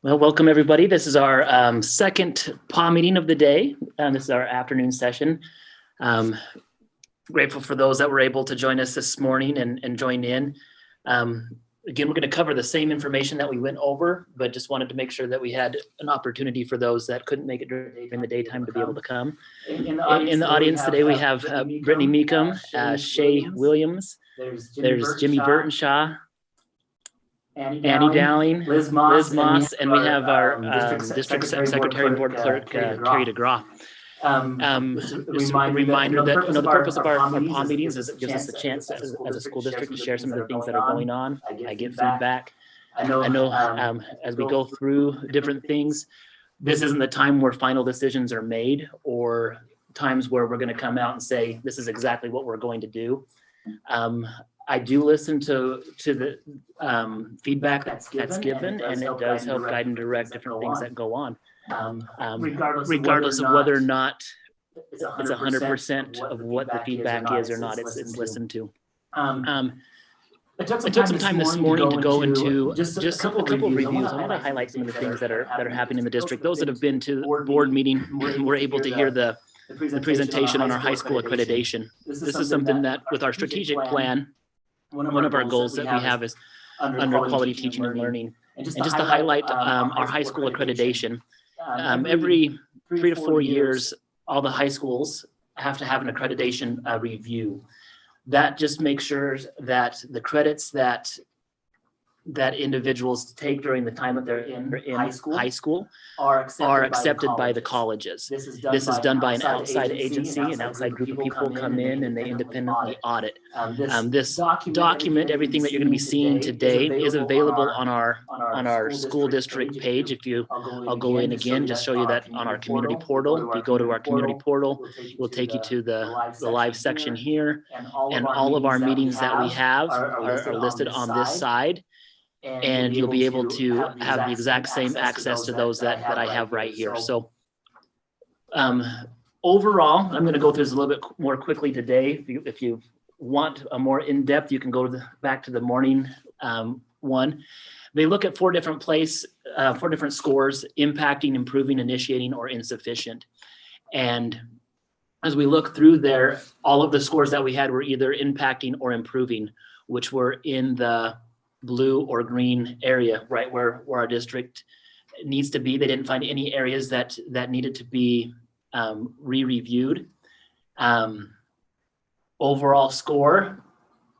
Well, welcome everybody. This is our second PAW meeting of the day. This is our afternoon session. Grateful for those that were able to join us this morning and join in. Again, we're going to cover the same information that we went over, but just wanted to make sure that we had an opportunity for those that couldn't make it during the daytime to be able to come. In the audience today, we have Brittany Meekum, Shay Williams, there's Jimmy Burtonshaw, Annie Dowling, Liz Moss, and we have our District Secretary and Board Clerk, Carrie DeGraw. Just a reminder that the purpose of our PAW meetings is it gives us a chance as a school district to share some of the things that are going on. I get feedback. I know as we go through different things, this isn't the time where final decisions are made or times where we're going to come out and say, this is exactly what we're going to do. I do listen to the feedback that's given, and it does help guide and direct different things that go on, regardless of whether or not it's 100% of what the feedback is or not. It's listened to. I took some time this morning to go into just a couple of reviews. I want to highlight some of the things that are happening in the district. Those that have been to the board meeting were able to hear the presentation on our high school accreditation. This is something that with our strategic plan, one of our goals that we have is under quality teaching and learning. And just to highlight our high school accreditation, every 3 to 4 years, all the high schools have to have an accreditation review. That just makes sure that the credits that individuals take during the time that they're in high school are accepted by the colleges. This is done by an outside agency, an outside group of people come in and they independently audit. This document, everything that you're going to be seeing today, is available on our school district page. I'll go in again, just show you that on our community portal. If you go to our community portal, we'll take you to the live section here, and all of our meetings that we have are listed on this side. And you'll be able to have the exact same access to those that I have right here. So overall, I'm going to go through this a little bit more quickly today. If you want a more in-depth, you can go back to the morning one. They look at four different scores: impacting, improving, initiating, or insufficient. And as we look through there, all of the scores that we had were either impacting or improving, which were in the blue or green area, right where our district needs to be. They didn't find any areas that needed to be re-reviewed. Overall score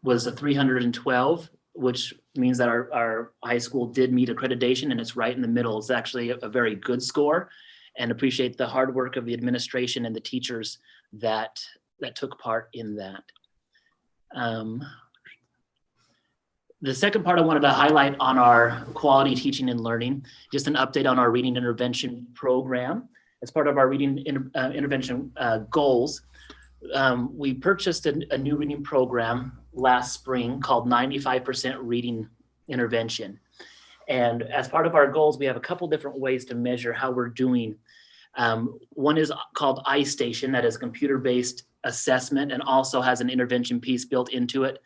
was a 312, which means that our high school did meet accreditation, and it's right in the middle. It's actually a very good score, and appreciate the hard work of the administration and the teachers that took part in that. The second part I wanted to highlight on our quality teaching and learning, just an update on our reading intervention program. As part of our reading intervention goals, we purchased a new reading program last spring called 95% Reading Intervention. And as part of our goals, we have a couple different ways to measure how we're doing. One is called iStation, that is a computer-based assessment and also has an intervention piece built into it,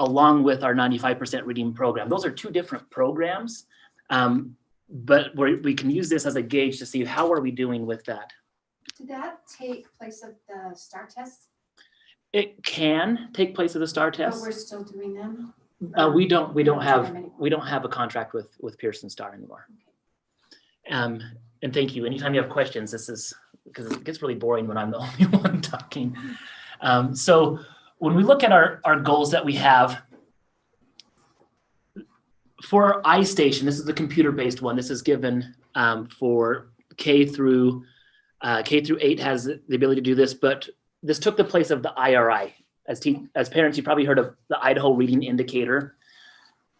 along with our 95% reading program. Those are two different programs, but we can use this as a gauge to see how are we doing with that. Did that take place of the STAR tests? It can take place of the STAR tests. But we're still doing them? We don't have a contract with Pearson STAR anymore. And thank you. Anytime you have questions, this is because it gets really boring when I'm the only one talking. So when we look at our goals that we have for iStation, this is the computer-based one. This is given for K through 8 has the ability to do this, but this took the place of the IRI. As parents, you probably heard of the Idaho Reading Indicator.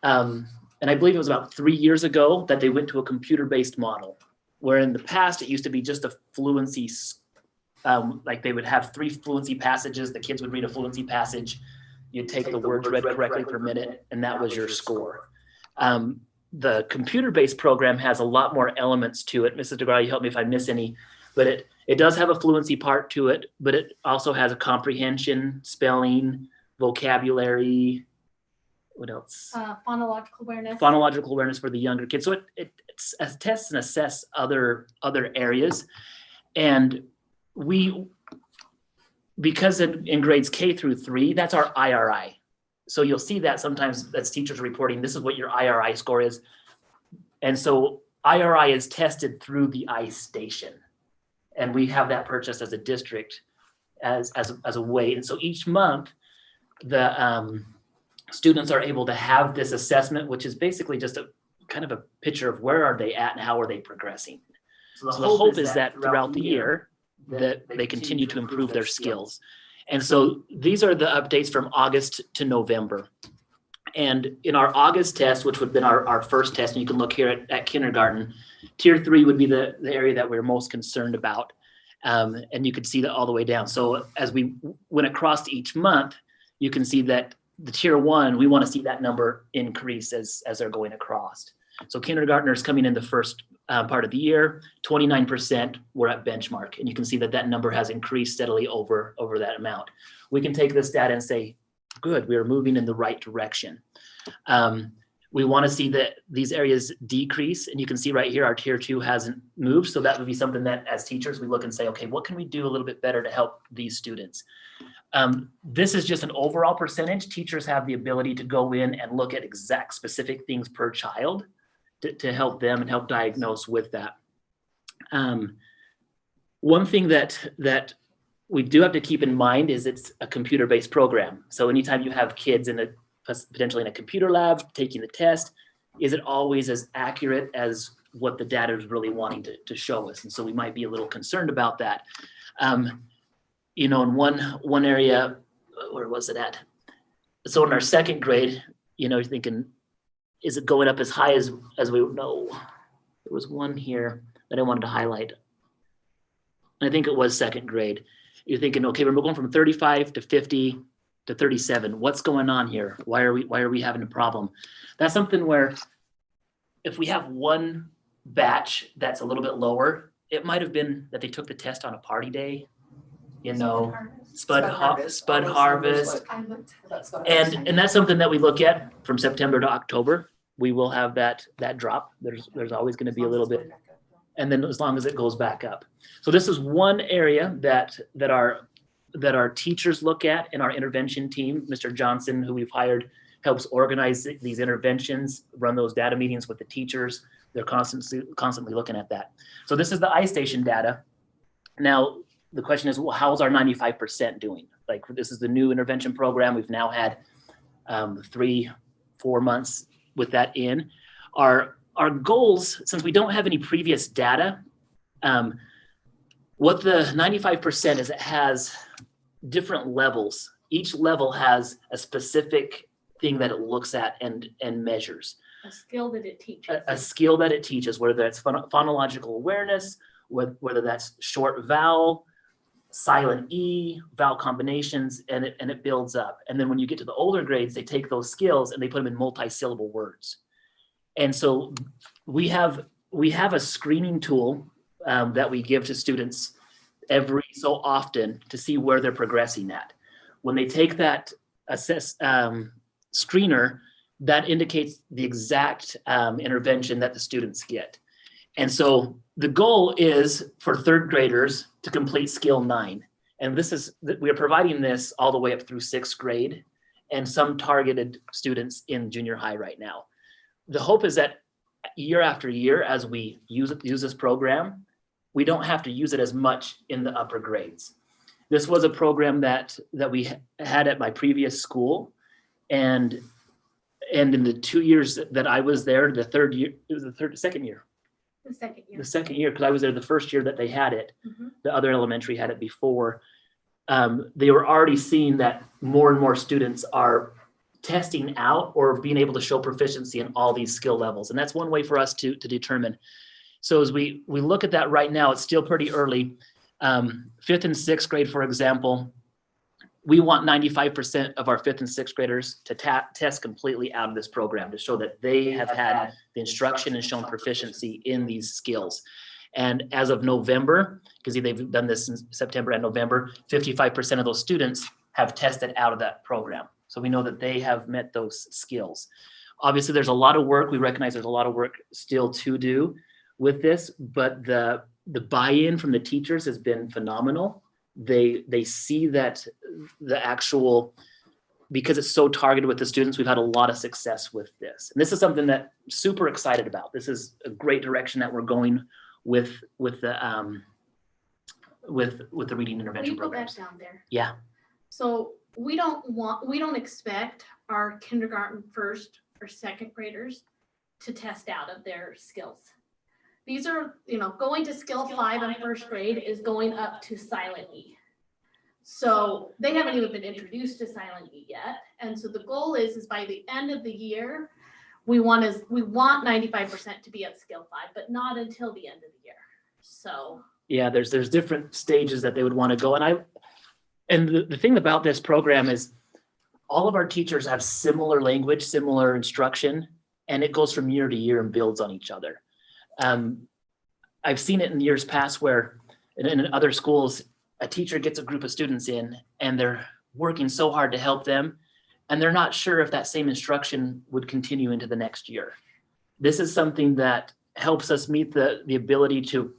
And I believe it was about 3 years ago that they went to a computer-based model, where in the past it used to be just a fluency like they would have 3 fluency passages. The kids would read a fluency passage. You'd take the words read correctly per minute, and that was your score. The computer-based program has a lot more elements to it. Mrs. DeGraw, you help me if I miss any, but it does have a fluency part to it, but it also has a comprehension, spelling, vocabulary, what else? Phonological awareness. Phonological awareness for the younger kids. So it tests and assess other areas. And because in grades K through 3, that's our IRI. So you'll see that sometimes that's teachers reporting, this is what your IRI score is. And so IRI is tested through the iStation. And we have that purchased as a district as a way. And so each month, the students are able to have this assessment, which is basically just a kind of a picture of where are they at and how are they progressing. So the hope is that throughout the year that they continue to improve their skills. And so these are the updates from August to November. And in our August test, which would have been our first test, and you can look here at kindergarten, tier 3 would be the area that we're most concerned about. And you could see that all the way down. So as we went across each month, you can see that the tier 1, we want to see that number increase as they're going across. So kindergartners coming in the first part of the year, 29% were at benchmark. And you can see that that number has increased steadily over that amount. We can take this data and say, good, we are moving in the right direction. We want to see that these areas decrease. And you can see right here, our tier 2 hasn't moved. So that would be something that as teachers, we look and say, okay, what can we do a little bit better to help these students? This is just an overall percentage. Teachers have the ability to go in and look at exact specific things per child to help them and help diagnose with that. One thing that we do have to keep in mind is it's a computer-based program. So anytime you have kids potentially in a computer lab taking the test, is it always as accurate as what the data is really wanting to show us? And so we might be a little concerned about that. In one area, where was it at? So in our second grade, you're thinking, is it going up as high as we know? There was one here that I wanted to highlight. I think it was second grade. You're thinking, okay, we're going from 35 to 50 to 37. What's going on here? Why are we having a problem? That's something where if we have one batch that's a little bit lower, it might have been that they took the test on a party day, Spud harvest. And that's something that we look at from September to October. We will have that drop. There's always going to be a little bit, and then as long as it goes back up. So this is one area that our teachers look at in our intervention team. Mr. Johnson, who we've hired, helps organize these interventions, run those data meetings with the teachers. They're constantly looking at that. So this is the iStation data. Now, the question is, well, how's our 95% doing? Like, this is the new intervention program. We've now had 3-4 months with that in. Our goals, since we don't have any previous data, what the 95% is, it has different levels. Each level has a specific thing that it looks at and measures. A skill that it teaches. A skill that it teaches, whether that's phonological awareness, whether that's short vowel, silent E, vowel combinations, and it builds up. And then when you get to the older grades, they take those skills and they put them in multi-syllable words. And so we have a screening tool that we give to students every so often to see where they're progressing at. When they take that screener, that indicates the exact intervention that the students get. And so the goal is for third graders to complete skill 9. And we are providing this all the way up through 6th grade and some targeted students in junior high right now. The hope is that year after year, as we use this program, we don't have to use it as much in the upper grades. This was a program that we had at my previous school, and in the 2 years that I was there, the second year, because I was there the first year that they had it. Mm-hmm. The other elementary had it before. They were already seeing that more and more students are testing out or being able to show proficiency in all these skill levels. And that's one way for us to determine. So as we look at that right now, it's still pretty early. 5th and 6th grade, for example, we want 95% of our 5th and 6th graders to test completely out of this program to show that they have had the instruction and shown proficiency in these skills. And as of November, because they've done this in September and November, 55% of those students have tested out of that program. So we know that they have met those skills. Obviously, there's a lot of work. We recognize there's a lot of work still to do with this, but the buy-in from the teachers has been phenomenal. They see that the actual, because it's so targeted with the students, we've had a lot of success with this. And this is something that I'm super excited about. This is a great direction that we're going with the reading intervention programs. Down there. Yeah. So we don't expect our kindergarten first or second graders to test out of their skills. These are, going to skill 5 in first grade is going up to silent E. So they haven't even been introduced to silent E yet. And so the goal is by the end of the year, we want 95% to be at skill 5, but not until the end of the year. So yeah, there's different stages that they would want to go. And the thing about this program is all of our teachers have similar language, similar instruction, and it goes from year to year and builds on each other. I've seen it in years past where in other schools, a teacher gets a group of students in and they're working so hard to help them, and they're not sure if that same instruction would continue into the next year. This is something that helps us meet the ability to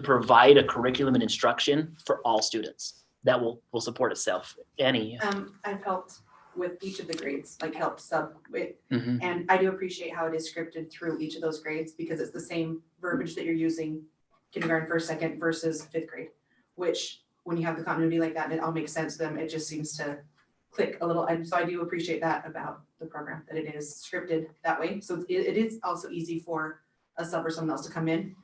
provide a curriculum and instruction for all students that will support itself. Annie? I've helped with each of the grades, like helped sub with, Mhm. and I do appreciate how it is scripted through each of those grades because it's the same verbiage that you're using kindergarten, first, second versus 5th grade, which when you have the continuity like that and it all makes sense to them, it just seems to click a little. And so I do appreciate that about the program, that it is scripted that way. So it is also easy for a sub or someone else to come in.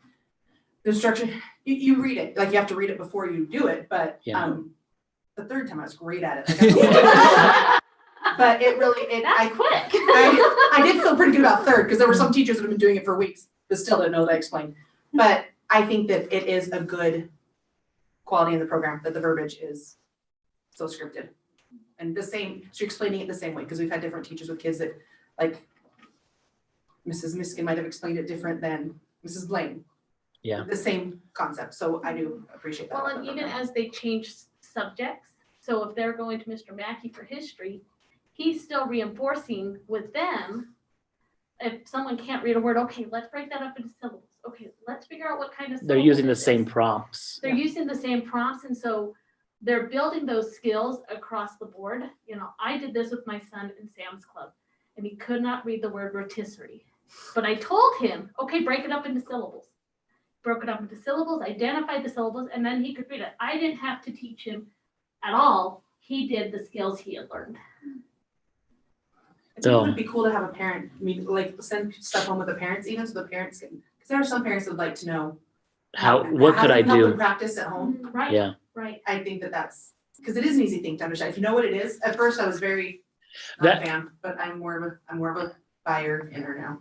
The instruction, you read it, like you have to read it before you do it, but Yeah. The third time I was great at it. Like, but it really, that's quick. I did feel pretty good about third because there were some teachers that have been doing it for weeks that still didn't know that I explained. But I think that it is a good quality in the program that the verbiage is so scripted. And the same, so you're explaining it the same way because we've had different teachers with kids that, like Mrs. Miskin might have explained it different than Mrs. Blaine. Yeah. The same concept. So I do appreciate that. Well, about and the even program. as they change subjects, so if they're going to Mr. Mackey for history, he's still reinforcing with them. If someone can't read a word, okay, let's break that up into syllables. Okay, let's figure out what kind of They're syllable using the it is. same prompts. They're using the same prompts, and so they're building those skills across the board. I did this with my son in Sam's Club, and he could not read the word rotisserie. But I told him, okay, break it up into syllables. Broke it up into syllables, identified the syllables, and then he could read it. I didn't have to teach him at all. He did the skills he had learned. I think it would be cool to have a parent, like send stuff home with the parents, even so the parents can, because there are some parents that would like to know What could I to help them do? practice at home. Right. Yeah. Right. I think that's because it is an easy thing to understand. If you know what it is, at first I was very not That- a fan, but I'm more of a buyer in her now.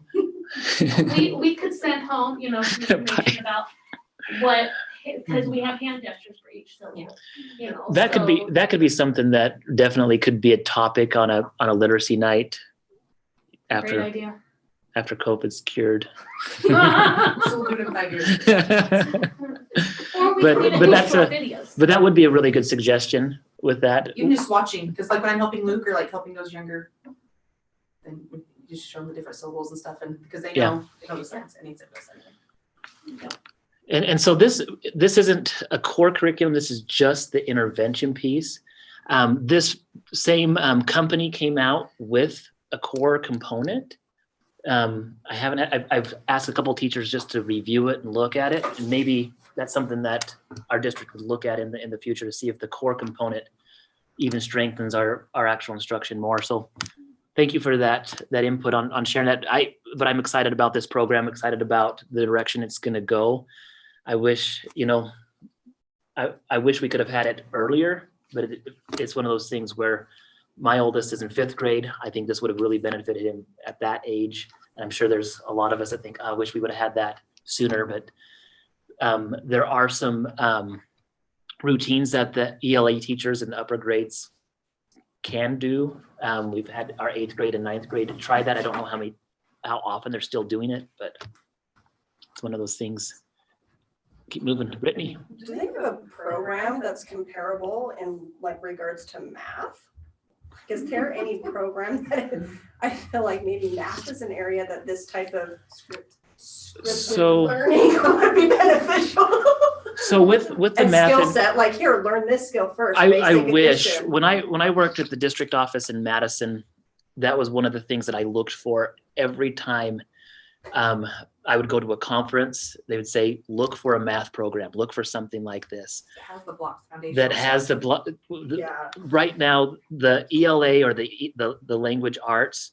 We could send home, some information about what, because we have hand gestures for each syllable. That could be something that definitely could be a topic on a literacy night Great after idea. COVID's cured. So we'll do it in 5 years. Or we But- could even but do that's short videos. But that would be a really good suggestion with that. Even just watching, because like when I'm helping Luke or like helping those younger, then we just show them the different syllables and stuff, and because they know the sense and needs it does anything. And so this isn't a core curriculum. This is just the intervention piece. This same company came out with a core component. I've asked a couple teachers just to review it and look at it, and maybe that's something that our district would look at in the future to see if the core component even strengthens our actual instruction more. So thank you for that input on sharing that. But I'm excited about this program, excited about the direction it's going to go. I wish, I wish we could have had it earlier, but it's one of those things where my oldest is in 5th grade. I think this would have really benefited him at that age. And I'm sure there's a lot of us that think, I wish we would have had that sooner, but there are some routines that the ELA teachers in the upper grades can do. We've had our 8th grade and 9th grade try that. I don't know how often they're still doing it, but it's one of those things. keep moving to Brittany. Do they have a program that's comparable in like regards to math? Is there any program that I feel like maybe math is an area that this type of scripted So- learning would be beneficial? So with the And math, skill and set, like here, learn this skill first. I basic wish addition. when I worked at the district office in Madison, that was one of the things that I looked for every time I would go to a conference. They would say, look for a math program, look for something like this It has the blocks foundation. that has the Yeah, right now the ELA or the language arts.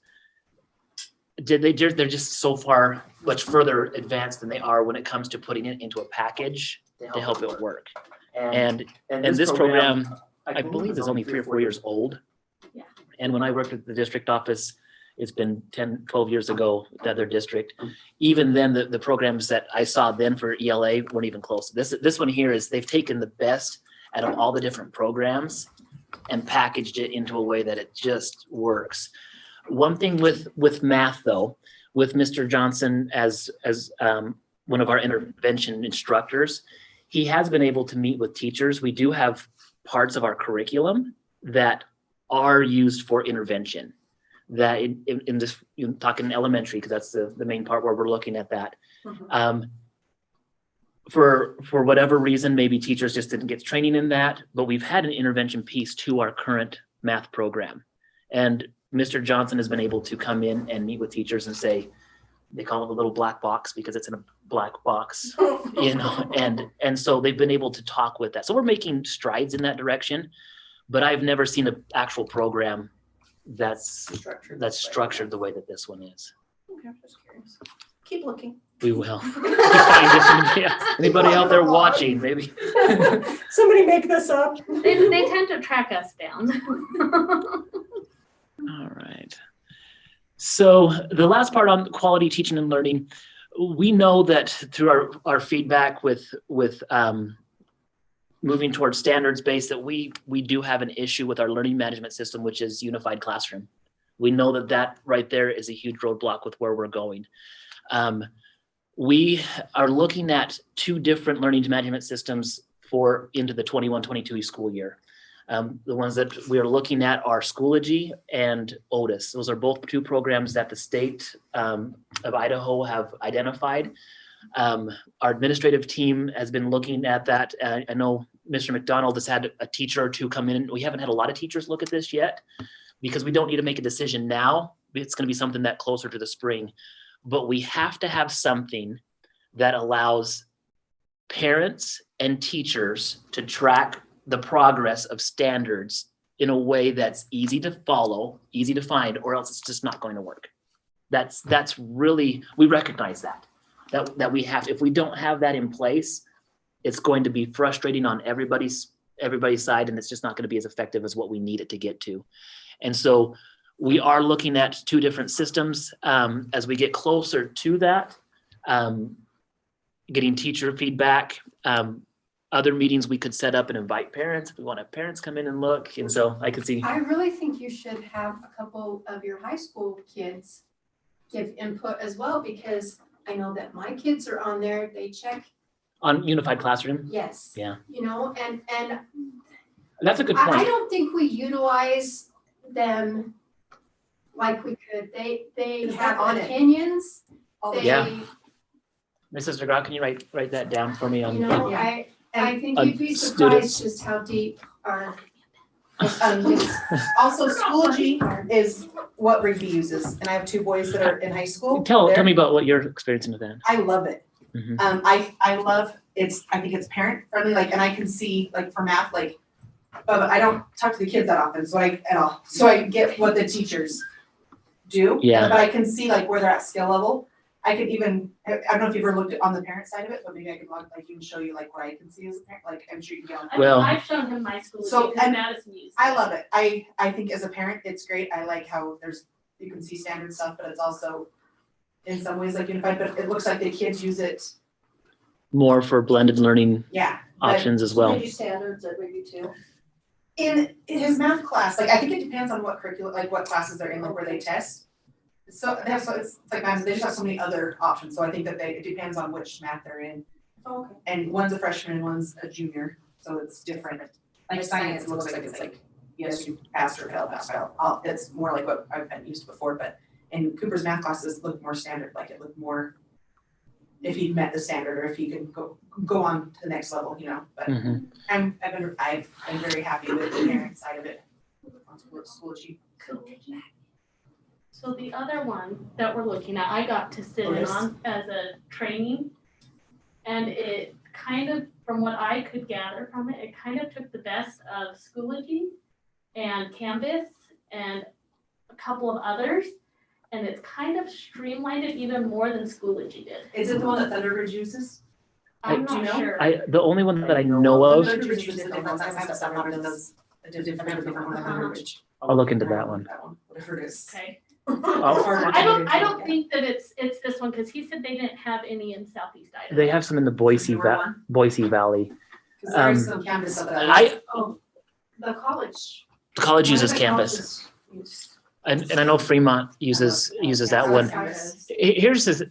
They're just so far much further advanced than they are when it comes to putting it into a package to help it work. And this program, I believe, is only 3 or 4 years old. Yeah. And when I worked at the district office, it's been 10, 12 years ago, the other district. Even then, the programs that I saw then for ELA weren't even close. This one here is they've taken the best out of all the different programs and packaged it into a way that it just works. One thing with math though, with Mr. Johnson as one of our intervention instructors, he has been able to meet with teachers. We do have parts of our curriculum that are used for intervention. That in this, talking elementary, because that's the main part where we're looking at that. For whatever reason, maybe teachers just didn't get training in that, but we've had an intervention piece to our current math program. And Mr. Johnson has been able to come in and meet with teachers and say, they call it a little black box because it's in a black box, and so they've been able to talk with that. So we're making strides in that direction, but I've never seen an actual program that's structured the way that this one is. okay, I'm just curious. Keep looking. We will. Anybody out there watching, maybe. Somebody make this up. They tend to track us down. All right. So the last part on quality teaching and learning, we know that through our feedback with moving towards standards-based, that we do have an issue with our learning management system, which is unified classroom. We know that right there is a huge roadblock with where we're going. We are looking at 2 different learning management systems into the 21-22 school year. The ones that we are looking at are Schoology and Otis. Those are both 2 programs that the state of Idaho have identified. Our administrative team has been looking at that. I know Mr. McDonald has had a teacher or 2 come in. We haven't had a lot of teachers look at this yet because we don't need to make a decision now. It's going to be something that closer to the spring. But we have to have something that allows parents and teachers to track the progress of standards in a way that's easy to follow, easy to find, or else it's just not going to work. That's really, we recognize that we have, if we don't have that in place, it's going to be frustrating on everybody's side, and it's just not going to be as effective as what we need it to get to. And so we are looking at 2 different systems as we get closer to that, getting teacher feedback. Other meetings we could set up and invite parents if we want to have parents come in and look. And so I could see. I really think you should have a couple of your high school kids give input as well, because I know that my kids are on there, they check, On unified classroom? yes. Yeah. You know, and That's a good I point. don't think we utilize them like we could. They Is have that on it? opinions. They, Yeah. Mrs. DeGraw, can you write that down for me on? you know, Yeah. I think On you'd be students. surprised just how deep our. Also, Schoology is what Rigby uses, and I have 2 boys that are in high school. Tell They're- me about what you're experiencing with that. I love it. Mhm. I love I think it's parent friendly, like, and I can see, like, for math, like, but I don't talk to the kids that often, so I get what the teachers do. Yeah. But I can see like where they're at skill level. I could even, I don't know if you've ever looked on the parent side of it, but maybe I could log, like, even show you like what I can see as a parent, like, I'm sure you can get on. Well- I've shown him my school. So, because and Madison used I it. love it. I think as a parent, it's great. I like how you can see standard stuff, but it's also in some ways like unified, but it looks like the kids use it, More for blended learning yeah. But options as well. Maybe standards at Rigby too. in his math class, like, I think it depends on what curriculum, like what classes they're in, like where they test. So it's like math, they just have so many other options, so I think that it depends on which math they're in. Okay. And one's a freshman, one's a junior, so it's different. Like science looks like it's like, yes, you passed or failed, passed, failed. It's more like what I've been used to before, but in Cooper's math classes look more standard, like it looked more if he met the standard or if he could go on to the next level, you know, but I've been very happy with the parent side of it. On Schoology. So the other one that we're looking at, I got to sit in on as a training. And it kind of, from what I could gather from it, it kind of took the best of Schoology and Canvas and a couple of others. And it's kind of streamlined it even more than Schoology did. Is it the one that Thunderbird uses? I'm do you not know? sure. The only one that I know of, Thunderbird uses a different one. Sometimes Supplemental does a different one than Thunderbird. I'll look into that one. Whatever it is. Okay. I'll- I don't think that it's this one, because he said they didn't have any in Southeast Idaho. They have some in the Boise Valley. Cause there's some Canvas stuff that The college. The college uses Canvas, and I know Fremont uses that one. Here's this,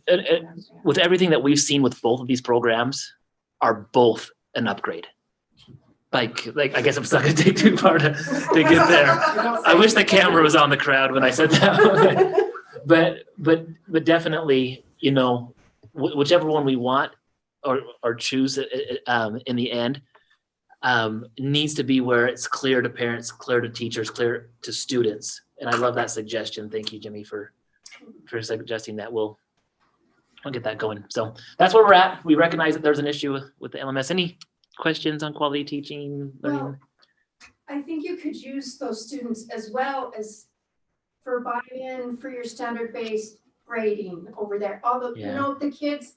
with everything that we've seen with both of these programs, are both an upgrade. Like I guess I'm not gonna take too far to get there. I wish the camera was on the crowd when I said that. but definitely, you know, whichever one we want or choose in the end, needs to be where it's clear to parents, clear to teachers, clear to students. And I love that suggestion. Thank you, Jimmy, for suggesting that. I'll get that going. So that's where we're at. We recognize that there's an issue with the LMS. Any questions on quality teaching, learning? Well, I think you could use those students as well as for buy-in for your standard-based grading over there. Although, you know, the kids,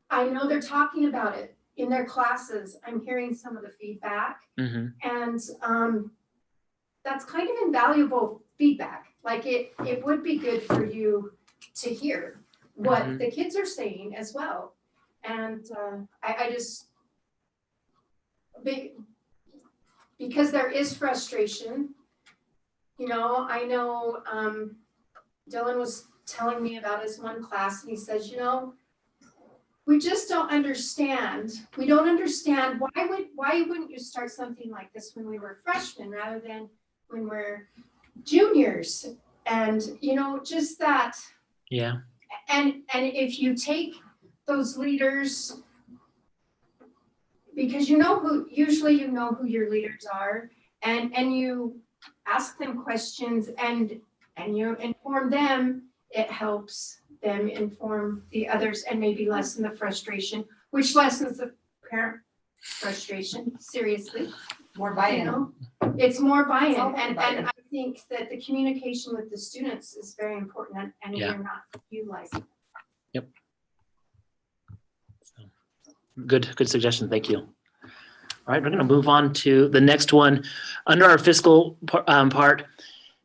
I know they're talking about it in their classes. I'm hearing some of the feedback, and that's kind of invaluable feedback. Like it would be good for you to hear what the kids are saying as well. And I just, because there is frustration, you know, I know Dylan was telling me about his one class, and he says, you know, we just don't understand. We don't understand why wouldn't you start something like this when we were freshmen rather than when we're juniors? And you know, just that. Yeah. And if you take those leaders, because usually you know who your leaders are, and you ask them questions and you inform them, it helps them inform the others and maybe lessen the frustration, which lessens the parent frustration, seriously. More buy-in. You know, it's more buy-in, It's all about and buy-in. I think that the communication with the students is very important, and we're not utilizing. Good suggestion. Thank you. All right, we're going to move on to the next one. Under our fiscal part,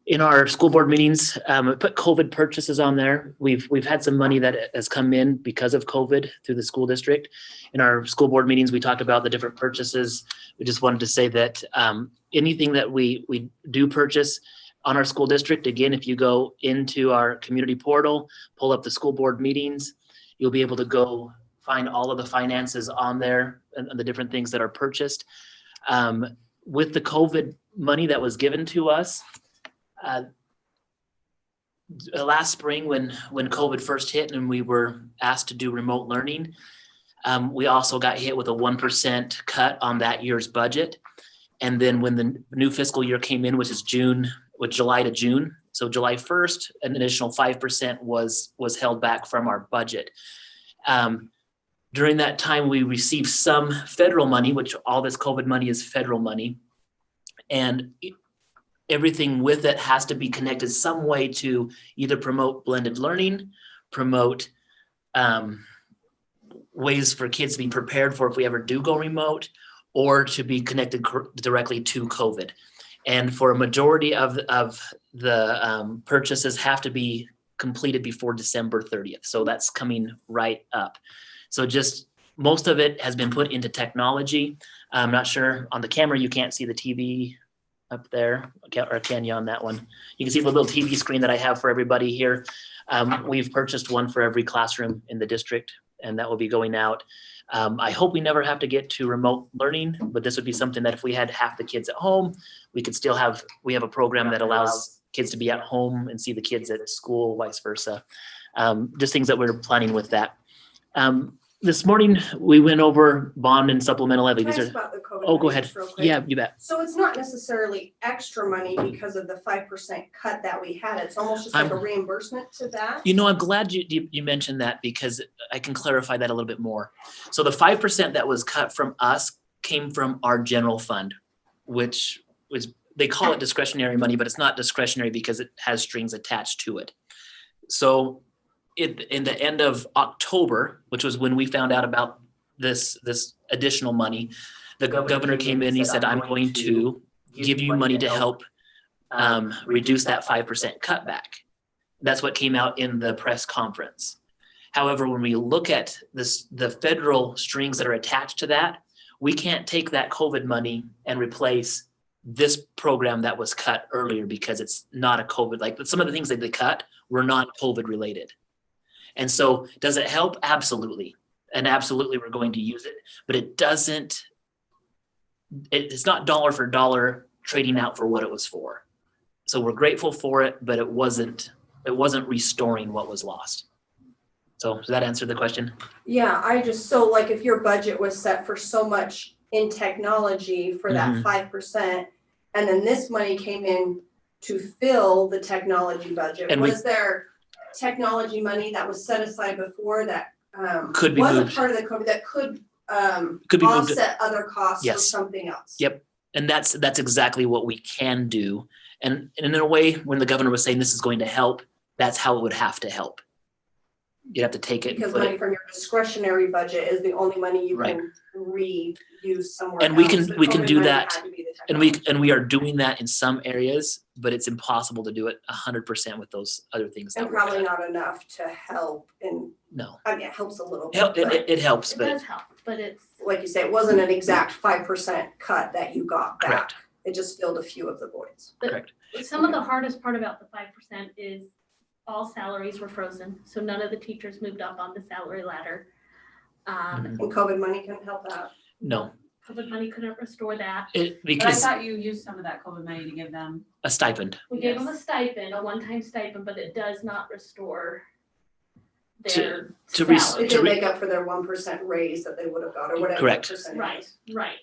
in our school board meetings, we put COVID purchases on there. We've had some money that has come in because of COVID through the school district. In our school board meetings, we talked about the different purchases. We just wanted to say that anything that we do purchase on our school district, again, if you go into our community portal, pull up the school board meetings, you'll be able to go find all of the finances on there and the different things that are purchased. With the COVID money that was given to us, last spring when COVID first hit and we were asked to do remote learning, we also got hit with a 1% cut on that year's budget. And then when the new fiscal year came in, which is July to June, so July 1st, an additional 5% was held back from our budget. During that time, we received some federal money, which all this COVID money is federal money. And everything with it has to be connected some way to either promote blended learning, promote ways for kids to be prepared for if we ever do go remote, or to be connected directly to COVID. And for a majority of the purchases have to be completed before December 30th. So that's coming right up. So just most of it has been put into technology. I'm not sure on the camera, you can't see the TV up there, or can you on that one? You can see the little TV screen that I have for everybody here. We've purchased one for every classroom in the district, and that will be going out. I hope we never have to get to remote learning, but this would be something that if we had half the kids at home, we could still we have a program that allows kids to be at home and see the kids at school, vice versa. Just things that we're planning with that. This morning, we went over bond and supplemental levy. Can I These ask are, about the COVID oh, go money ahead. just real quick? Yeah, you bet. So it's not necessarily extra money because of the 5% cut that we had. It's almost just like a reimbursement to that. You know, I'm glad you mentioned that because I can clarify that a little bit more. So the 5% that was cut from us came from our general fund, which was, they call it discretionary money, but it's not discretionary because it has strings attached to it. So in the end of October, which was when we found out about this additional money, the governor came in and he said, I'm going to give you money to help reduce that 5% cutback. That's what came out in the press conference. However, when we look at the federal strings that are attached to that, we can't take that COVID money and replace this program that was cut earlier because it's not a COVID, like some of the things that they cut were not COVID related. And so does it help? Absolutely. And absolutely we're going to use it, but it's not dollar for dollar trading out for what it was for. So we're grateful for it, but it wasn't restoring what was lost. So does that answer the question? Yeah, so like if your budget was set for so much in technology for that 5%, and then this money came in to fill the technology budget, and was there technology money that was set aside before that could be wasn't moved. part of the COVID that could be moved. offset other costs Yes. or something else? Yep. And that's exactly what we can do. And in a way, when the governor was saying this is going to help, that's how it would have to help. You'd have to take it. Because money from your discretionary budget is the only money you Right. can reuse somewhere And else. we can The do COVID money that, had to be the and technology. we are doing that in some areas, but it's impossible to do it 100% with those other things. And that were probably cut. not enough to help No, I mean, it helps a little bit. it helps, It but does help, but it's, Like you say, it wasn't an exact 5% cut that you got back. correct. It just filled a few of the voids. Correct. some of the hardest part about the 5% is all salaries were frozen, so none of the teachers moved up on the salary ladder. Mhm. And COVID money couldn't help that. No, Public money couldn't restore that. But I because thought you used some of that COVID money to give them. a stipend. We gave them a stipend, a one-time stipend, but it does not restore their to re- salary. It didn't make up for their 1% raise that they would have got or whatever. Correct. percentage Right, is. right.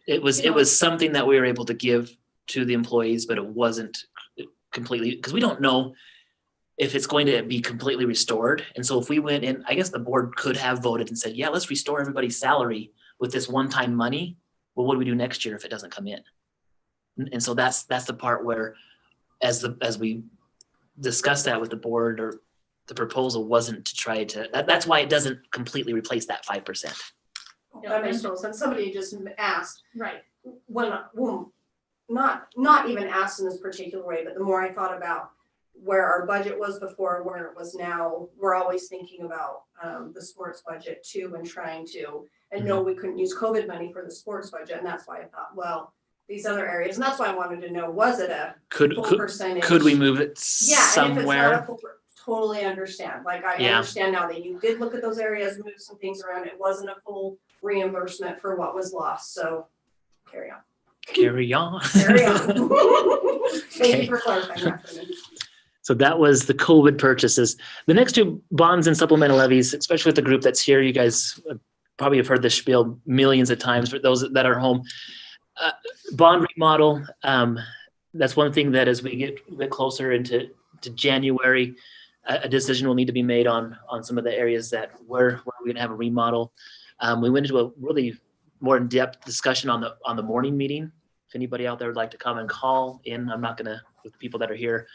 It was you know- something that we were able to give to the employees, but it wasn't completely, because we don't know if it's going to be completely restored. And so if we went in, I guess the board could have voted and said, yeah, let's restore everybody's salary with this one-time money. Well, what do we do next year if it doesn't come in? And so that's the part where as we discussed that with the board, or the proposal wasn't to try to, that's why it doesn't completely replace that 5%. That makes total sense. Somebody just asked, Right, not even asked in this particular way, but the more I thought about where our budget was before, where it was now, we're always thinking about the sports budget too and trying to, and no, we couldn't use COVID money for the sports budget. And that's why I thought, well, these other areas, and that's why I wanted to know, was it a Could full percentage? could we move it Yeah, and if it's not a somewhere? full, totally understand. Like I Yeah. understand now that you did look at those areas, move some things around. It wasn't a full reimbursement for what was lost. So carry on. Carry on. Carry on. Thank Okay. you for clarifying that for me. So that was the COVID purchases. The next two, bonds and supplemental levies, especially with the group that's here, you guys probably have heard this spiel millions of times for those that are home. Bond remodel, that's one thing that as we get closer into January, a decision will need to be made on some of the areas that where we're going to have a remodel. We went into a really more in-depth discussion on the morning meeting. If anybody out there would like to come and call in, I'm not gonna, with the people that are here,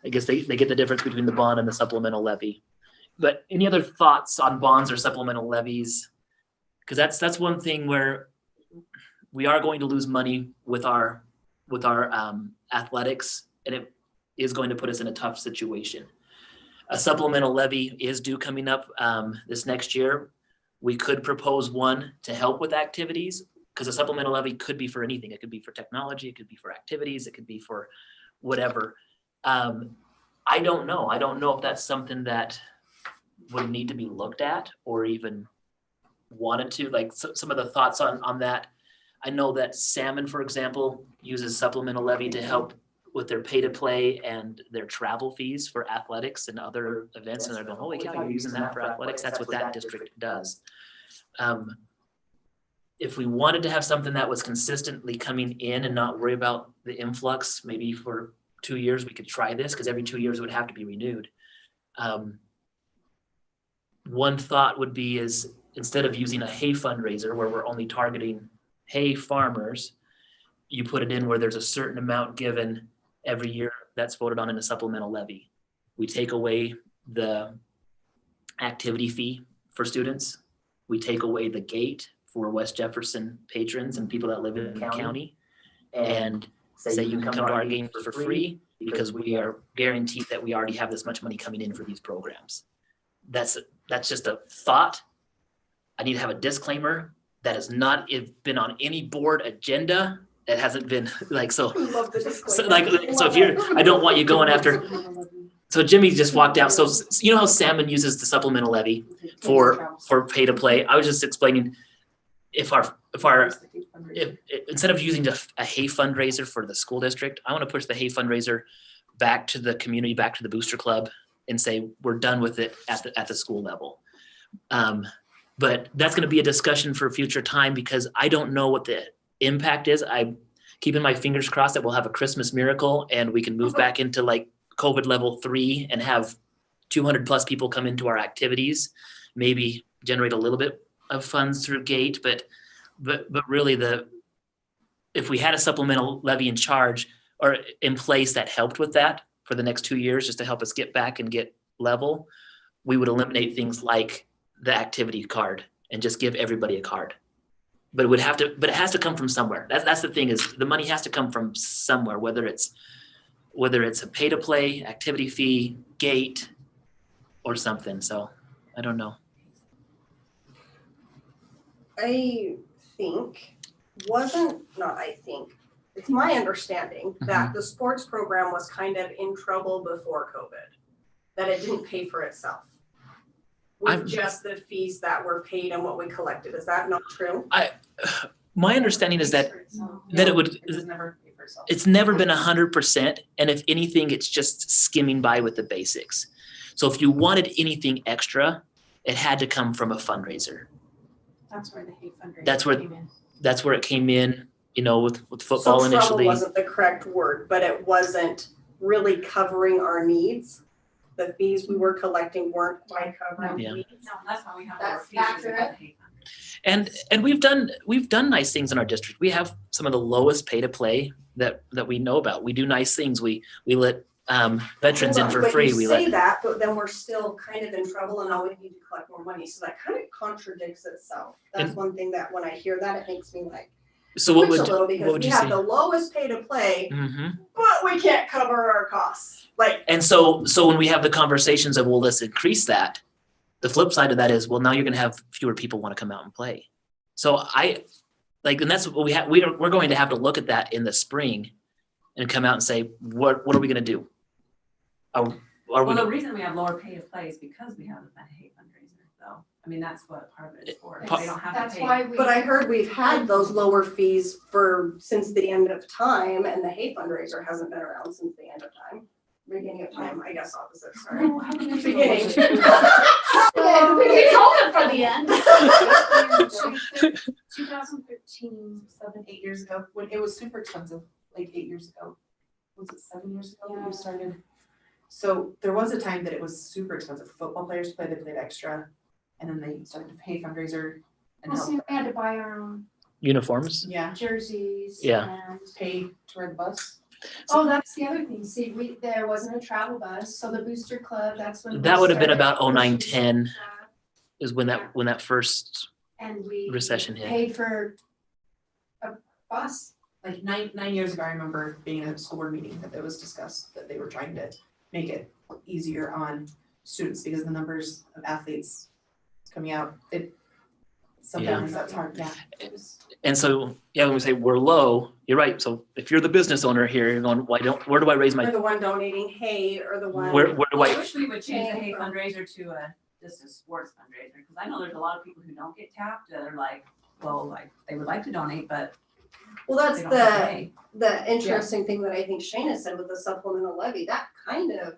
I guess they get the difference between the bond and the supplemental levy. But any other thoughts on bonds or supplemental levies? Because that's one thing where we are going to lose money with our athletics, and it is going to put us in a tough situation. A supplemental levy is due coming up this next year. We could propose one to help with activities, because a supplemental levy could be for anything. It could be for technology, it could be for activities, it could be for whatever. I don't know. I don't know if that's something that would need to be looked at or even wanted to, like some of the thoughts on that. I know that Salmon, for example, uses supplemental levy to help with their pay to play and their travel fees for athletics and other events. And they're going, holy cow, you're using that for athletics. That's what that district does. If we wanted to have something that was consistently coming in and not worry about the influx, maybe for 2 years, we could try this because every 2 years it would have to be renewed. One thought would be is instead of using a hay fundraiser where we're only targeting hay farmers, you put it in where there's a certain amount given every year that's voted on in a supplemental levy. We take away the activity fee for students. We take away the gate for West Jefferson patrons and people that live in the county, and say you can come to our game for free because we are guaranteed that we already have this much money coming in for these programs. That's just a thought. I need to have a disclaimer that has not been on any board agenda. It hasn't been like, so if you're, I don't want you going after. So Jimmy just walked out. So you know how Salmon uses the supplemental levy for pay to play? I was just explaining if instead of using a hay fundraiser for the school district, I want to push the hay fundraiser back to the community, back to the booster club, and say we're done with it at the school level. But that's going to be a discussion for a future time because I don't know what the impact is. I'm keeping my fingers crossed that we'll have a Christmas miracle and we can move back into like COVID level 3 and have 200 plus people come into our activities, maybe generate a little bit of funds through gate, but really if we had a supplemental levy in charge or in place that helped with that for the next 2 years, just to help us get back and get level, we would eliminate things like the activity card and just give everybody a card. But it has to come from somewhere. That's the thing, is the money has to come from somewhere, whether it's a pay to play, activity fee, gate, or something. So I don't know. It's my understanding that the sports program was kind of in trouble before COVID, that it didn't pay for itself with just the fees that were paid and what we collected. Is that not true? My understanding is that it's never been 100%. And if anything, it's just skimming by with the basics. So if you wanted anything extra, it had to come from a fundraiser. That's where the hay fundraiser came in. That's where it came in, with football So initially. trouble wasn't the correct word, but it wasn't really covering our needs. The fees we were collecting weren't quite covering Yeah. needs. No, that's why we have That's our fees. is we accurate. have the hay fund. And we've done nice things in our district. We have some of the lowest pay to play that we know about. We do nice things. We let veterans in for But free. you say that, but then we're still kind of in trouble and now we need to collect more money. So that kind of contradicts itself. That's one thing that when I hear that, it makes me like So what twitch would a little because would we you have say? the lowest pay to play, Mm-hmm. but we can't cover our costs. Like, And so when we have the conversations of, well, let's increase that, the flip side of that is, well, now you're going to have fewer people want to come out and play. So and that's what we have. We're going to have to look at that in the spring and come out and say, what are we going to do? Are we? The reason we have lower pay to play is because we haven't been a hay fundraiser, though. I mean, that's what part of it is for. They don't have That's to pay. why we. but I heard we've had those lower fees since the end of time and the hay fundraiser hasn't been around since the end of time. Beginning of time, I guess opposite, sorry. Beginning. We told them for the end. 2013, 8 years ago, when it was super expensive, like 8 years ago. Was it 7 years ago that we started? So there was a time that it was super expensive. Football players they played extra, and then they started to pay fundraiser and Well, help. see, we had to buy our own Uniforms? Yeah, jerseys. Yeah. And, pay to ride the bus. oh, that's the other thing. See, there wasn't a travel bus, so the booster club, that's when. That we would have been started about 09, pushing 10 that. is when that first And we recession hit. paid for a bus. Like nine years ago, I remember being at a school board meeting that it was discussed that they were trying to make it easier on students because the numbers of athletes coming out, sometimes that's hard, yeah. And so, when we say we're low, you're right. So if you're the business owner here, you're going, where do I raise Or my, the one donating hay or the one. where do I I, wish we would change the hay fundraiser to a just a sports fundraiser? Because I know there's a lot of people who don't get tapped that are like, well, like, they would like to donate, but Well, that's they don't have to pay. the interesting thing that I think Shayna said with the supplemental levy, that kind of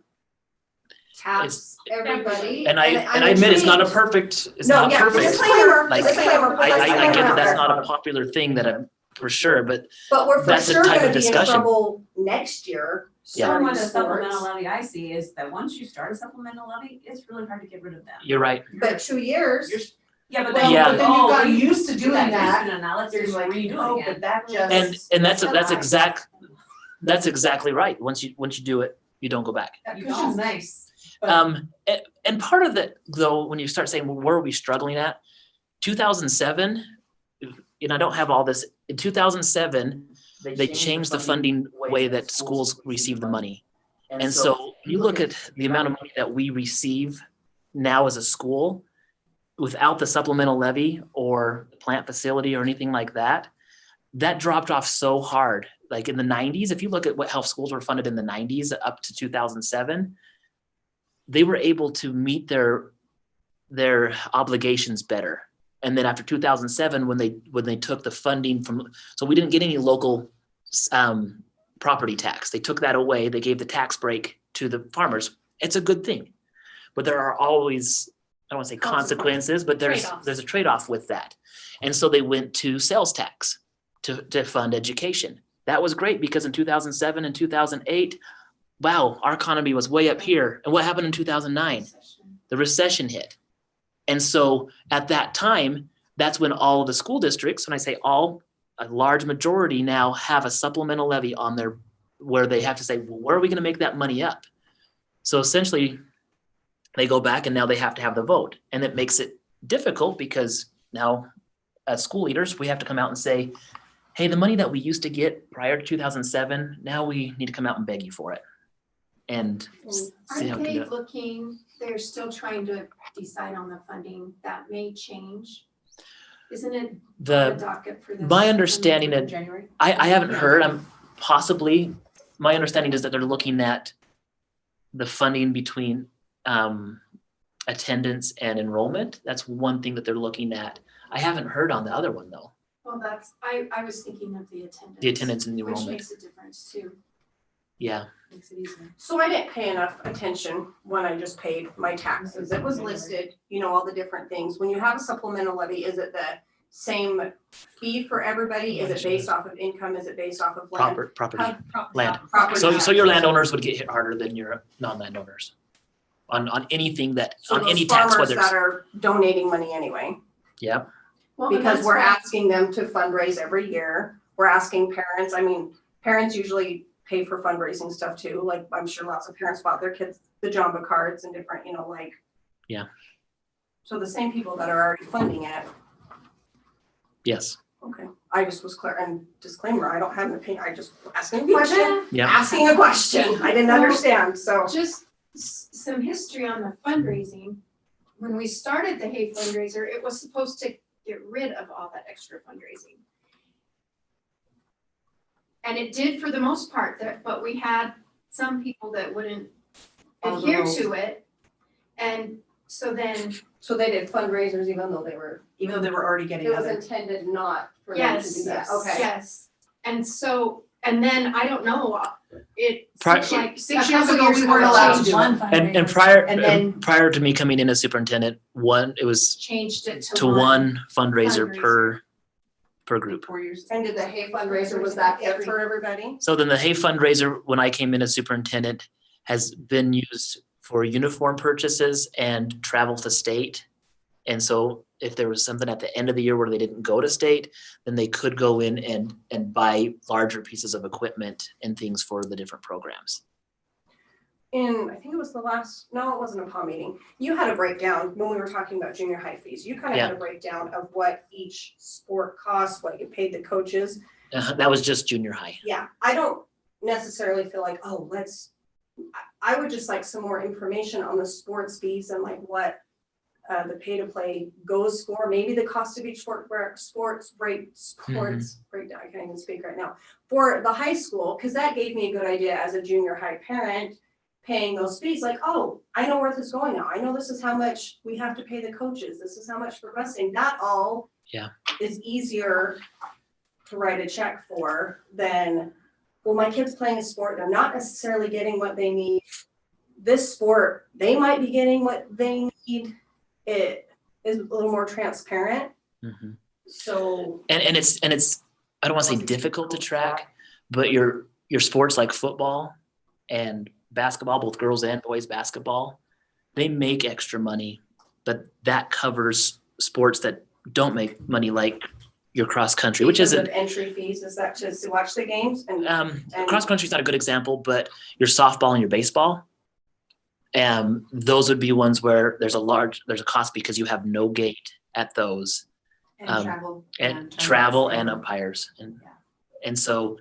taps everybody. And I admit it's not a perfect, it's No, not yeah, perfect. disclaimer, Like, disclaimer. I get that that's Disclaimer. not a popular thing that I'm, for sure, but But we're for that's the sure type of gonna be in discussion. trouble next year. Yeah. Some starting of the supplemental sports. levy I see is that once you start a supplemental levy, it's really hard to get rid of them. you're right. But 2 years. Yeah, but Well, then, Yeah. but then you've gotten we used to do doing that. used to, now let's There's just like, redo oh, it again. but that just. And that's exactly right. Once you do it, you don't go back. That You cushion's don't. nice. But And part of that though, when you start saying, well, where are we struggling at? 2007, and I don't have all this, in 2007, they changed the funding way that schools receive the money. And so you look at the amount of money that we receive now as a school without the supplemental levy or the plant facility or anything like that, that dropped off so hard. Like in the 90s, if you look at how schools were funded in the 90s up to 2007, they were able to meet their obligations better. And then after 2007, when they took the funding from, so we didn't get any local property tax. They took that away. They gave the tax break to the farmers. It's a good thing, but there are always, I don't want to say consequences, but there's a trade-off with that. And so they went to sales tax to fund education. That was great because in 2007 and 2008, wow, our economy was way up here. And what happened in 2009? The recession hit. And so at that time, that's when all of the school districts, when I say all, a large majority now have a supplemental levy on their, where they have to say, well, where are we going to make that money up? So essentially, they go back and now they have to have the vote. And it makes it difficult because now as school leaders, we have to come out and say, hey, the money that we used to get prior to 2007, now we need to come out and beg you for it. And see how aren't we can they do it. looking, they're still trying to decide on the funding, that may change? Isn't it on the docket for this? My understanding in of- January? I haven't heard, my understanding is that they're looking at the funding between attendance and enrollment. That's one thing that they're looking at. I haven't heard on the other one though, Well, I was thinking of the attendance. the attendance and the Which enrollment. makes a difference too, Yeah, makes it easier. So I didn't pay enough attention when I just paid my taxes. It was listed, all the different things. When you have a supplemental levy, is it the same fee for everybody? Is it based off of income? Is it based off of land? property, How- land. Property. So your landowners would get hit harder than your non-landowners on anything that, So on those any tax, farmers whether that it's, are donating money anyway, yeah. Well, and because that's we're why- asking them to fundraise every year. We're asking parents, parents usually pay for fundraising stuff too. Like, I'm sure lots of parents bought their kids the Jamba cards and different, Yeah. So the same people that are already funding it. Yes, Okay, I just was clear, and disclaimer, I don't have an opinion, I just asking a question, yeah. asking a question, I didn't understand, so. Just some history on the fundraising. When we started the Hay fundraiser, it was supposed to get rid of all that extra fundraising. And it did for the most part, but we had some people that wouldn't Follow the adhere rules. to it. And so then, So they did fundraisers even though they were, Even though they were already getting it was other. intended not for them to do yes, that, okay. yes. And so, and then, I don't know, it Pri- seems like Six a years couple ago, years we ago, weren't it allowed to changed- do it. And And then- prior to me coming in as superintendent, it was Changed it to one fundraiser per group. 4 years. And did the hay fundraiser, was that it for everybody? So then the hay fundraiser, when I came in as superintendent, has been used for uniform purchases and travel to state. And so if there was something at the end of the year where they didn't go to state, then they could go in and buy larger pieces of equipment and things for the different programs. I think it was it wasn't a PAW meeting. You had a breakdown when we were talking about junior high fees. You kind of had a breakdown of what each sport costs, what you paid the coaches. That was just junior high. Yeah, I don't necessarily feel like, I would just like some more information on the sports fees and like what the pay to play goes for, maybe the cost of each sports breakdown, I can't even speak right now, for the high school, because that gave me a good idea as a junior high parent, paying those fees, like, oh, I know where this is going now. I know this is how much we have to pay the coaches. This is how much for busing. That all is easier to write a check for than, well, my kid's playing a sport. They're not necessarily getting what they need. This sport, they might be getting what they need. It is a little more transparent. Mhm. So. And it's I don't want to say difficult to track, but your sports like football and basketball, both girls and boys basketball, they make extra money, but that covers sports that don't make money, like your cross country, which Because isn't of entry fees, is that just to watch the games? And cross country is not a good example, but your softball and your baseball, those would be ones where there's a cost because you have no gate at those. And travel. And travel and umpires. And so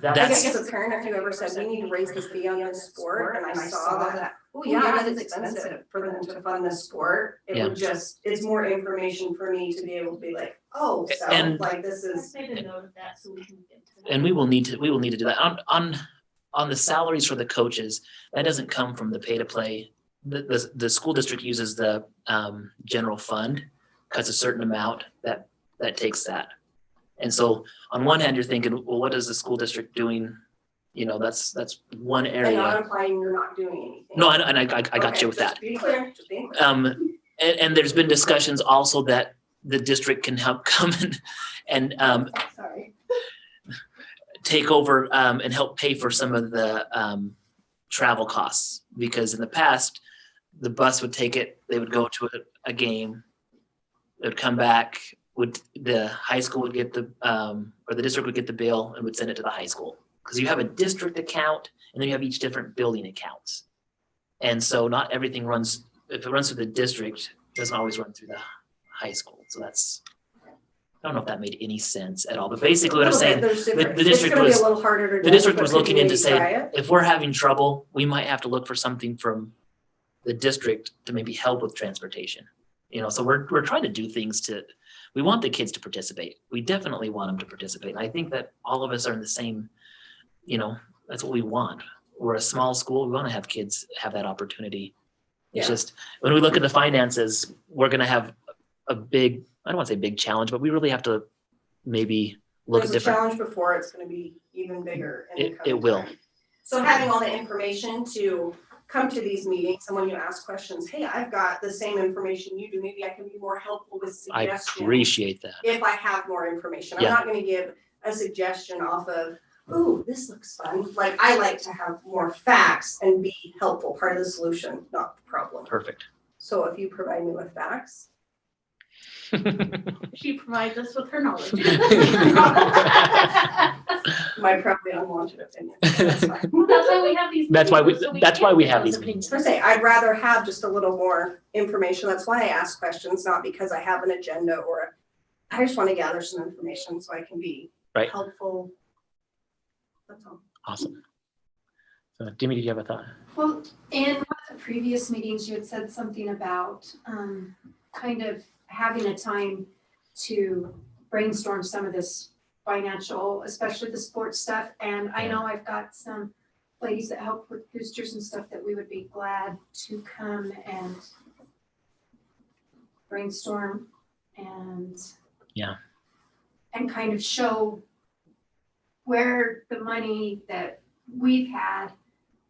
I that's, guess a parent, if you ever said, we need to raise the fee on this sport, and I saw that, oh yeah, that is expensive for them to fund this sport. It would just, it's more information for me to be able to be like, oh, so And- like this I is. made a note of that so we can get to that. and we will need to do that on the salaries for the coaches. That doesn't come from the pay to play. The school district uses the general fund, cuts a certain amount that takes that. And so on one hand, you're thinking, well, what is the school district doing? That's one And area. not implying you're not doing anything. No, and I got Okay, you with that. just be clear, just being clear. And there's been discussions also that the district can help come and Sorry. take over and help pay for some of the travel costs, because in the past, the bus would take it, they would go to a game, they would come back, the high school would get or the district would get the bill and would send it to the high school. Because you have a district account and then you have each different building accounts. And so not everything runs, if it runs through the district, it doesn't always run through the high school. So I don't know if that made any sense at all, but basically what I'm saying, the district was looking into saying, if we're having trouble, we might have to look for something from the district to maybe help with transportation. So we're trying to do things we want the kids to participate. We definitely want them to participate. And I think that all of us are in the same, that's what we want. We're a small school. We want to have kids have that opportunity. It's just, when we look at the finances, we're going to have a big, I don't want to say big challenge, but we really have to maybe look at There's a different. challenge before, it's gonna be even bigger. in the It coming will. time. So having all the information to come to these meetings, and when you ask questions, hey, I've got the same information you do, maybe I can be more helpful with I suggestions. appreciate that. If I have more information. I'm Yeah. not gonna give a suggestion off of, ooh, this looks fun. Like, I like to have more facts and be helpful, part of the solution, not the problem. Perfect. So if you provide me with facts. She provides us with her knowledge. My probably unwanted opinion, that's fine. That's why we have these. That's why meetings, so we that's can why we get have those these opinions. meetings. Per se, I'd rather have just a little more information. That's why I ask questions, not because I have an agenda or I just want to gather some information so I can be Right. helpful. That's all. Awesome. So, Jimmy, did you have a thought? Well, in one of the previous meetings, you had said something about kind of having a time to brainstorm some of this financial, especially the sports stuff. And I know I've got some ladies that help with boosters and stuff that we would be glad to come and brainstorm and and kind of show where the money that we've had,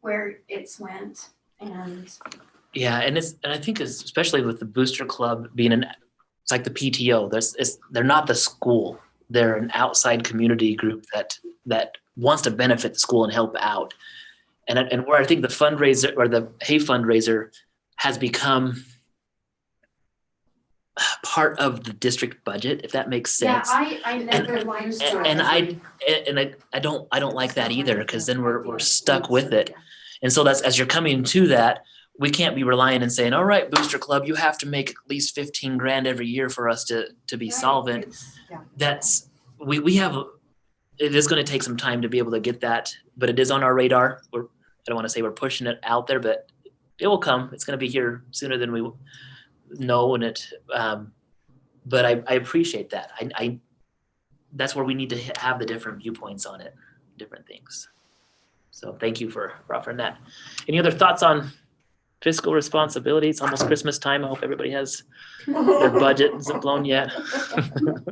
where it's went. And And I think especially with the booster club being it's like the PTO. They're not the school. They're an outside community group that wants to benefit the school and help out. And where I think the fundraiser or the hay fundraiser has become part of the district budget, if that makes sense. I never liked And I don't like that either, because then we're stuck with it. And so that's, as you're coming to that, we can't be relying and saying, all right, booster club, you have to make at least 15 grand every year for us to be solvent. We have, it is going to take some time to be able to get that, but it is on our radar. I don't want to say we're pushing it out there, but it will come. It's going to be here sooner than we know. But I appreciate that. That's where we need to have the different viewpoints on it, different things. So thank you for offering that. Any other thoughts on fiscal responsibility? It's almost Christmas time. I hope everybody has their budget isn't blown yet. I'm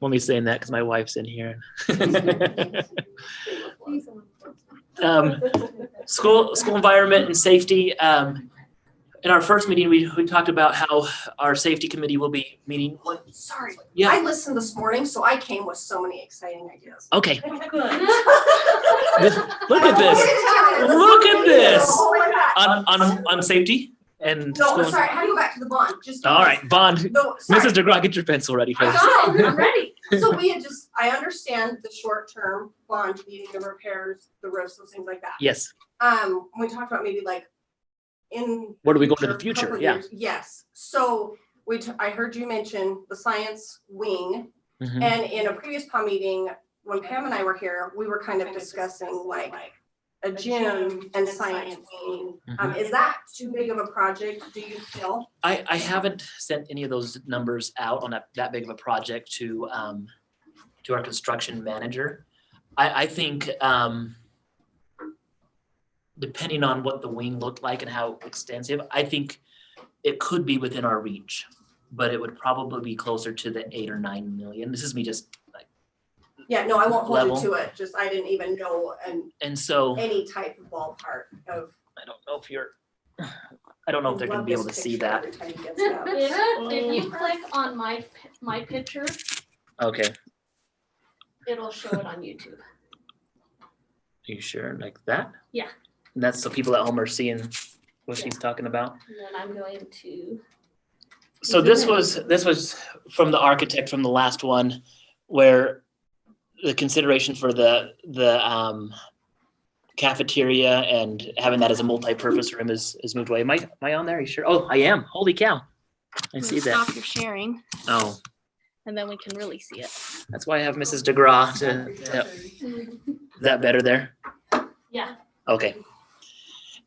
only saying that because my wife's in here. School environment and safety. In our first meeting, we talked about how our safety committee will be meeting. Sorry, Yeah. I listened this morning, so I came with so many exciting ideas. Okay. Good. Look at this. Look at this. Oh my God. On safety and No, school. sorry, I had to go back to the bond, just. All right, bond. No, sorry. Mrs. DeGraw, get your pencil ready for I this. got it, I'm ready. So we had just, I understand the short-term bond needing the repairs, the roofs, those things like that. Yes. We talked about maybe like in. Where do we go into the couple future? of Yeah. years. Yes, so I heard you mention the science wing, Mhm. and in a previous PAW meeting, when Pam and I were here, we were kind of discussing like a gym and science wing. Is that too big of a project, do you feel? I haven't sent any of those numbers out on that big of a project to our construction manager. I think depending on what the wing looked like and how extensive, I think it could be within our reach, but it would probably be closer to the 8 or 9 million. This is me just like, Yeah, no, I won't hold Level. you to it, just I didn't even know and so any type of ballpark of. I don't know if they're gonna be able to see that. If you click on my picture, Okay, it'll show it on YouTube. are you sure? Like that? Yeah. And that's so people at home are seeing what she's talking about. And then I'm going to. So this was from the architect from the last one, where the consideration for the cafeteria and having that as a multi-purpose room is moved away. Am I on there? Are you sure? Oh, I am. Holy cow. I see that. Stop your sharing, Oh, and then we can really see it. that's why I have Mrs. DeGraw to is that better there? Yeah. Okay.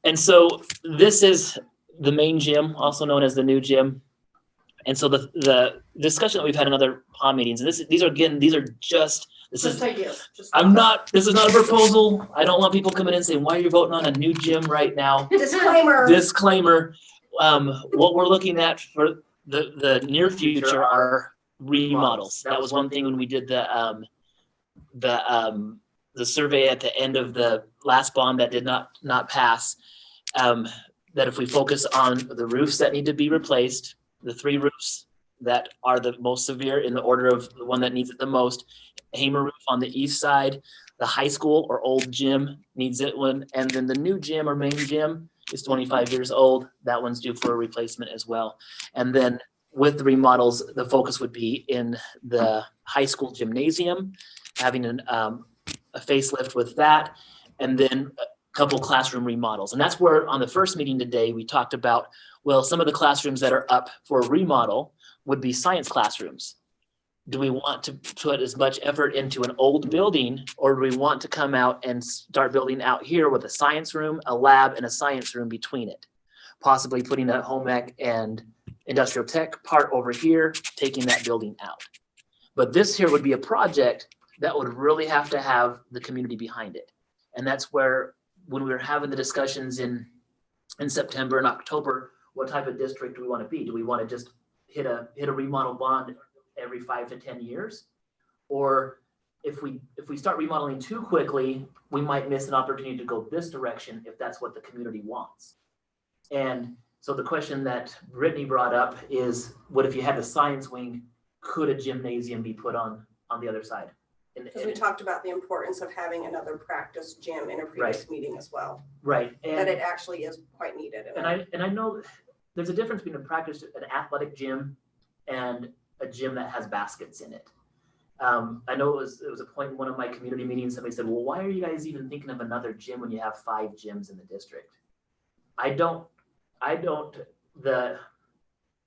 And so this is the main gym, also known as the new gym. And so the discussion that we've had in other PAW meetings, and these are just ideas. this is not a proposal. I don't want people coming in saying, why are you voting on a new gym right now? Disclaimer. Disclaimer, what we're looking at for the near future are remodels. That was one thing when we did the survey at the end of the last bond that did not pass. That if we focus on the roofs that need to be replaced, the 3 roofs that are the most severe in the order of the one that needs it the most, Hamer roof on the east side, the high school or old gym needs it one, and then the new gym or main gym is 25 years old. That one's due for a replacement as well. And then with the remodels, the focus would be in the high school gymnasium, having a facelift with that, and then a couple classroom remodels. And that's where on the first meeting today, we talked about, well, some of the classrooms that are up for remodel would be science classrooms. Do we want to put as much effort into an old building, or do we want to come out and start building out here with a science room, a lab, and a science room between it? Possibly putting a home ec and industrial tech part over here, taking that building out. But this here would be a project that would really have to have the community behind it. And that's where, when we were having the discussions in September and October, what type of district do we want to be? Do we want to just hit a remodel bond every 5 to 10 years? Or if we start remodeling too quickly, we might miss an opportunity to go this direction if that's what the community wants. And so the question that Brittany brought up is, what if you had the science wing, could a gymnasium be put on the other side? Because we talked about the importance of having another practice gym in a previous meeting as well. Right. That it actually is quite needed. And I know there's a difference between an athletic gym and a gym that has baskets in it. I know it was a point in one of my community meetings, somebody said, well, why are you guys even thinking of another gym when you have 5 gyms in the district? The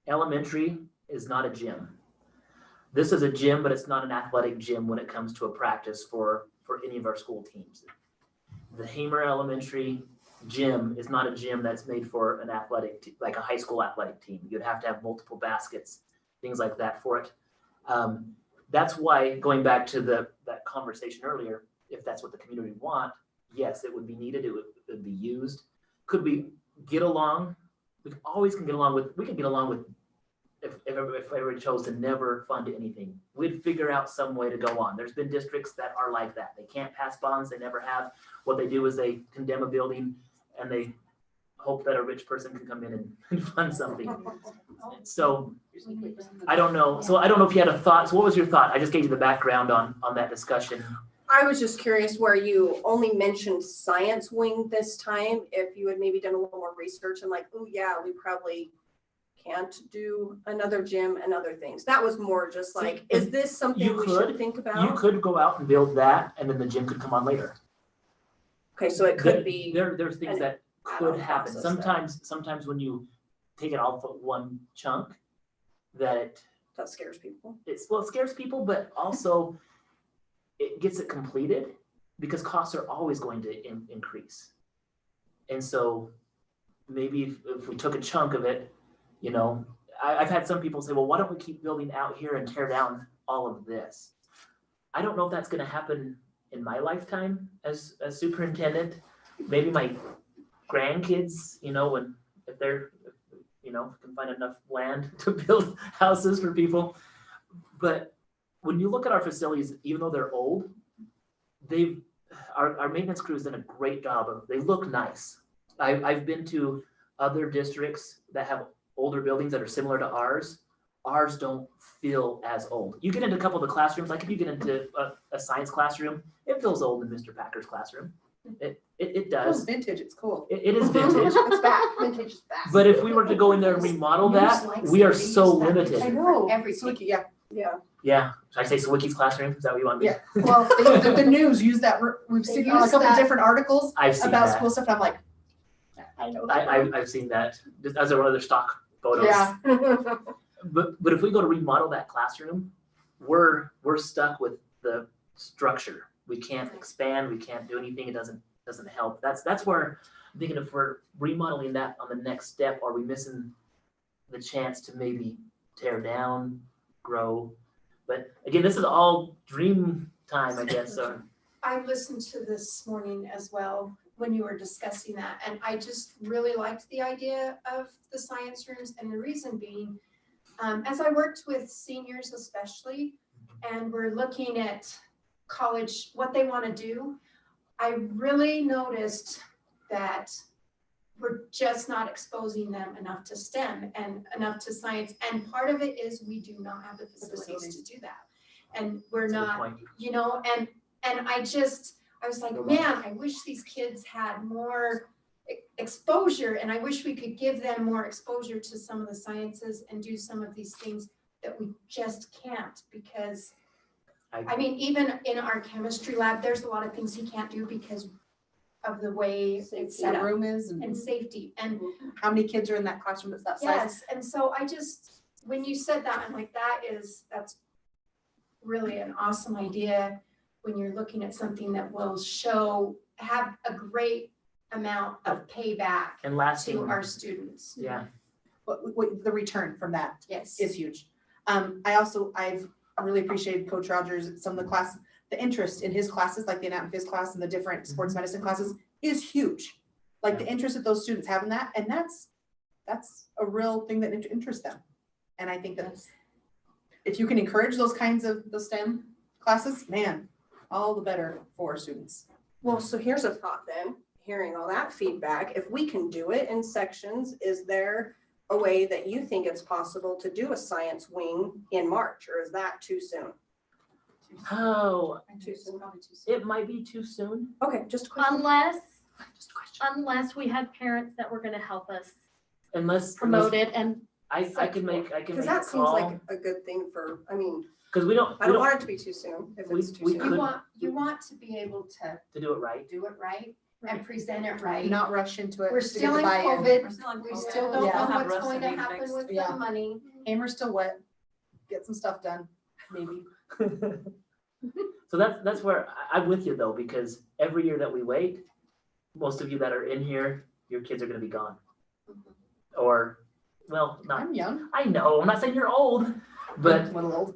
elementary is not a gym. This is a gym, but it's not an athletic gym when it comes to a practice for any of our school teams. The Hamer Elementary gym is not a gym that's made for an athletic, like a high school athletic team. You'd have to have multiple baskets, things like that for it. That's why, going back to that conversation earlier, if that's what the community want, yes, it would be needed, it would be used. Could we get along? We always can get along with, we could get along with, if everybody chose to never fund anything, we'd figure out some way to go on. There's been districts that are like that. They can't pass bonds, they never have. What they do is they condemn a building and they hope that a rich person can come in and fund something. So I don't know. So I don't know if you had a thought. So what was your thought? I just gave you the background on that discussion. I was just curious where you only mentioned science wing this time, if you had maybe done a little more research and like, oh yeah, we probably can't do another gym and other things. That was more just like, is this something we should think about? You could go out and build that and then the gym could come on later. Okay, so it could be. There's things that could happen. process Sometimes when you take it all for one chunk, that scares people. it scares people, but also it gets it completed because costs are always going to increase. And so maybe if we took a chunk of it, you know, I've had some people say, well, why don't we keep building out here and tear down all of this? I don't know if that's going to happen in my lifetime as superintendent. Maybe my grandkids, you know, if they're, you know, can find enough land to build houses for people. But when you look at our facilities, even though they're old, our maintenance crew has done a great job of, they look nice. I've been to other districts that have older buildings that are similar to ours. Ours don't feel as old. You get into a couple of the classrooms, like if you get into a science classroom, it feels old in Mr. Packer's classroom. It does. It's vintage, it's cool. It is vintage. It's back, vintage is back. But if we were to go in there and remodel that, we are so limited. I know. Everything. Swiki, yeah. Yeah. Yeah. Should I say Sawicki's classroom? Is that what you want me? Yeah. Well, the news use that, we've They seen on a use couple that. different articles I've seen about that. school stuff, and I'm like, I know that. I've seen that. Just as one of their stock photos. Yeah. But if we go to remodel that classroom, we're stuck with the structure. We can't expand. We can't do anything. It doesn't help. That's where I'm thinking if we're remodeling that on the next step, are we missing the chance to maybe tear down, grow? But again, this is all dream time, I guess. So I listened to this morning as well when you were discussing that, and I just really liked the idea of the science rooms, and the reason being, as I worked with seniors especially, and we're looking at college, what they want to do, I really noticed that we're just not exposing them enough to STEM and enough to science, and part of it is we do not have the facilities to do that. And we're that's a good not, point. you know, and I was like, man, I wish these kids had more exposure, and I wish we could give them more exposure to some of the sciences and do some of these things that we just can't, because I mean, even in our chemistry lab, there's a lot of things he can't do because of the way it's set The up room is, and and safety, and how many kids are in that classroom that's that size? yes, and so I just, when you said that, I'm like, that's really an awesome idea when you're looking at something that will have a great amount of payback And lasting. to our students. Yeah. What the return from that Yes. is huge. I've really appreciated Coach Rogers, some of the class, the interest in his classes, like the anatomy phys class and the different sports medicine classes is huge. Like the interest that those students have in that, and that's a real thing that interests them. And I think that if you can encourage those kinds of the STEM classes, man, all the better for students. Well, so here's a thought then, hearing all that feedback, if we can do it in sections, is there a way that you think it's possible to do a science wing in March, or is that too soon? Oh, Too soon. it might be too soon. Okay, just a question. Unless we had parents that were gonna help us Unless promote it, and I can make a Because that seems call. like a good thing for, I mean, Because we don't I don't want it to be too soon, if We- it's too we soon. could- You want to be able to to do it right. do it right and present it right. Not rush into it. We're to get still the in buy-in. COVID. We're still in We COVID. still don't Yeah. know Have what's roofs going that to need happen fixed. with Yeah. the money. Hamer's still wet. Get some stuff done, maybe. So that's where I'm with you though, because every year that we wait, most of you that are in here, your kids are gonna be gone. Or, well, not, I'm young, I know, I'm not saying you're old, but a little old.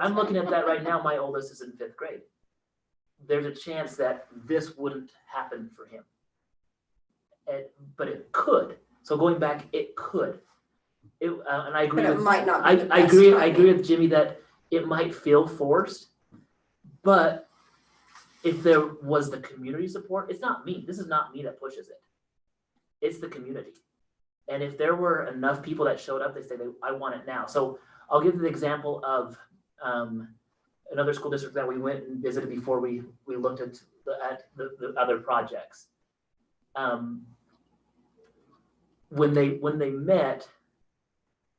I'm looking at that right now. My oldest is in 5th grade. there's a chance that this wouldn't happen for him. But it could. So going back, it could. And I agree But it with, might not I, be the I best agree. I timing. agree with Jimmy that it might feel forced, but if there was the community support, it's not me. This is not me that pushes it. It's the community. And if there were enough people that showed up, they say, I want it now. So I'll give the example of another school district that we went and visited before we looked at the other projects. When they met,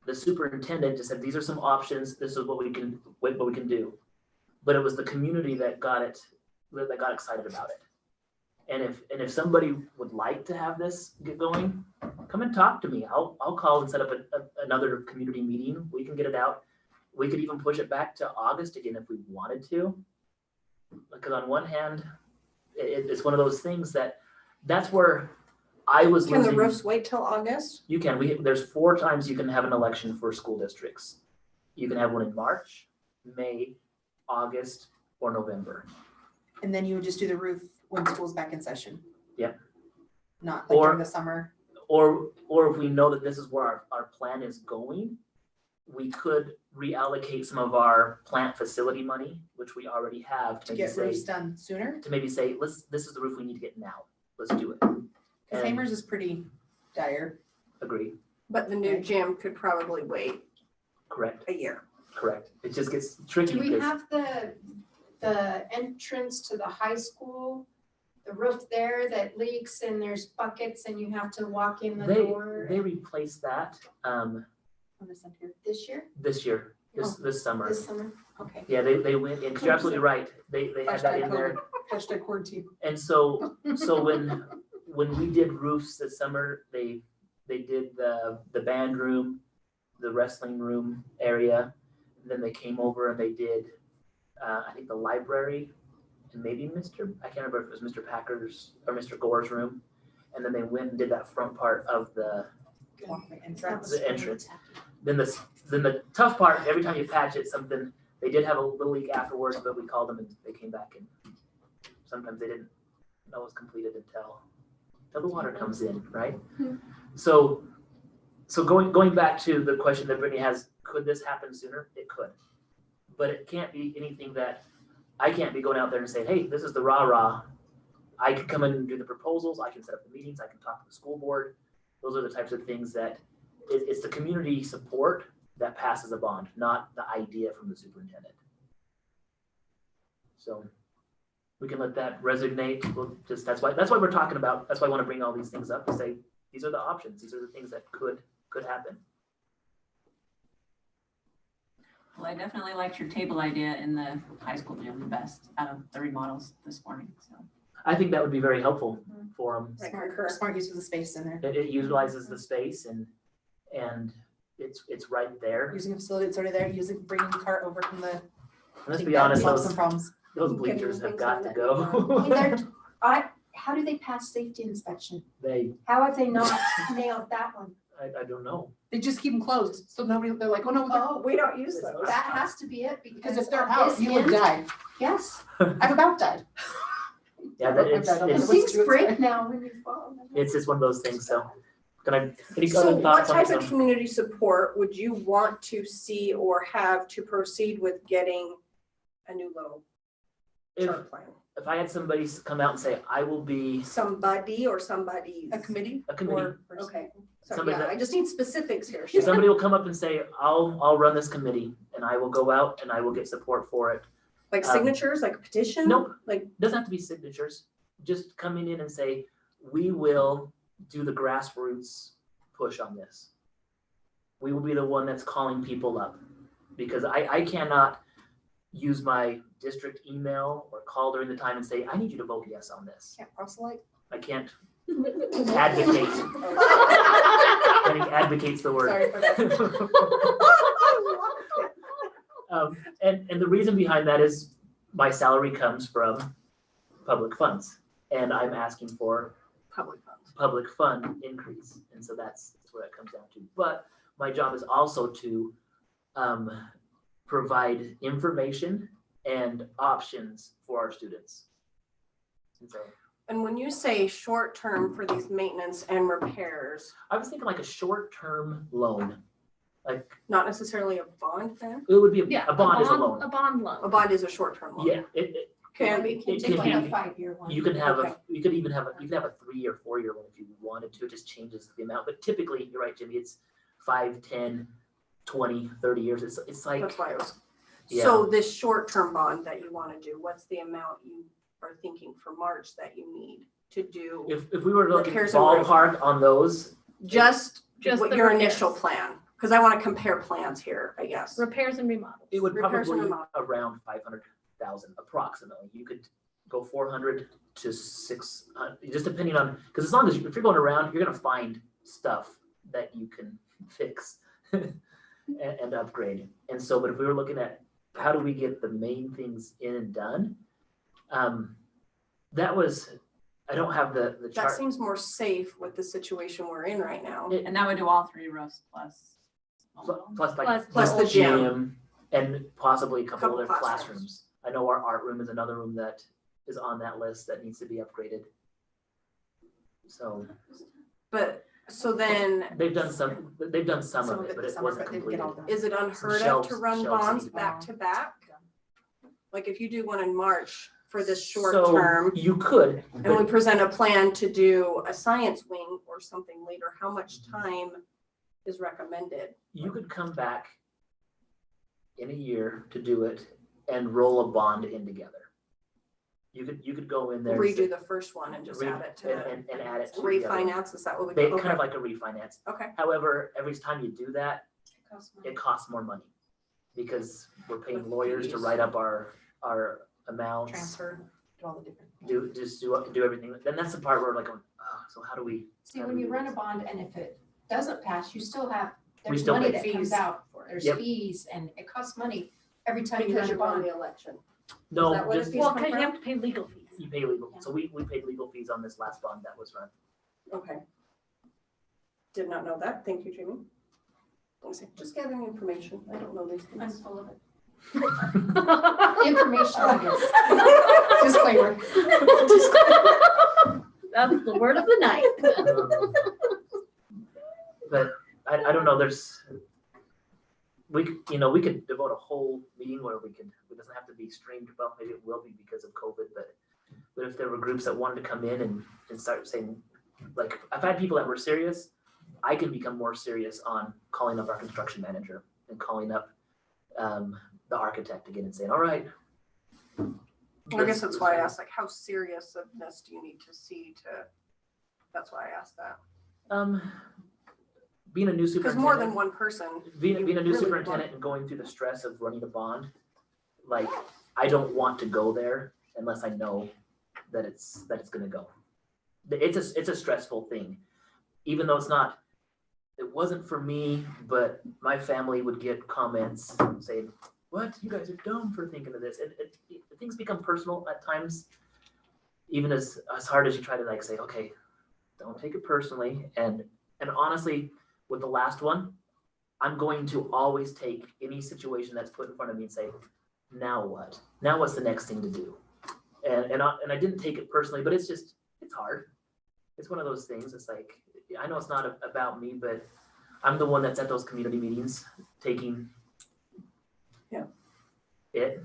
the superintendent just said, these are some options. This is what we can do. But it was the community that got excited about it. And if somebody would like to have this get going, come and talk to me. I'll call and set up another community meeting. We can get it out. We could even push it back to August again if we wanted to. Because on one hand, it's one of those things that's where I was Can the losing. roofs wait till August? You can. There's 4 times you can have an election for school districts. You can have one in March, May, August, or November. And then you would just do the roof when school's back in session. Yep. Not like Or- during the summer. Or if we know that this is where our plan is going, we could reallocate some of our plant facility money, which we already have, To get roofs done sooner. this is the roof we need to get now. Let's do it. Because And Amers is pretty dire. agree. But the new gym could probably wait Correct. a year. Correct. It just gets tricky. Do we because- have the entrance to the high school, the roof there that leaks and there's buckets and you have to walk in the door They replaced that On the center. this year, this year, this summer. this summer? Okay. Yeah, they went in. 'Cause you're absolutely right. They had that in there. Hashtag quarantine. And so when we did roofs this summer, they did the band room, the wrestling room area. And then they came over and they did I think the library and maybe I can't remember if it was Mr. Packer's or Mr. Gore's room. And then they went and did that front part of the Entrance. entrance. Then the tough part, every time you patch it, something, they did have a little leak afterwards, but we called them and they came back and sometimes they didn't know it was completed until the water comes in, right? So going back to the question that Brittany has, could this happen sooner? It could. But it can't be anything that I can't be going out there and saying, hey, this is the rah-rah. I can come in and do the proposals. I can set up the meetings. I can talk to the school board. Those are the types of things that it's the community support that passes a bond, not the idea from the superintendent. So we can let that resonate. We'll just, that's why we're talking about, that's why I want to bring all these things up to say, these are the options. These are the things that could happen. Well, I definitely liked your table idea in the high school gym the best out of the remodels this morning, so. I think that would be very helpful for them. I concur. Smart use of the space in there. It utilizes the space and it's right there. Using a facility that's already there, bringing the cart over from the. And let's I think be that honest, solves some those problems. bleachers have things got on to it. go. How do they pass safety inspection? They, How have they not nailed that one? I don't know. They just keep them closed, so they're like, oh no, Oh, We don't use those. that has to be it because because if they're on out, this you would end- die. Yes, I've about died. Yeah, that I've died. the it's things do it break today. now when you fall. it's just one of those things. So any So other what thoughts on type some? of community support would you want to see or have to proceed with getting a new low If chart plan? I had somebody come out and say, I will be Somebody or somebody's? A committee? a committee. Or- Okay, so Somebody yeah, that- I just need specifics here. If somebody will come up and say, I'll run this committee and I will go out and I will get support for it. Like signatures, like a petition? Nope. Like, Doesn't have to be signatures. Just coming in and say, we will do the grassroots push on this. We will be the one that's calling people up because I cannot use my district email or call during the time and say, I need you to vote yes on this. Can't proselyte. I can't advocate. I think advocate's the word. Sorry for that. And the reason behind that is my salary comes from public funds and I'm asking for public fund increase. And so that's what it comes down to. But my job is also to provide information and options for our students. And so And when you say short-term for these maintenance and repairs, I was thinking like a short-term loan, like not necessarily a bond then? it would be Yeah, a bond is a A loan. bond A loan. bond is a short-term loan. Yeah, it Can be. You can It take could like a be- 5-year one. you can have Okay. you could even have you can have a 3 or 4 year one if you wanted to. It just changes the amount. But typically, you're right, Jimmy. It's 5, 10, 20, 30 years. It's like That's why it was. Yeah. So this short-term bond that you want to do, what's the amount you are thinking for March that you need to do? if we were looking Repairs and work. ballpark on those, Just Just what the your repairs. initial plan, because I want to compare plans here, I guess. Repairs and remodels. it would Repairs and probably remodel. around 500,000 approximately. You could go 400 to 600, just depending on, because as long as if you're going around, you're gonna find stuff that you can fix and upgrade. And so, but if we were looking at how do we get the main things in and done, that was, I don't have the That chart. seems more safe with the situation we're in right now. It- And that would do all 3 roofs plus. Plus like Plus the gym. and possibly a couple Couple other classrooms. classrooms. I know our art room is another room that is on that list that needs to be upgraded. So But, so then, they've done some of it, but this it summer, wasn't but didn't get completed. all done. is it unheard of shelves- to run shelves bonds need to be back to back? Like if you do one in March for this short So term, you could, and we but present a plan to do a science wing or something later, how much time is recommended? you could come back in a year to do it and roll a bond in together. You could go in there. and Redo the first one and just add it to the and add it to the other. refinance, is that what we They call kind of it? like a refinance. Okay, However, every time you do that, it costs more money because we're paying The lawyers to fees. write up our amounts, Transfer, do all the different. do everything. Then that's the part where we're like, oh, so how do we? See, when you run a bond and if it doesn't pass, you still have, there's still money pay that fees. comes out for, there's Yep. fees and it costs money every time you because run a you're on bond. the election. No, that what it just is? Well, because you have to pay legal fees. you pay legal. So we paid legal fees on this last bond that was run. Okay. Did not know that, thank you, Jamie. I was like, just gathering information, I don't know these I'm things. full of it. Information, I guess. Disclaimer. That's the word of the night. But I don't know, we could devote a whole meeting where it doesn't have to be streamed, well, maybe it will be because of COVID, but if there were groups that wanted to come in and start saying, like, I've had people that were serious, I can become more serious on calling up our construction manager and calling up the architect again and saying, all right. I guess that's why I asked, like, how serious of this do you need to see to, that's why I asked that. Being a new Because superintendent. more than one person, Being a new really superintendent and going through the stress of running a bond, like, I don't want to go there unless I know that it's gonna go. It's a stressful thing, even though it wasn't for me, but my family would get comments saying, what, you guys are dumb for thinking of this. Things become personal at times, even as hard as you try to like say, okay, don't take it personally. And honestly, with the last one, I'm going to always take any situation that's put in front of me and say, now what? Now what's the next thing to do? And I didn't take it personally, but it's hard. It's one of those things. It's like, I know it's not about me, but I'm the one that's at those community meetings taking it.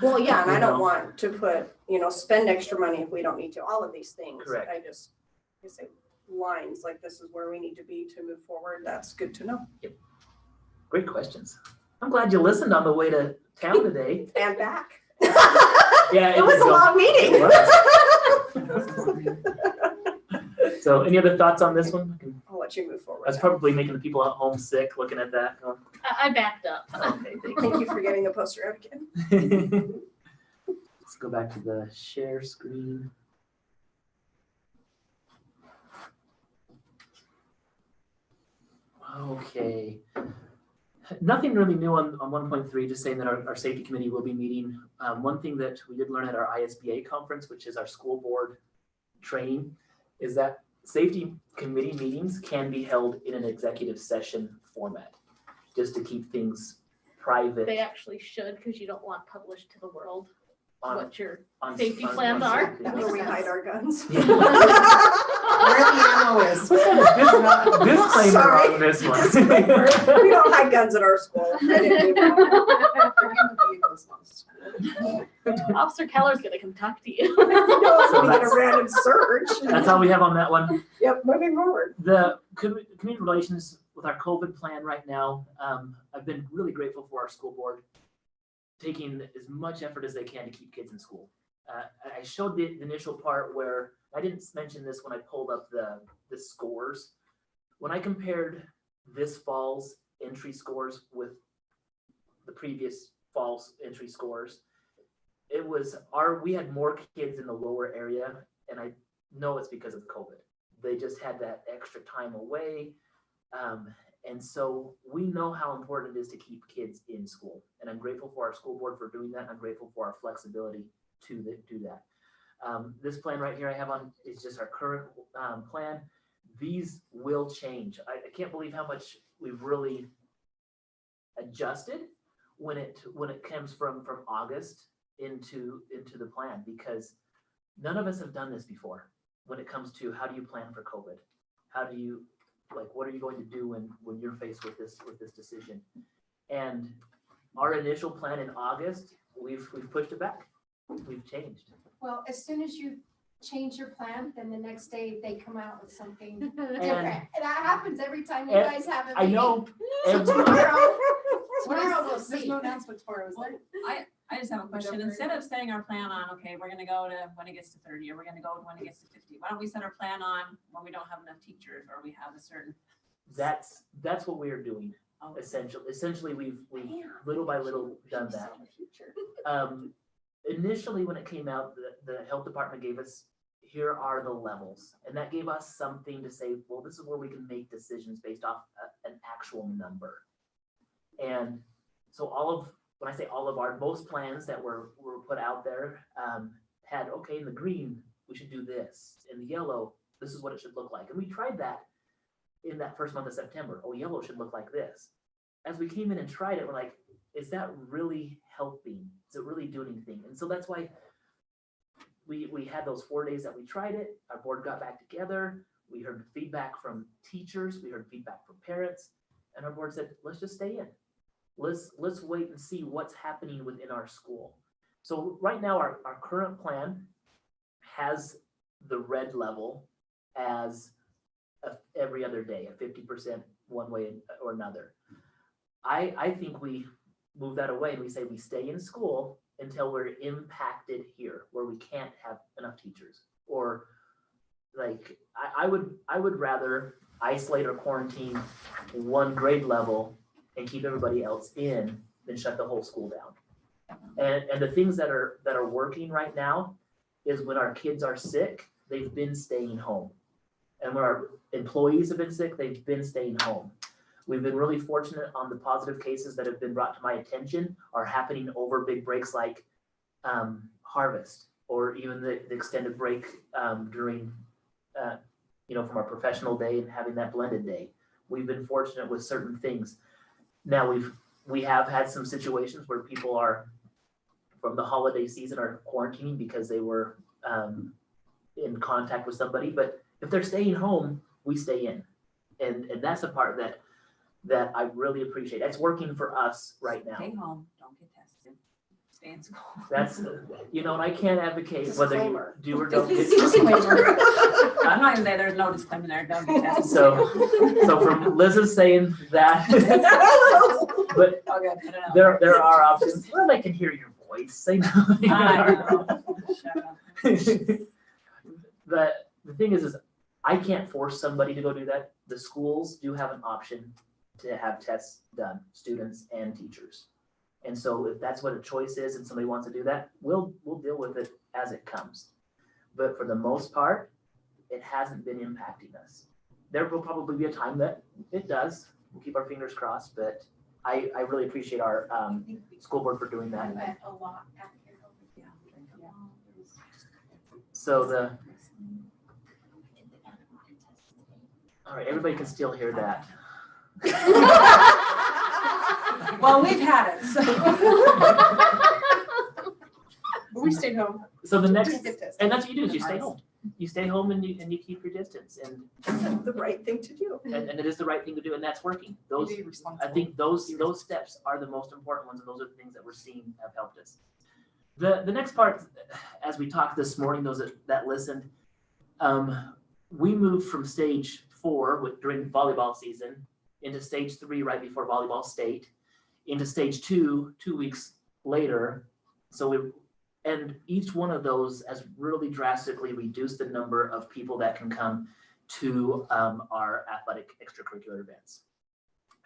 well, yeah, and I You don't know? want to put, spend extra money if we don't need to, all of these things. Correct. I say lines, like this is where we need to be to move forward, that's good to know. Great questions. I'm glad you listened on the way to town today. And back. Yeah, It was a long meeting. It was. So any other thoughts on this one? I'll let you move forward. That's now. probably making the people at home sick looking at that. going, I backed up. Okay, Thank you for getting the poster out again. Let's go back to the share screen. Okay. Nothing really new on 1.3, just saying that our safety committee will be meeting. One thing that we did learn at our ISBA conference, which is our school board training, is that safety committee meetings can be held in an executive session format, just to keep things private. They actually should, because you don't want published to the world. on, what your on safety on- plans on are. safety. That's where we hide our guns. Yeah. Where the ammo is. Disclaimer Sorry. on this one. Disclaimer. We don't hide guns at our school. I didn't do that. Officer Keller's gonna come talk to you. No, it's So gonna get a that's- random search. That's all we have on that one. Yep, moving forward. The community relations with our COVID plan right now, I've been really grateful for our school board taking as much effort as they can to keep kids in school. I showed the initial part where, I didn't mention this when I pulled up the scores. When I compared this fall's entry scores with the previous fall's entry scores, we had more kids in the lower area, and I know it's because of COVID. They just had that extra time away. And so we know how important it is to keep kids in school. And I'm grateful for our school board for doing that. I'm grateful for our flexibility to do that. This plan right here I have on is just our current plan. These will change. I can't believe how much we've really adjusted when it comes from August into the plan, because none of us have done this before when it comes to how do you plan for COVID? How do you, what are you going to do when you're faced with this decision? And our initial plan in August, we've pushed it back. We've changed. Well, as soon as you change your plan, then the next day they come out with something different. And And that happens every time you and guys have a I meeting. know So every- tomorrow we'll There's see. no announcement tomorrow, is there? I just have a question. Instead of setting our plan on, okay, we're gonna go to when it gets to 30, or we're gonna go to when it gets to 50, why don't we set our plan on when we don't have enough teachers, or we have a certain. that's what we are doing. Oh, Essentially, we've little by little done that. Initially, when it came out, the health department gave us, here are the levels. And that gave us something to say, well, this is where we can make decisions based off an actual number. And so when I say all of our, most plans that were put out there had, okay, in the green, we should do this. In the yellow, this is what it should look like. And we tried that in that first month of September. Oh, yellow should look like this. As we came in and tried it, we're like, is that really helping? Is it really doing anything? And so that's why we had those 4 days that we tried it. Our board got back together. We heard feedback from teachers. We heard feedback from parents. And our board said, let's just stay in. Let's wait and see what's happening within our school. So right now, our current plan has the red level as every other day, a 50% one way or another. I think we move that away and we say we stay in school until we're impacted here, where we can't have enough teachers. Or like, I would rather isolate or quarantine one grade level and keep everybody else in than shut the whole school down. And the things that are working right now is when our kids are sick, they've been staying home. And when our employees have been sick, they've been staying home. We've been really fortunate on the positive cases that have been brought to my attention are happening over big breaks like harvest, or even the extended break during, from our professional day and having that blended day. We've been fortunate with certain things. Now we have had some situations where people are from the holiday season are quarantining because they were in contact with somebody, but if they're staying home, we stay in. And that's the part that I really appreciate. That's working for us right now. Stay home, don't get tested, stay in school. That's, and I can't advocate whether you Disclaimer. do or don't get Disclaimer. I'm not even there, there's no disclaimer there, don't get tested. So from Liz's saying that, but Oh, good, I don't know. there are options. Well, I can hear your voice. Say no. I know. Shut up. The thing is I can't force somebody to go do that. The schools do have an option to have tests done, students and teachers. And so if that's what a choice is and somebody wants to do that, we'll deal with it as it comes. But for the most part, it hasn't been impacting us. There will probably be a time that it does. We'll keep our fingers crossed, but I really appreciate our school board for doing that. A lot out here. So all right, everybody can still hear that. Well, we've had it, so. We home. So the next, Just get tested. and that's what you do, is you stay home. You stay home and you keep your distance, and That's the right thing to do. it is the right thing to do, and that's working. Those, Be I responsible. think those steps are the most important ones, and those are the things that we're seeing have helped us. The next part, as we talked this morning, those that listened, we moved from stage 4 during volleyball season into stage 3 right before volleyball state, into stage 2 2 weeks later. And each one of those has really drastically reduced the number of people that can come to our athletic extracurricular events.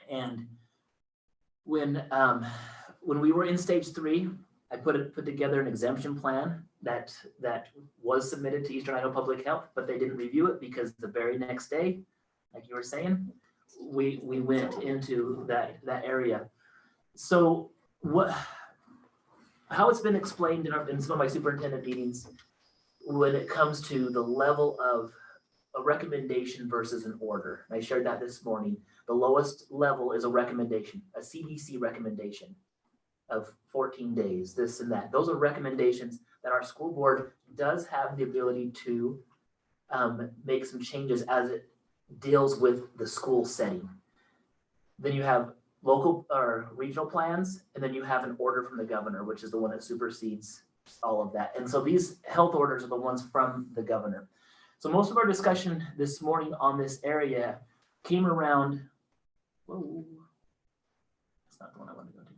And when we were in stage 3, I put together an exemption plan that was submitted to Eastern Idaho Public Health, but they didn't review it because the very next day, like you were saying, we went into that area. So how it's been explained in some of my superintendent meetings, when it comes to the level of a recommendation versus an order. I shared that this morning. The lowest level is a recommendation, a CDC recommendation of 14 days, this and that. Those are recommendations that our school board does have the ability to make some changes as it deals with the school setting. Then you have local or regional plans, and then you have an order from the governor, which is the one that supersedes all of that. And so these health orders are the ones from the governor. So most of our discussion this morning on this area came around, whoa, that's not the one I want to go to.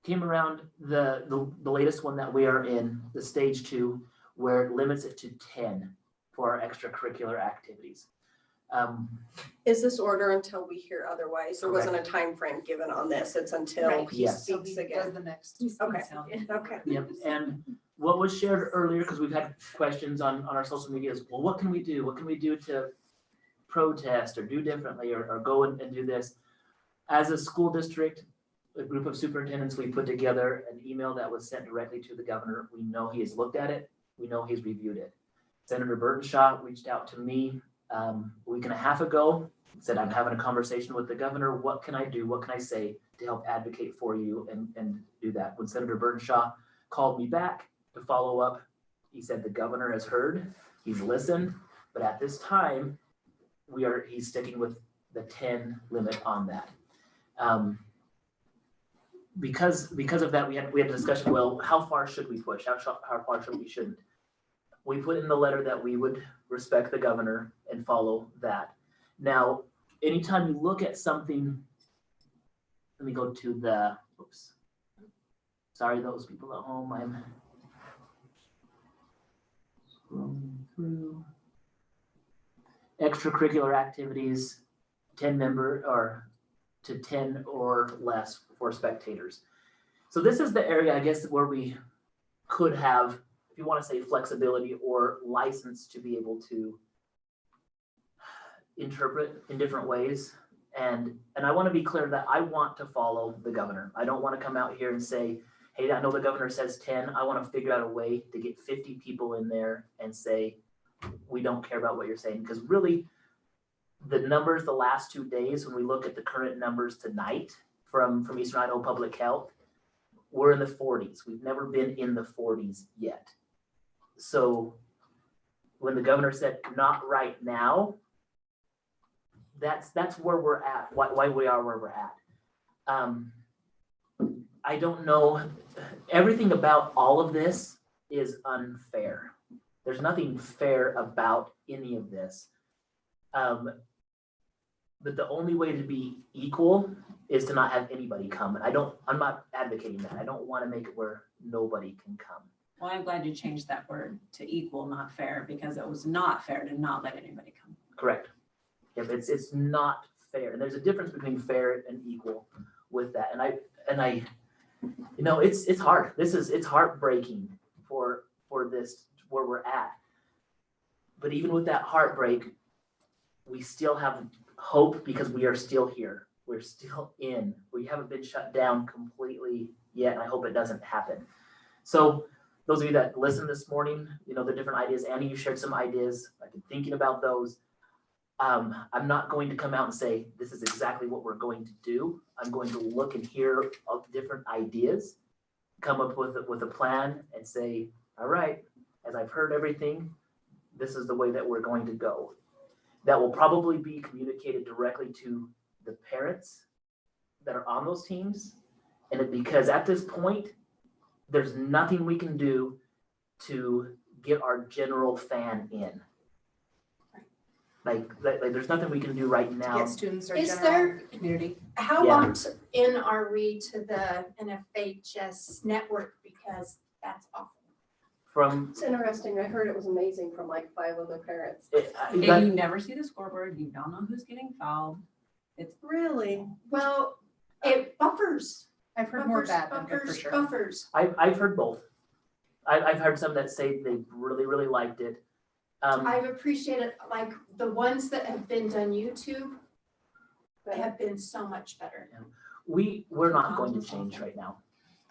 Came around the latest one that we are in, the stage 2, where it limits it to 10 for our extracurricular activities. Is this order until we hear otherwise? There wasn't a time frame given on this. It's until Right. he Yes. speaks again. the next. Okay, okay. Yep, and what was shared earlier, because we've had questions on our social media is, well, what can we do? What can we do to protest or do differently or go and do this? As a school district, a group of superintendents, we put together an email that was sent directly to the governor. We know he has looked at it. We know he's reviewed it. Senator Burtenshaw reached out to me a week and a half ago, said, I'm having a conversation with the governor. What can I do? What can I say to help advocate for you and do that? When Senator Burtenshaw called me back to follow up, he said the governor has heard, he's listened, but at this time, he's sticking with the 10 limit on that. Because of that, we had a discussion, well, how far should we push? How far shouldn't? We put in the letter that we would respect the governor and follow that. Now, anytime you look at something, let me go to the, oops. Sorry, those people at home, I'm scrolling through. Extracurricular activities, 10 member or to 10 or less for spectators. So this is the area, I guess, where we could have, if you want to say flexibility or license to be able to interpret in different ways. And I want to be clear that I want to follow the governor. I don't want to come out here and say, hey, I know the governor says 10. I want to figure out a way to get 50 people in there and say, we don't care about what you're saying. Because really, the numbers the last 2 days, when we look at the current numbers tonight from Eastern Idaho Public Health, we're in the 40s. We've never been in the 40s yet. So when the governor said not right now, that's where we're at, why we are where we're at. I don't know, everything about all of this is unfair. There's nothing fair about any of this. But the only way to be equal is to not have anybody come. And I'm not advocating that. I don't want to make it where nobody can come. Well, I'm glad you changed that word to equal, not fair, because it was not fair to not let anybody come. Correct. If it's not fair, and there's a difference between fair and equal with that. And I, you know, it's hard. It's heartbreaking for this where we're at. But even with that heartbreak, we still have hope because we are still here. We're still in. We haven't been shut down completely yet. And I hope it doesn't happen. So those of you that listened this morning, you know, the different ideas. Annie, you shared some ideas. I've been thinking about those. I'm not going to come out and say, this is exactly what we're going to do. I'm going to look and hear of different ideas come up with a plan and say, all right, as I've heard everything, this is the way that we're going to go. That will probably be communicated directly to the parents that are on those teams. And because at this point, there's nothing we can do to get our general fan in. Like there's nothing we can do right To now. get students or Is general there- community. How Yeah. locked in are we to the NFHS network? Because that's awful. From It's interesting. I heard it was amazing from like 5 other parents. And you never see the scoreboard, you don't know who's getting fouled. Really? Well, it buffers. I've heard more Buffers, bad than good for buffers, sure. buffers. I've heard both. I've heard some that say they really liked it. I've appreciated, like, the ones that have been done YouTube have been so much better. We're not going to change right now.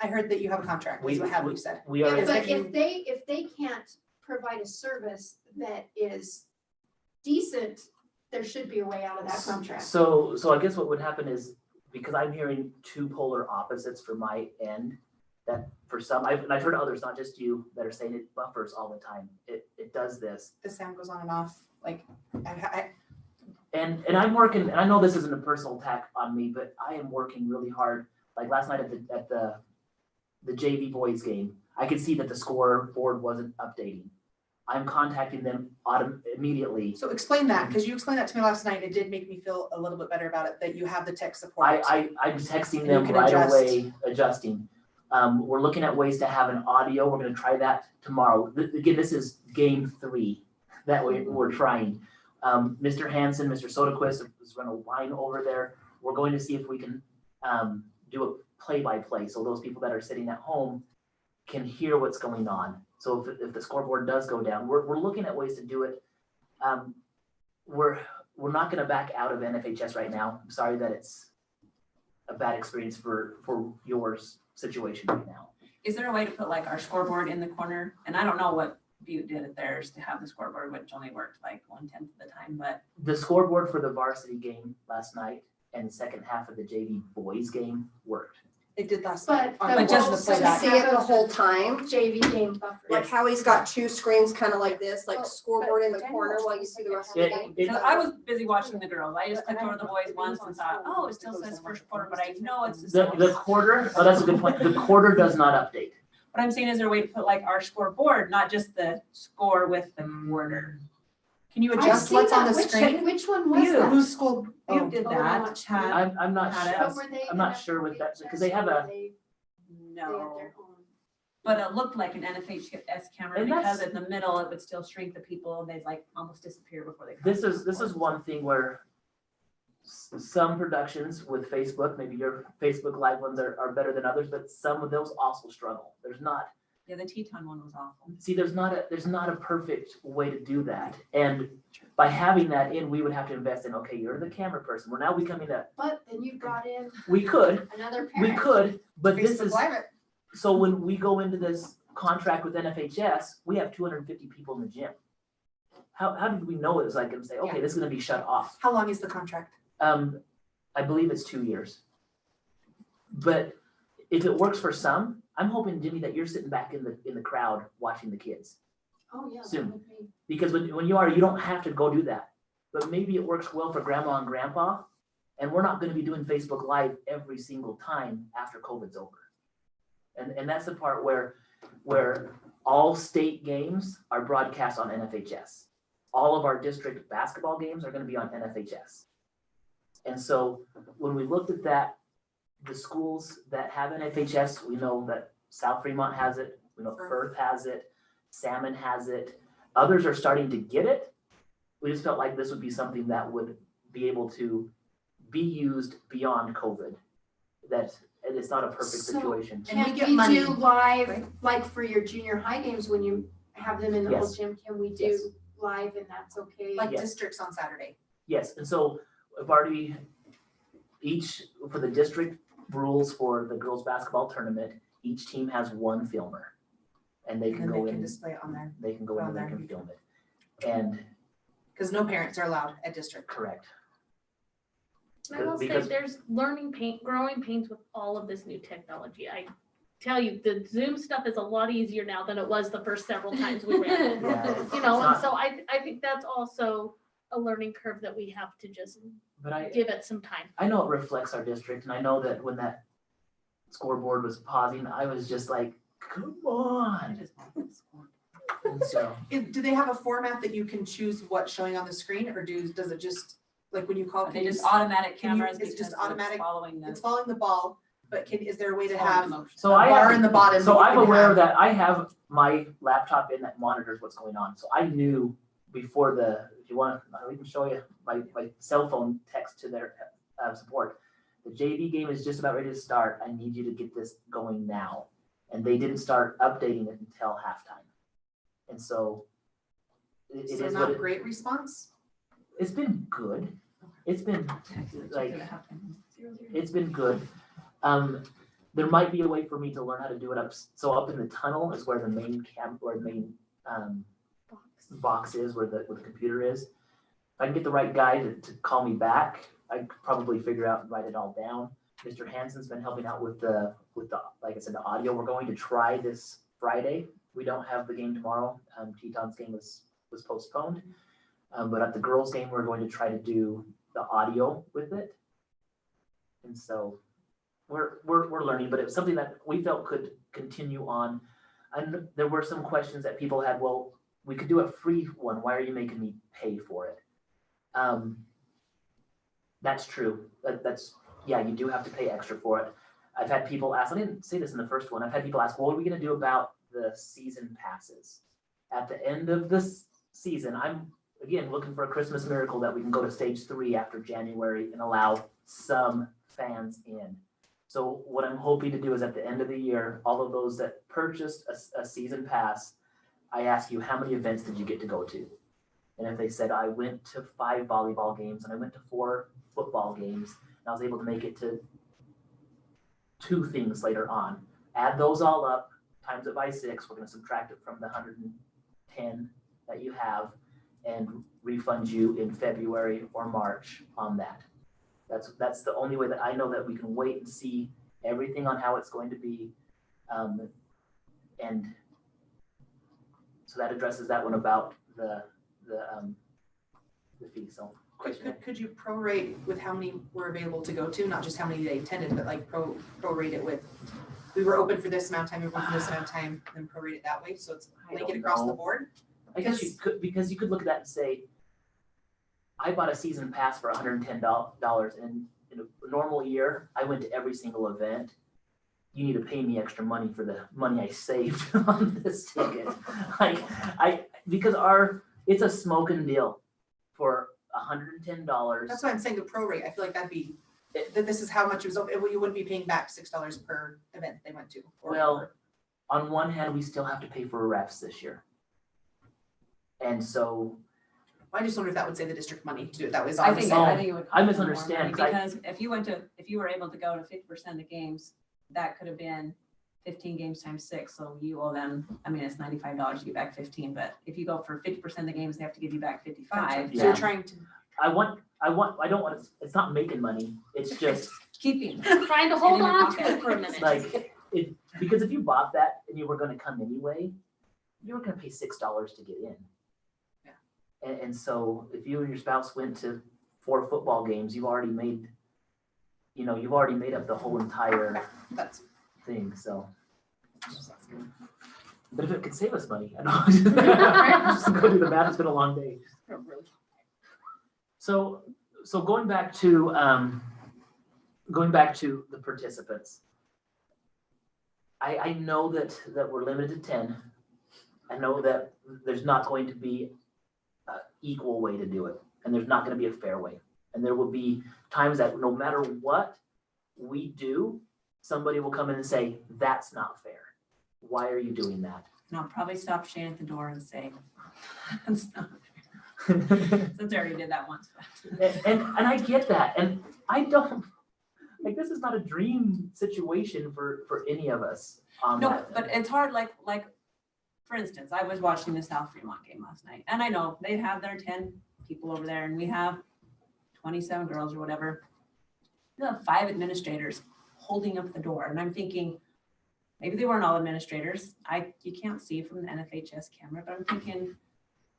I heard that you have a contract, is what have you said. We are. Yeah, but if they can't provide a service that is decent, there should be a way out of that contract. So I guess what would happen is, because I'm hearing two polar opposites from my end, that for some, I've heard others, not just you, that are saying it buffers all the time. It does this. The sound goes on and off, like, And I'm working, and I know this isn't a personal attack on me, but I am working really hard. Like last night at the JV boys game, I could see that the scoreboard wasn't updating. I'm contacting them immediately. so explain that, because you explained that to me last night. It did make me feel a little bit better about it, that you have the tech support. I'm texting And them you can right adjust. away, adjusting. We're looking at ways to have an audio. We're gonna try that tomorrow. Again, this is game 3 that we're trying. Mr. Hansen, Mr. Soderquist is running a line over there. We're going to see if we can do a play-by-play, so those people that are sitting at home can hear what's going on. So if the scoreboard does go down, we're looking at ways to do it. We're not gonna back out of NFHS right now. I'm sorry that it's a bad experience for yours situation right now. Is there a way to put like our scoreboard in the corner? And I don't know what Butte did at theirs to have the scoreboard, which only worked like 1/10 of the time, but The scoreboard for the varsity game last night and the second half of the JV boys game worked. It did last But night. the But just whole the So you playback. see it the whole time, JV game buffers. like how he's got 2 screens kind of like this, like Oh, scoreboard in the but corner while you see the rest of the game. because I was busy watching the girls. I just clicked over the boys once and thought, oh, it still says first quarter, but I know it's the The same. quarter, oh, that's a good point. The quarter does not update. But I'm saying, is there a way to put like our scoreboard, not just the score with the quarter? Can you I've adjust seen what's on that. the screen? Which one was Butte. that? Whose school? Butte did Oh, that, watch had, I'm not Had it. sure. But were they I'm not sure with that, because they have a, They had no. their own. But it looked like an NFHS camera And because that's- in the middle, it would still shrink the people and they'd like almost disappear before they. this is one thing where some productions with Facebook, maybe your Facebook Live ones are better than others, but some of those also struggle. There's not, Yeah, the Teton one was awful. see, there's not a perfect way to do that. And by having that in, we would have to invest in, okay, you're the camera person. We're now becoming But then you brought in we could, another parent. but this Facebook is, Live. so when we go into this contract with NFHS, we have 250 people in the gym. How did we know it was like, and say, okay, this is gonna be shut off? How long is the contract? I believe it's 2 years. But if it works for some, I'm hoping, Jimmy, that you're sitting back in the crowd watching the kids. Oh, yeah. that Soon. would be- Because when you are, you don't have to go do that. But maybe it works well for grandma and grandpa, and we're not gonna be doing Facebook Live every single time after COVID's over. And that's the part where all state games are broadcast on NFHS. All of our district basketball games are gonna be on NFHS. And so when we looked at that, the schools that have NFHS, we know that South Fremont has it, we know Firth has it, Salmon has it. Others are starting to get it. We just felt like this would be something that would be able to be used beyond COVID. That it's not a perfect So- situation. And we Can get we money, do live, right? like for your junior high games, when you have them in the old Yes. gym, can we Yes. do live and that's okay? Like Yes. districts on Saturday. Yes, and so I've already, for the district rules for the girls' basketball tournament, each team has one filmer. And they And can then go they can in, display it on there. they can go in and they can film it. And Because no parents are allowed at district. correct. And I will say, Because- there's growing pains with all of this new technology. I tell you, the Zoom stuff is a lot easier now than it was the first several times we ran it. Yeah, You know, and it's not- so I think that's also a learning curve that we have to just But give it some time. I know it reflects our district, and I know that when that scoreboard was pausing, I was just like, come on. And so, Do they have a format that you can choose what's showing on the screen, or does it just, like when you call? They just automatic can you- cameras it's because just it's automatic- following the. It's following the ball, but is there a way to following have the motion. so a I bar have, in the bottom? so that you I'm can aware have? that I have my laptop in that monitors what's going on. So I knew before if you want, I can show you my cell phone text to their support. The JV game is just about ready to start. I need you to get this going now. And they didn't start updating it until halftime. And so it So is not what great response? it's been good. It's been like, it's been good. There might be a way for me to learn how to do it up in the tunnel is where the main box is, where the computer is. If I can get the right guy to call me back, I could probably figure out and write it all down. Mr. Hansen's been helping out with the like I said, the audio. We're going to try this Friday. We don't have the game tomorrow. Teton's game was postponed. But at the girls' game, we're going to try to do the audio with it. And so we're learning, but it was something that we felt could continue on. And there were some questions that people had, well, we could do a free one. Why are you making me pay for it? That's true. Yeah, you do have to pay extra for it. I've had people ask, I didn't say this in the first one. I've had people ask, well, what are we going to do about the season passes? At the end of this season, I'm again looking for a Christmas miracle that we can go to stage 3 after January and allow some fans in. So what I'm hoping to do is at the end of the year, all of those that purchased a season pass, I ask you, how many events did you get to go to? And if they said, I went to 5 volleyball games and I went to 4 football games, and I was able to make it to 2 things later on. Add those all up, times it by 6, we're gonna subtract it from the 110 that you have and refund you in February or March on that. That's the only way that I know that we can wait and see everything on how it's going to be. And so that addresses that one about the fee, so. Could you prorate with how many were available to go to, not just how many they attended, but like prorate it with, we were open for this amount of time, we were open for this amount of time, then prorate it that way, so it's I like don't it across the know. board? I guess you could, because you could look at that and say, I bought a season pass for $110 and in a normal year, I went to every single event. You need to pay me extra money for the money I saved on this ticket. Because it's a smoking deal for $110. That's why I'm saying the prorate, I feel like that'd be, that this is how much it was, you wouldn't be paying back $6 per event they went to. Well, on one hand, we still have to pay for refs this year. And so I just wonder if that would save the district money to do it that way. is all I I'm think saying. it would. I cost more misunderstand, money 'cause Because if you were able to go to 50% of the games, that could have been 15 games times 6, so you owe them, I mean, it's $95, you get back 15, but if you go for 50% of the games, they have to give you back 55. So you're Yeah. trying to, I don't want to, it's not making money. It's just Keeping. Trying to hold on to it for a minute. like, because if you bought that and you were going to come anyway, you were going to pay $6 to get in. Yeah. And so if you and your spouse went to 4 football games, you've already made up the whole entire that's, thing, so. But if it could save us money, I don't just go do the math, it's been a long day. So going back to the participants. I know that we're limited to 10. I know that there's not going to be an equal way to do it, and there's not going to be a fair way. And there will be times that no matter what we do, somebody will come in and say, that's not fair. Why are you doing that? And I'll probably stop Shane at the door and say, that's not fair. Since I already did that once. And I get that. And I don't, like, this is not a dream situation for any of us on No, that. but it's hard, like, for instance, I was watching the South Fremont game last night, and I know they have their 10 people over there, and we have 27 girls or whatever. You have 5 administrators holding up the door, and I'm thinking, maybe they weren't all administrators. You can't see from the NFHS camera, but I'm thinking,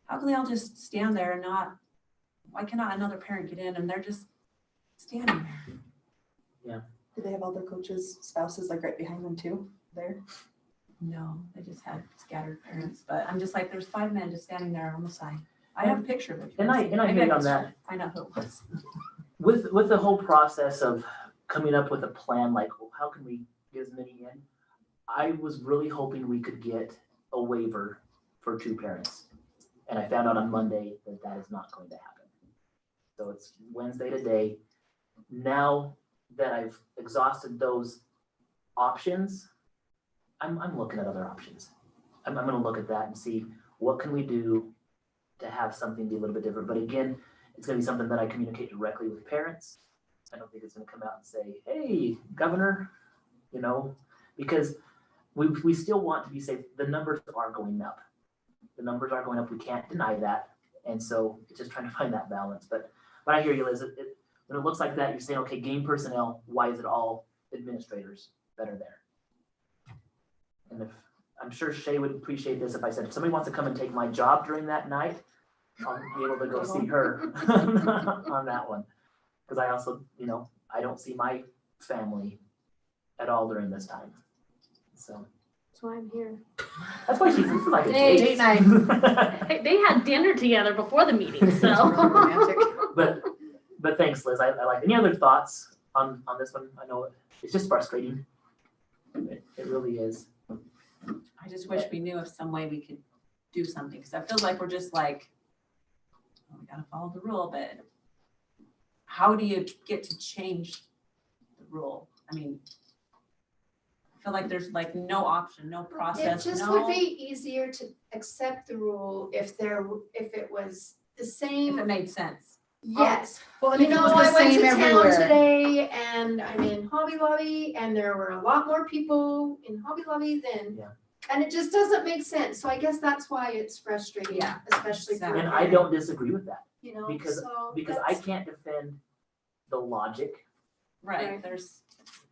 how can they all just stand there and why cannot another parent get in and they're just standing there? Do they have all their coaches' spouses like right behind them too, there? No, they just had scattered parents, but I'm just like, there's 5 men just standing there on the side. I have a picture of it. And I hear you on that. I know who it was. With the whole process of coming up with a plan, like, well, how can we get as many in? I was really hoping we could get a waiver for 2 parents. And I found out on Monday that that is not going to happen. So it's Wednesday today. Now that I've exhausted those options, I'm looking at other options. I'm gonna look at that and see what can we do to have something be a little bit different. But again, it's gonna be something that I communicate directly with parents. I don't think it's gonna come out and say, hey, governor, because we still want to be safe. The numbers are going up. The numbers are going up. We can't deny that. And so it's just trying to find that balance. But I hear you, Liz. When it looks like that, you're saying, okay, game personnel, why is it all administrators that are there? And I'm sure Shay would appreciate this if I said, if somebody wants to come and take my job during that night, I'll be able to go see her on that one. Because I also, I don't see my family at all during this time. So That's why I'm here. that's why she's like a Hey, date night. Hey, they had dinner together before the meeting, so. Romantic. But thanks, Liz. I like. Any other thoughts on this one? I know it's just frustrating. It really is. I just wish we knew of some way we could do something, because I feel like we're just like, oh, we gotta follow the rule, but how do you get to change the rule? I mean, I feel like there's like no option, no It process, just would be easier to accept the rule if it was the if same. it made sense. Yes, Well, and you if it know, was I the went same to town everywhere. today and I'm in Hobby Lobby and there were a lot more people in Hobby Lobby than. Yeah. And it just doesn't make sense. So I guess that's why it's frustrating, Yeah, especially for. exactly. And I don't disagree with that because so I that's- can't defend the logic. Right, Right. there's,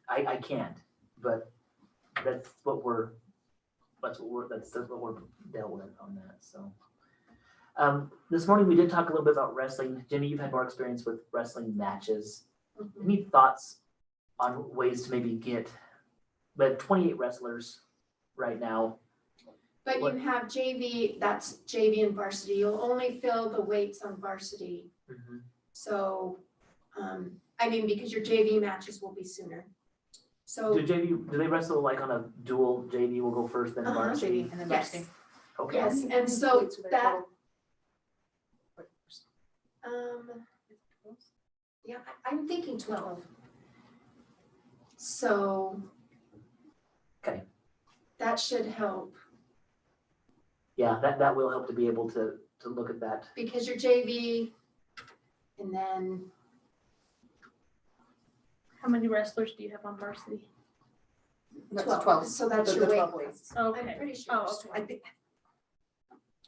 I can't. But that's what we're dealt with on that. So. This morning we did talk a little bit about wrestling. Jenny, you've had more experience with wrestling matches. Mhm. Any thoughts on ways to maybe get, but 28 wrestlers right now. But What- you have JV, that's JV and varsity. You'll only fill the weights on varsity. So, because your JV matches will be sooner. So, Do they wrestle like on a dual? JV will go first, then Uh-huh. varsity? and then yes, varsity. Okay. yes, and so that, yeah, I'm thinking 12. So. Okay. That should help Yeah, that will help to be able to look at that. because your JV and then, How many wrestlers do you have on varsity? That's 12. 12. So that's The your weight 12 class. weights. I'm Okay. pretty sure Oh, it's okay. 12. I think,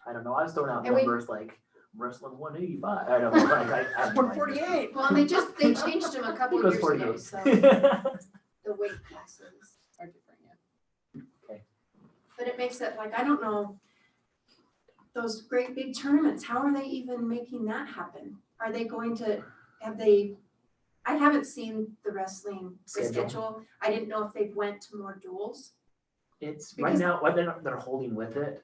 I don't know. I was throwing out And we- numbers like wrestling 185. I don't know. Like I have no idea. 148. Well, they changed them a couple It of goes years ago, 48. so the weight classes are different, yeah. Okay. But it makes it like, I don't know, those great big tournaments, how are they even making that happen? Are they going to, I haven't seen the wrestling schedule. I didn't know if they've went to more duels. It's right Because- now what they're holding with it.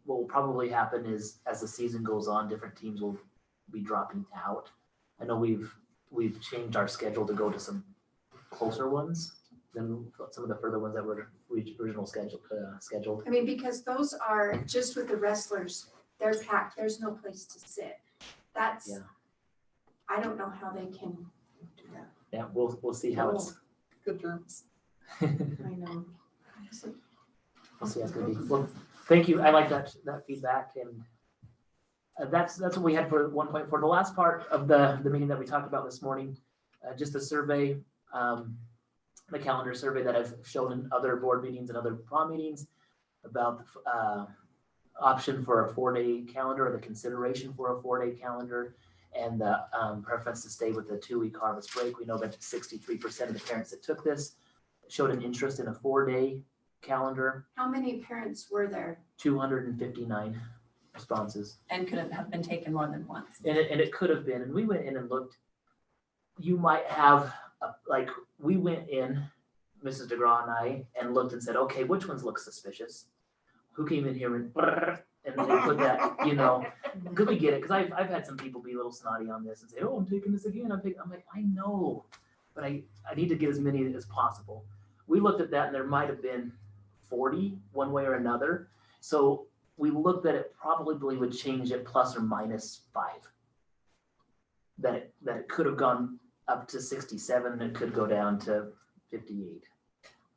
What will probably happen is as the season goes on, different teams will be dropping out. I know we've changed our schedule to go to some closer ones than some of the further ones that were original scheduled. I mean, because those are, just with the wrestlers, they're packed, there's no place to sit. That's, Yeah. I don't know how they can do that. Yeah, we'll see how it's. Good terms. I know. We'll see how it's gonna be. Well, thank you. I like that feedback, and that's what we had for 1.4. The last part of the meeting that we talked about this morning, just a survey, the calendar survey that I've shown in other board meetings and other PAW meetings about the option for a 4-day calendar, or the consideration for a 4-day calendar, and the preference to stay with the 2-week harvest break. We know that 63% of the parents that took this showed an interest in a 4-day calendar, How many parents were there? 259 responses. And could have been taken more than once. And it could have been, and we went in and looked, you might have, we went in, Mrs. DeGraw and I, and looked and said, okay, which ones look suspicious? Who came in here and they put that, because we get it, because I've had some people be a little snotty on this and say, oh, I'm taking this again, I'm like, I know, but I need to get as many as possible. We looked at that and there might have been 40 one way or another. So we looked at it probably would change it plus or minus 5. That it could have gone up to 67, and it could go down to 58.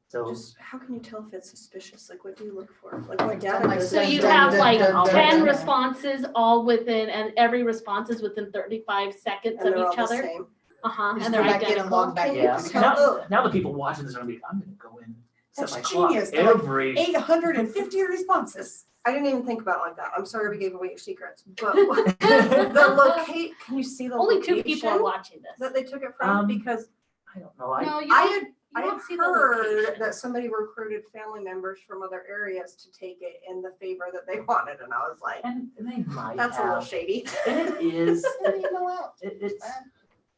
So Just, how can you tell if it's suspicious? Like, what do you look for? Like, what data does So it you show? have like dun, 10 dun. responses all within, and every response is within 35 seconds And of they're all each the other. same. Uh-huh, Just and they're go back in and identical. log back in. yeah, Tell now the people watching this are gonna be, I'm gonna go in, set That's my clock genius. They're like, every. 850 responses. I didn't even think about it like that. I'm sorry we gave away your secrets, but can you see the Only 2 people are location watching this. that they took it from? Because I don't know. No, you I won't, I you had won't see the heard location. that somebody recruited family members from other areas to take it in the favor that they wanted, and I was like, And they might that's a little have, shady. and it is, How do you know out? it's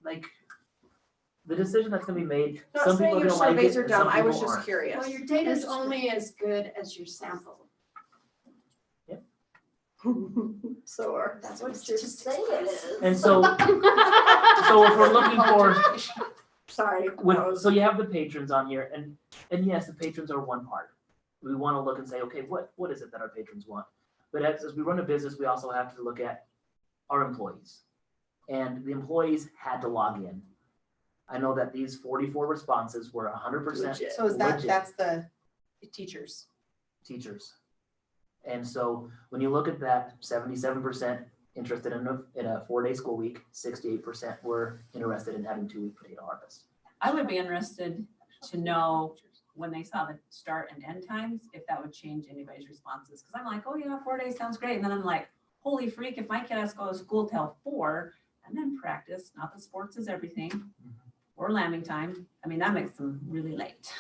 like the decision that's gonna be made. Not Some saying people are your gonna like surveys it, are and some dumb, I was people just aren't. curious. Well, your data is only as good as your sample. So That's what statistics is. And so if we're looking for, sorry. so you have the patrons on here, and yes, the patrons are one part. We want to look and say, okay, what is it that our patrons want? But as we run a business, we also have to look at our employees. And the employees had to log in. I know that these 44 responses were 100% Legit. So is that, legit that's the teachers. teachers. And so when you look at that, 77% interested in a 4-day school week, 68% were interested in having 2-week potato harvest. I would be interested to know when they saw the start and end times, if that would change anybody's responses. Cause I'm like, oh yeah, 4 days sounds great. And then I'm like, holy freak, if my kid has to go to school till 4 and then practice, not that sports is everything, or lambing time. I mean, that makes them really late.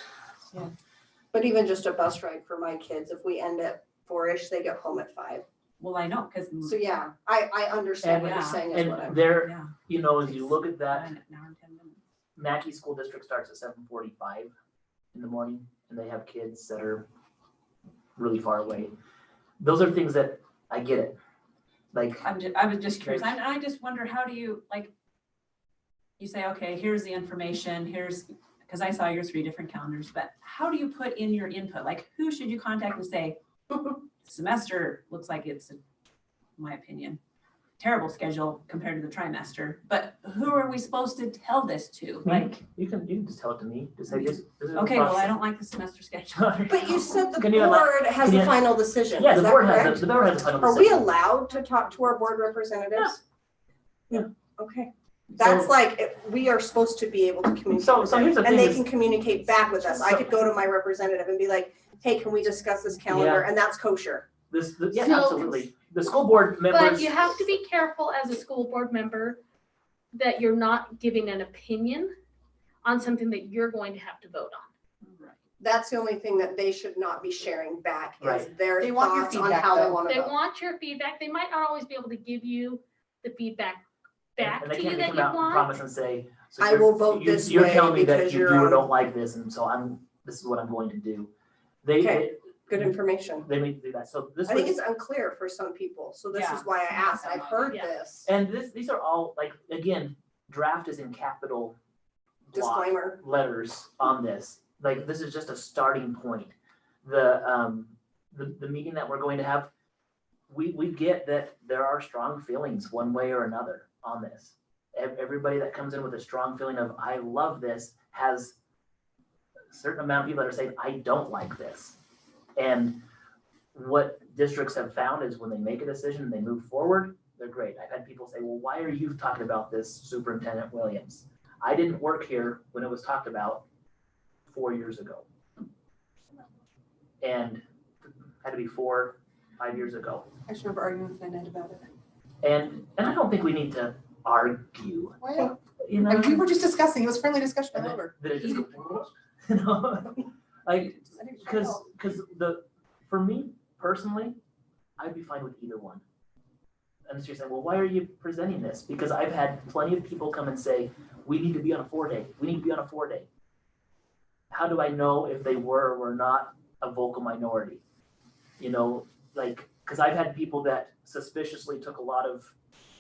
But even just a bus ride for my kids, if we end at 4-ish, they get home at 5. Well, I know, cause. So yeah, I understand what you're Yeah. saying is what I'm. And there, Yeah. as you look at that, An hour and 10 minutes. Mackey School District starts at 7:45 in the morning, and they have kids that are really far away. Those are things that I get it. Like, I was just curious. I just wonder, how do you, like, you say, okay, here's the information, because I saw your 3 different calendars, but how do you put in your input? Like, who should you contact and say, semester looks like it's, in my opinion, terrible schedule compared to the trimester, but who are we supposed to tell this to? Like, you can just tell it to me. Just say this. This is the okay, well, I process. don't like the semester schedule. But you said the Can you board has can the you- final decision. Yeah, Is the that board correct? has the board has a final Are we decision. allowed to talk to our board representatives? Yeah. Okay. That's So- like, we are supposed to be able to communicate So with here's the them, and thing they is- can communicate back with us. I So- could go to my representative and be like, hey, can we discuss this calendar? Yeah. And that's kosher. Yeah, So- absolutely. The school board members. But you have to be careful as a school board member that you're not giving an opinion on something that you're going to have to vote on. That's the only thing that they should not be sharing back is Right. their They want your thoughts on feedback, how they though. want to They vote. want your feedback. They might not always be able to give you the feedback back And they to you can't that come you out and want. promise and say. so I you're- will vote this You're way telling me that because you you're do or on- don't like this, and so this is what I'm going to do. Okay. Good information. They may do that. So this I think was, it's unclear for some people, so this Yeah. is why I asked. I've heard Yeah. this. and these are all like, again, draft is in capital block Disclaimer. letters on this. Like, this is just a starting point. The meeting that we're going to have, we get that there are strong feelings one way or another on this. Everybody that comes in with a strong feeling of, I love this, has a certain amount of people that are saying, I don't like this. And what districts have found is when they make a decision, they move forward, they're great. I've had people say, well, why are you talking about this, Superintendent Williams? I didn't work here when it was talked about 4 years ago. And had to be 4, 5 years ago. I just remember arguing with Annette about it. And I don't think we need to argue, Why not? you know? And we were just discussing, it was friendly discussion And all over. then it just goes, you know, like, because for me personally, I'd be fine with either one. And so you're saying, well, why are you presenting this? Because I've had plenty of people come and say, we need to be on a 4-day. We need to be on a 4-day. How do I know if they were or were not a vocal minority? You know, like, because I've had people that suspiciously took a lot of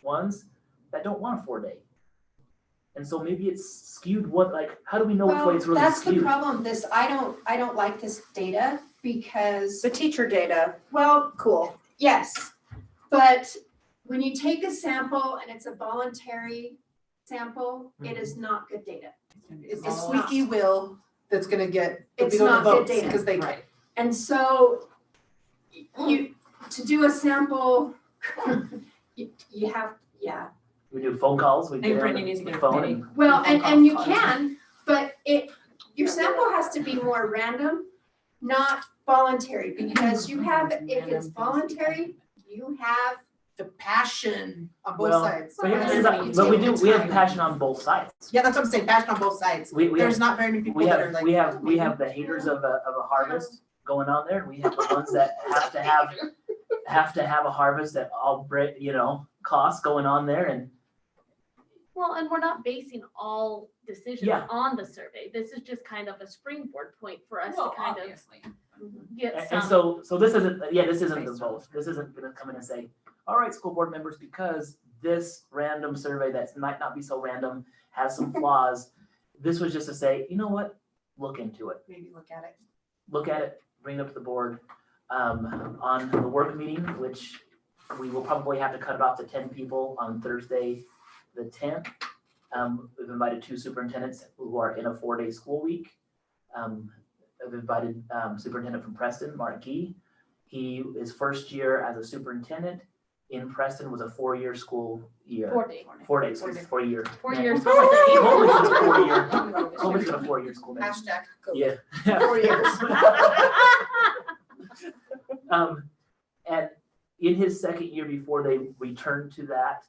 ones that don't want a 4-day. And so maybe it's skewed. How do we know which way it's really That's the skewed? problem, I don't like this data because, The teacher data, well, cool. yes, but when you take a sample and it's a voluntary sample, it is not good data. It's the It's squeaky wheel that's gonna get the It's big not good votes, data. because they. Right. And so to do a sample, you have, yeah. We do phone calls. We I think get Brittany on needs to the get a phone. penny. And Well, Phone and you calls. can, but your sample has to be more random, not voluntary, because you have, if it's voluntary, you have, The passion on both Well, sides. But, Well, but we take do. We have time. passion on both sides. Yeah, that's what I'm saying, passion on both sides. We There's have not very many people we that are have like. we have the haters of a harvest going on there. We have the ones that have to have a harvest at all costs going on there. And Well, and we're not basing all decisions Yeah. on the survey. This is just kind of a springboard point for us to Well, kind obviously. of get and some. so this isn't this isn't the Based on- vote. This isn't gonna come in and say, all right, school board members, because this random survey that might not be so random has some flaws. This was just to say, you know what, look into it. Maybe look at it. Look at it, bring it up to the board. On the work meeting, which we will probably have to cut it off to 10 people on Thursday, the 10th. We've invited 2 superintendents who are in a 4-day school week. I've invited superintendent from Preston, Mark Gee. His first year as a superintendent in Preston was a 4-year school year. 4-day. 4 days, 4 year. 4 years. COVID's been a 4-year. COVID's been a 4-year school. Man. Hashtag. COVID. Yeah. 4 years. And in his second year before they returned to that,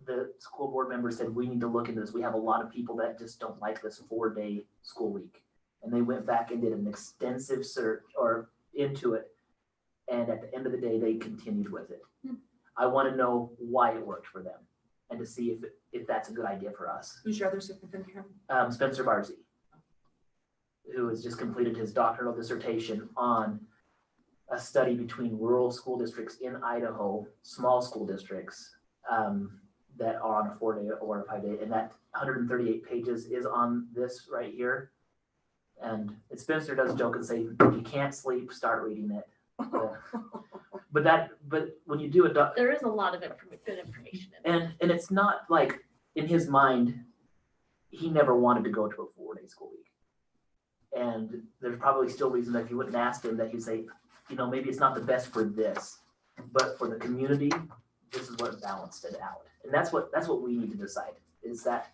the school board members said, we need to look into this. We have a lot of people that just don't like this 4-day school week. And they went back and did an extensive search into it. And at the end of the day, they continued with it. I want to know why it worked for them and to see if that's a good idea for us. Who's your other superintendent here? Spencer Barzy, who has just completed his doctoral dissertation on a study between rural school districts in Idaho, small school districts that are on a 4-day or a 5-day, and that 138 pages is on this right here. And Spencer does joke and say, if you can't sleep, start reading it. But when you do a There is a lot of good information in it. and it's not like in his mind, he never wanted to go to a 4-day school week. And there's probably still reason that if you wouldn't ask him that he'd say, maybe it's not the best for this, but for the community, this is what balanced it out. And that's what we need to decide, is that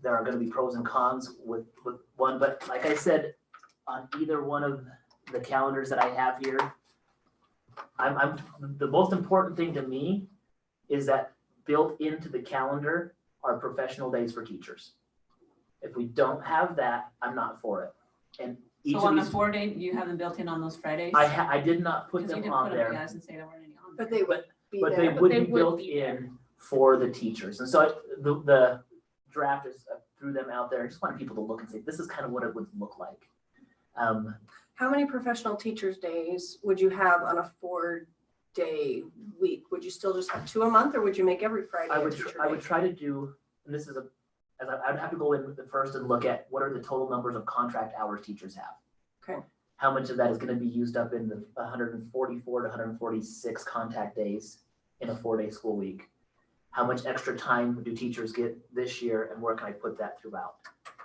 there are going to be pros and cons with one. But like I said, on either one of the calendars that I have here, I'm the most important thing to me is that built into the calendar are professional days for teachers. If we don't have that, I'm not for it. And each So of on the these, 4-day, you have them built in on those Fridays? I did not put Because you them didn't on put them, there. yeah, I was gonna say there weren't any on But there. they would be But there. they would they be would built be there. in for the teachers. And so the draft is, I threw them out there. I just wanted people to look and say, this is kind of what it would look like. How many professional teachers days would you have on a 4-day week? Would you still just have 2 a month, or would you make every Friday I a would teacher I would day? try to do, and this is I'd have to go in with the first and look at what are the total numbers of contract hours teachers have. Okay. How much of that is going to be used up in the 144 to 146 contact days in a 4-day school week? How much extra time do teachers get this year, and where can I put that throughout?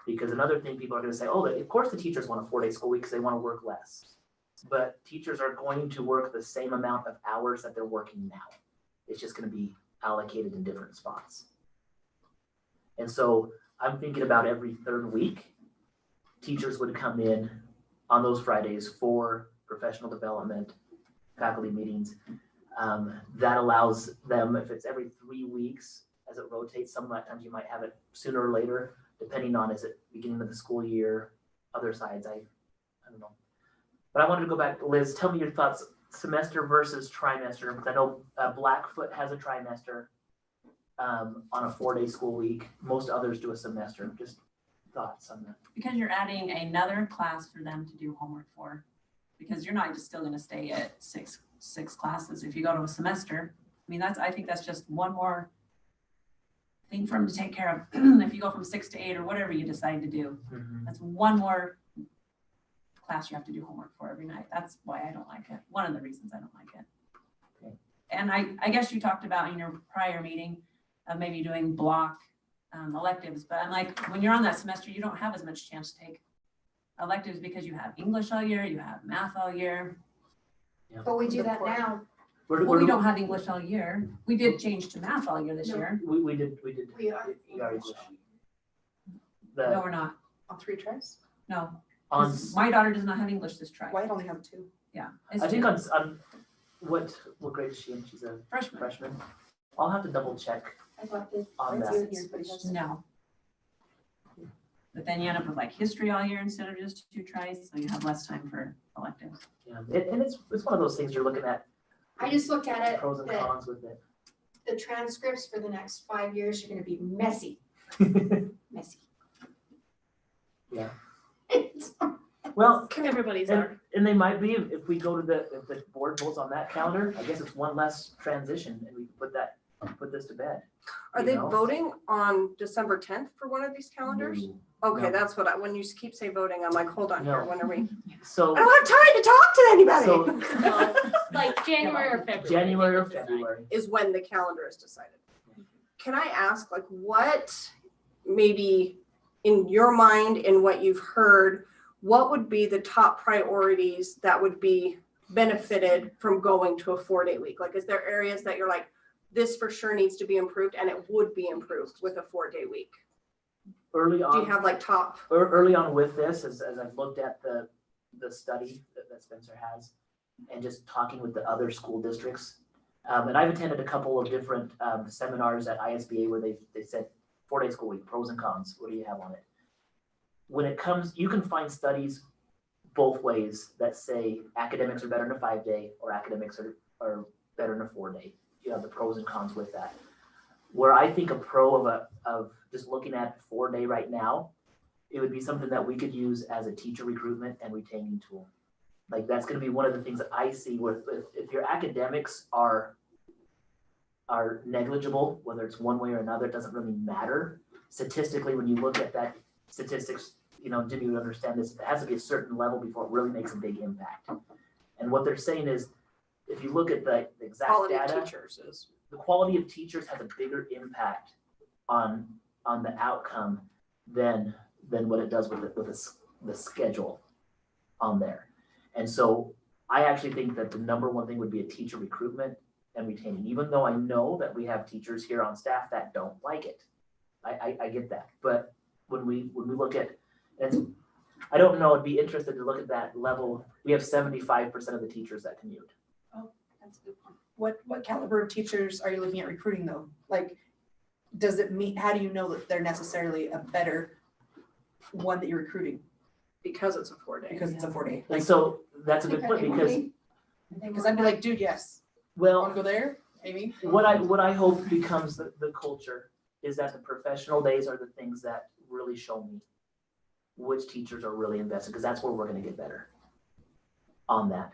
Because another thing people are going to say, oh, of course the teachers want a 4-day school week because they want to work less. But teachers are going to work the same amount of hours that they're working now. It's just going to be allocated in different spots. And so I'm thinking about every 3rd week, teachers would come in on those Fridays for professional development, faculty meetings. That allows them, if it's every 3 weeks, as it rotates, sometimes you might have it sooner or later, depending on is it beginning of the school year, other sides, I don't know. But I wanted to go back, Liz, tell me your thoughts, semester versus trimester, because I know Blackfoot has a trimester on a 4-day school week. Most others do a semester. Just thoughts on that. Because you're adding another class for them to do homework for. Because you're not just still gonna stay at six classes. If you go to a semester, I mean, I think that's just one more thing for them to take care of. If you go from 6 to 8 or whatever you decide to do, that's one more class you have to do homework for every night. That's why I don't like it. One of the reasons I don't like it. Okay. And I guess you talked about in your prior meeting, maybe doing block electives, but I'm like, when you're on that semester, you don't have as much chance to take electives because you have English all year, you have math all year. But we do that now. Well, we don't have English all year. We did change to math all year this No. year. We did. We are. English. No, we're not. On 3 tries? No. On, 'Cause my daughter does not have English this try. White only have 2. Yeah. it's I think two. on what grade is she in? She's a Freshman. freshman. I'll have to double check I thought this. on Mine's that. here, but it has- No. But then you end up with like history all year instead of just 2 tries, so you have less time for electives. Yeah, and it's one of those things you're looking at I just look at it, pros and that cons with it. the transcripts for the next 5 years are gonna be messy, messy. Yeah. Well, Everybody's and, are. and they might be if we go to if the board votes on that calendar. I guess it's one less transition, and we put this to bed. Are you they know? voting on December 10th for one of these calendars? Okay, No. that's what when you keep saying voting, I'm like, hold on here, No. when are we? So I don't have time to talk to anybody. So- Like January or February. January or they decide. February. Is when the calendar is decided. Can I ask, like, what maybe in your mind and what you've heard, what would be the top priorities that would be benefited from going to a 4-day week? Like, is there areas that you're like, this for sure needs to be improved and it would be improved with a 4-day week? Early Do you on, have like top? early on with this, as I've looked at the study that Spencer has, and just talking with the other school districts, and I've attended a couple of different seminars at ISBA where they said 4-day school week, pros and cons. What do you have on it? When it comes, you can find studies both ways that say academics are better in a 5-day or academics are better in a 4-day. You have the pros and cons with that. Where I think a pro of just looking at 4-day right now, it would be something that we could use as a teacher recruitment and retaining tool. Like that's going to be one of the things that I see with if your academics are negligible, whether it's one way or another, it doesn't really matter. Statistically, when you look at that statistics, Jimmy would understand this, it has to be a certain level before it really makes a big impact. And what they're saying is, if you look at the exact Quality data, of teachers is. the quality of teachers has a bigger impact on the outcome than what it does with the schedule on there. And so I actually think that the number one thing would be a teacher recruitment and retaining, even though I know that we have teachers here on staff that don't like it. I get that. But when we look at, and I don't know, I'd be interested to look at that level. We have 75% of the teachers that commute. That's a good point. What caliber of teachers are you looking at recruiting though? Like, does it mean, how do you know that they're necessarily a better one that you're recruiting? Because it's a 4-day. Because it's a 4-day. And so that's a good point Because I'd be like, dude, yes, well, wanna go there, Amy? what I hope becomes the culture is that the professional days are the things that really show me which teachers are really invested, because that's where we're going to get better on that.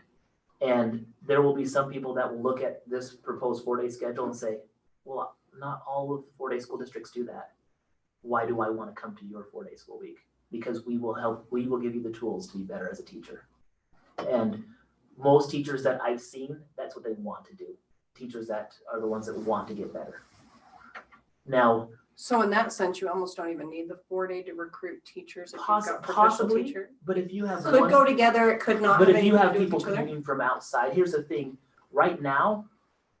And there will be some people that will look at this proposed 4-day schedule and say, well, not all of the 4-day school districts do that. Why do I want to come to your 4-day school week? Because we will give you the tools to be better as a teacher. And most teachers that I've seen, that's what they want to do. Teachers that are the ones that want to get better. Now, So in that sense, you almost don't even need the 4-day to recruit teachers if you've got professional possibly, teacher. but if you have Could one, go together, it could not. but if you anything have to do with people each other. commuting from outside, here's the thing. Right now,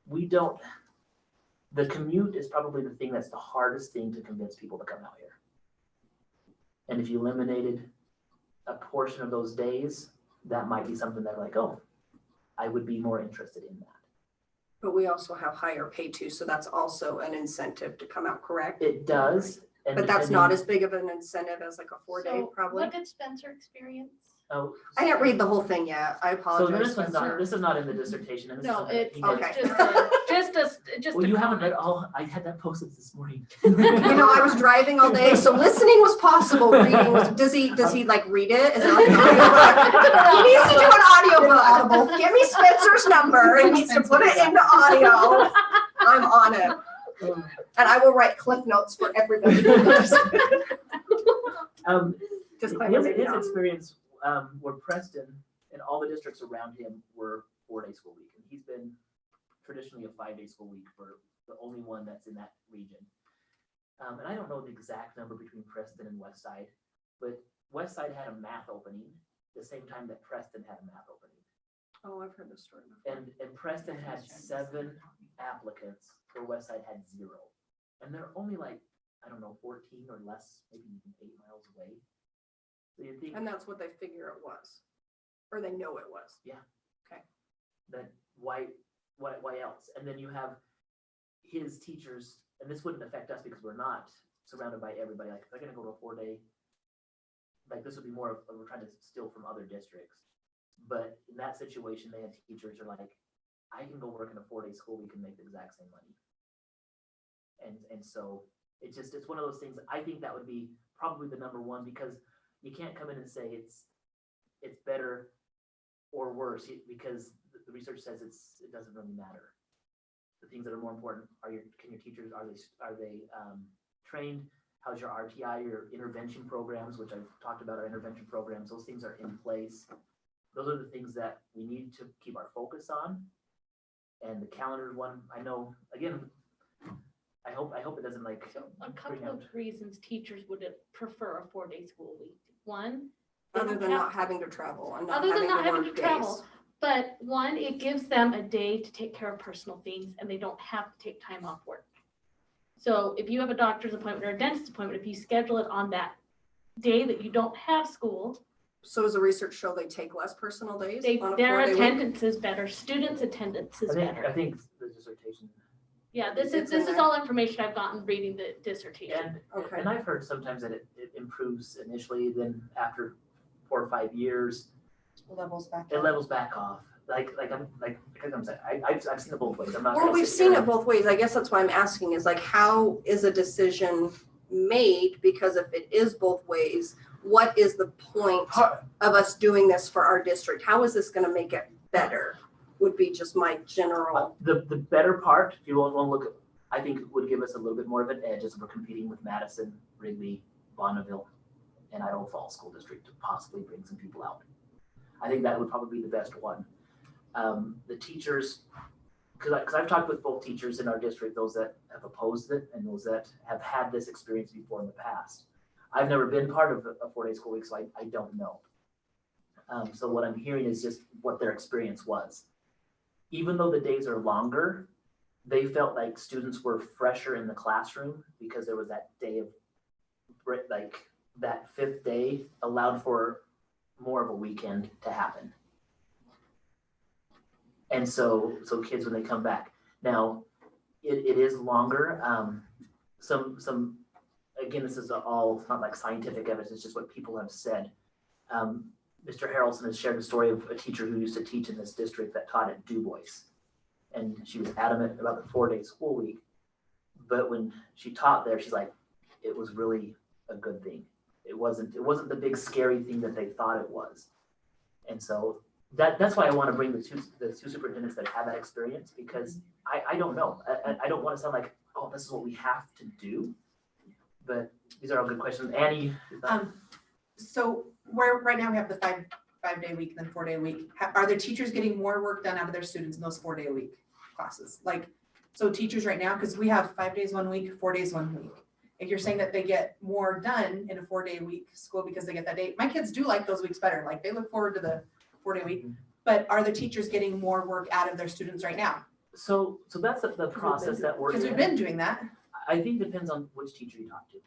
the commute is probably the thing that's the hardest thing to convince people to come out here. And if you eliminated a portion of those days, that might be something that like, oh, I would be more interested in that. But we also have higher pay too, so that's also an incentive to come out, correct? It does, And But that's not depending- as big of an incentive as like a 4-day So probably. What did Spencer experience? Oh, I didn't read the whole thing yet. I So apologize, this one's not, Spencer. this is not in the dissertation. And this No, is it's Okay. just Well, a you haven't read comment. all, I had that posted this morning. You know, I was driving all day, so listening was possible. Reading was, does he like read it? Is it like an audiobook? He needs to do an audiobook. Give me Spencer's number. He needs to put it into audio. I'm on it. And I will write cliff notes for everybody. Just by His maybe not. experience, where Preston and all the districts around him were 4-day school week. And he's been traditionally a 5-day school week for the only one that's in that region. And I don't know the exact number between Preston and Westside, but Westside had a math opening the same time that Preston had a math opening. Oh, I've heard this story before. And Preston had 7 applicants, where Westside had 0. And they're only like, I don't know, 14 or less, maybe even 8 miles away. So you think And that's what they figure it was. Or they know it was. that why else? And then you have his teachers, and this wouldn't affect us because we're not surrounded by everybody. Like if they're gonna go to a 4-day, like this would be more of we're trying to steal from other districts. But in that situation, they had teachers who are like, I can go work in a 4-day school week and make the exact same money. And so it's one of those things. I think that would be probably the number one, because you can't come in and say it's better or worse, because the research says it doesn't really matter. The things that are more important are can your teachers, are they trained? How's your RTI, your intervention programs, which I've talked about, our intervention programs, those things are in place. Those are the things that we need to keep our focus on. And the calendar one, I know, again, I hope it doesn't like. So a couple bring of out- reasons teachers would prefer a 4-day school week. One, they Other don't than have- not having to travel and not other than not having work to travel. days. But one, it gives them a day to take care of personal things and they don't have to take time off work. So if you have a doctor's appointment or a dentist appointment, if you schedule it on that day that you don't have school, So does the research show they take less personal days on a their 4-day week? attendance is better, students' attendance is better. I think the dissertation. Yeah, this It's is in there. all information I've gotten reading the dissertation. Okay. And I've heard sometimes that it improves initially, then after 4 or 5 years, Levels back. it levels back off. I'm saying, I've seen it both ways. I'm not. Well, gonna we've sit seen here it both ways. I guess that's why I'm asking is like, how is a decision made? Because if it is both ways, what is the point of us doing this for our district? How is this gonna make it better? Would be just my general. The better part, if you want to look at, I think it would give us a little bit more of an edge as we're competing with Madison, Wrigley, Bonneville, and Idaho Falls School District to possibly bring some people out. I think that would probably be the best one. The teachers, because I've talked with both teachers in our district, those that have opposed it and those that have had this experience before in the past. I've never been part of a 4-day school week, so I don't know. So what I'm hearing is just what their experience was. Even though the days are longer, they felt like students were fresher in the classroom because there was that day of, like, that 5th day allowed for more of a weekend to happen. And so kids, when they come back, now it is longer. Some again, this is all, it's not like scientific evidence, it's just what people have said. Mr. Harrelson has shared the story of a teacher who used to teach in this district that taught at Du Bois. And she was adamant about the 4-day school week. But when she taught there, she's like, it was really a good thing. It wasn't the big scary thing that they thought it was. And so that's why I want to bring the two superintendents that have that experience, because I don't know. I don't want to sound like, oh, this is what we have to do. But these are all good questions. Annie? So where right now we have the five-day week, then 4-day week. Are the teachers getting more work done out of their students in those 4-day a week classes? Like, so teachers right now, because we have 5 days 1 week, 4 days 1 week. If you're saying that they get more done in a 4-day a week school because they get that day, my kids do like those weeks better. Like they look forward to the 4-day week. But are the teachers getting more work out of their students right now? So that's the process that we're Because we've in. been doing that. I think it depends on which teacher you talk to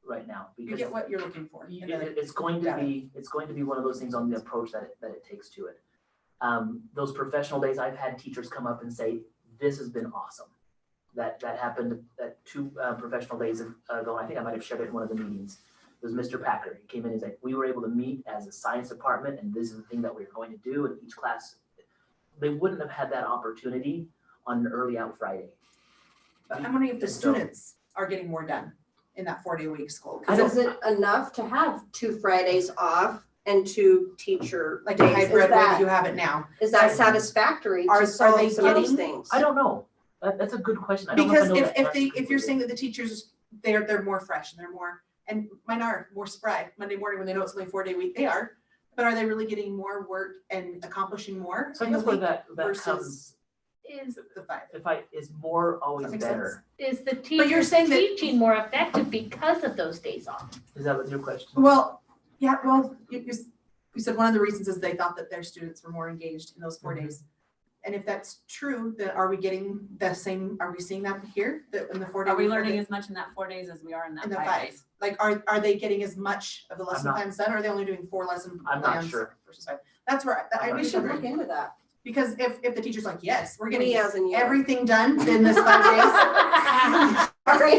right now. You Because get what you're looking for. And then it's going to be one of those things on the approach that it takes to it. Those professional days, I've had teachers come up and say, this has been awesome. that happened at 2 professional days ago. I think I might have shared it in one of the meetings. It was Mr. Packer. He came in and said, we were able to meet as a science department, and this is the thing that we're going to do in each class. They wouldn't have had that opportunity on an early out Friday. But I'm wondering if the So- students are getting more done in that 4-day-a-week school. I Is it enough to have 2 Fridays off and 2 teacher Like the days? hybrid way that you have it now. Is that satisfactory Are to solve they some of those getting- things? I don't know. That's a good question. I don't know Because I know if that you're question saying that the teachers, they're more fresh and they're more, and mine are more spry Monday morning when they know it's only a 4-day-week, they are. But are they really getting more work and accomplishing more? So I in the guess where week that versus comes, Is, the 5? is more always Does that make better. is the you're teacher saying that- teaching more effective because of those days off? Is that what your question? Well, yeah, well, you said one of the reasons is they thought that their students were more engaged in those 4 Mhm. days. And if that's true, then are we getting the same, are we seeing that here, that in the 4 days? Are we learning as much in that 4 days as we are in that In the 5 5? days? Like, are they getting as much of the lesson not- plans done, or are they only doing 4 lesson I'm not plans sure. versus 5? That's where I'm not we We should should look into that. because if the teacher's like, yes, we're We getting as in you. everything done in this 5 days. Sorry.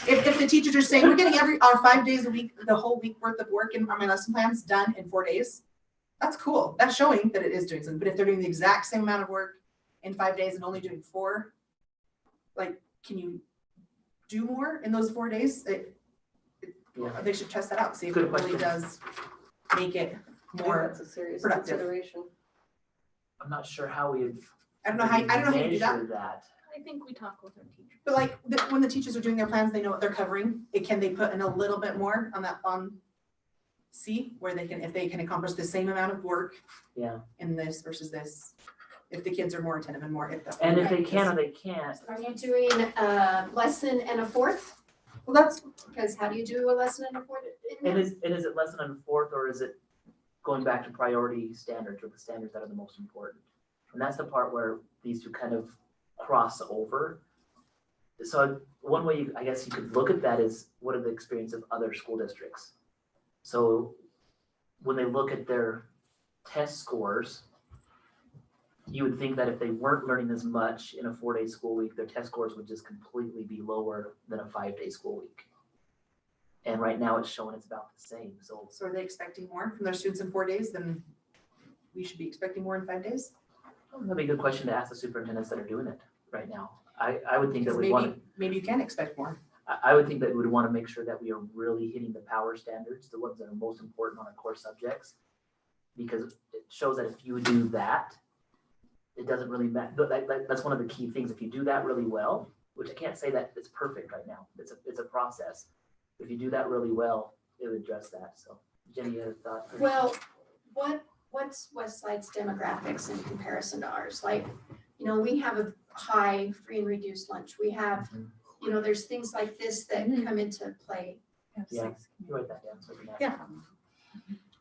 If the teachers are saying, we're getting our 5 days a week, the whole week worth of work and my lesson plans done in 4 days, that's cool. That's showing that it is doing something. But if they're doing the exact same amount of work in 5 days and only doing 4, like, can you do more in those 4 days? Yeah. They should test that out, see if Good it really question. does make it I think more. That's a serious productive. consideration. I'm not sure how we I don't know how you do that. measure that. I think we talk with our teachers. But like, when the teachers are doing their plans, they know what they're covering. Can they put in a little bit more on that C, where they can, if they can accomplish the same amount of work Yeah. in this versus this, if the kids are more attentive and more. And if they can or they can't, Are you doing a lesson and a 4th? Well, that's, Because how do you do a lesson and a 4th? and is it lesson on the 4th, or is it going back to priority standards, or the standards that are the most important? And that's the part where these two kind of cross over. So one way I guess you could look at that is, what are the experience of other school districts? So when they look at their test scores, you would think that if they weren't learning as much in a 4-day school week, their test scores would just completely be lower than a 5-day school week. And right now it's showing it's about the same. So so are they expecting more from their students in 4 days than we should be expecting more in 5 days? that'd be a good question to ask the superintendents that are doing it right now. I would think that Because we want to. maybe you can expect more. I would think that we would want to make sure that we are really hitting the power standards, the ones that are most important on our core subjects. Because it shows that if you do that, it doesn't really matter. That's one of the key things. If you do that really well, which I can't say that it's perfect right now, it's a process. If you do that really well, it would address that. So Jenny, you had a thought? Well, what's Westside's demographics in comparison to ours? Like, we have a high free and reduced lunch. We have, there's things like this that come into play. Yeah. You write that down. So we can ask. Yeah.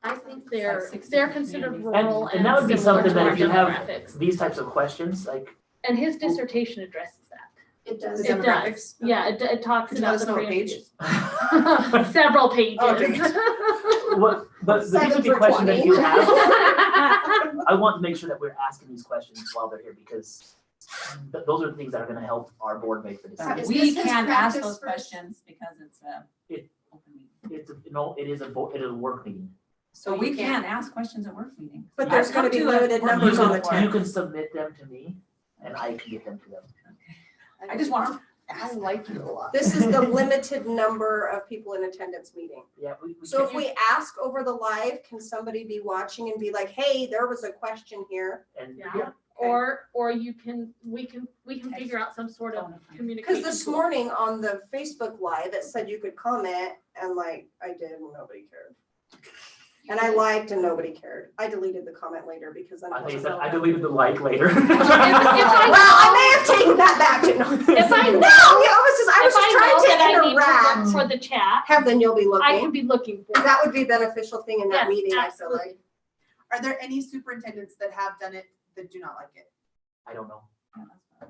I think Like they're 60 considered communities. rural And that would be similar something to that our if you have demographics. these types of questions, like, And his dissertation addresses that. It does. The It does. demographics? Yeah, it talks Could you about let us the know what free and page? reduced. Several pages. Oh, dang what, but these would 7 be for questions that 20. you have. I want to make sure that we're asking these questions while they're here, because those are the things that are going to help our board make the decision. Is We this his can't ask practice those first? questions because it's a It- open meeting. It is a work meeting. So you we can't ask questions at work meetings. But there's I've gonna come be to a limited work numbers meeting on the before. You can submit them to me, and I can get them to them. I just want to I like you a lot. This is the limited number of people in attendance meeting. Yeah, So if we ask over the live, can somebody be watching and be like, hey, there was a question here? and Yeah. yeah, Or we can figure out some sort of communication. Because this tool. morning on the Facebook live, it said you could comment and like, I did and nobody cared. And I liked and nobody cared. I deleted the comment later because then. I think I deleted the like later. Well, I may have taken that back. If I know- I was If I just know trying that I to need to interact. look for the chat, Have, then you'll be I can looking. be looking for it. That would be a beneficial thing in that Yes, meeting, I feel absolutely. like. Are there any superintendents that have done it that do not like it? I don't know.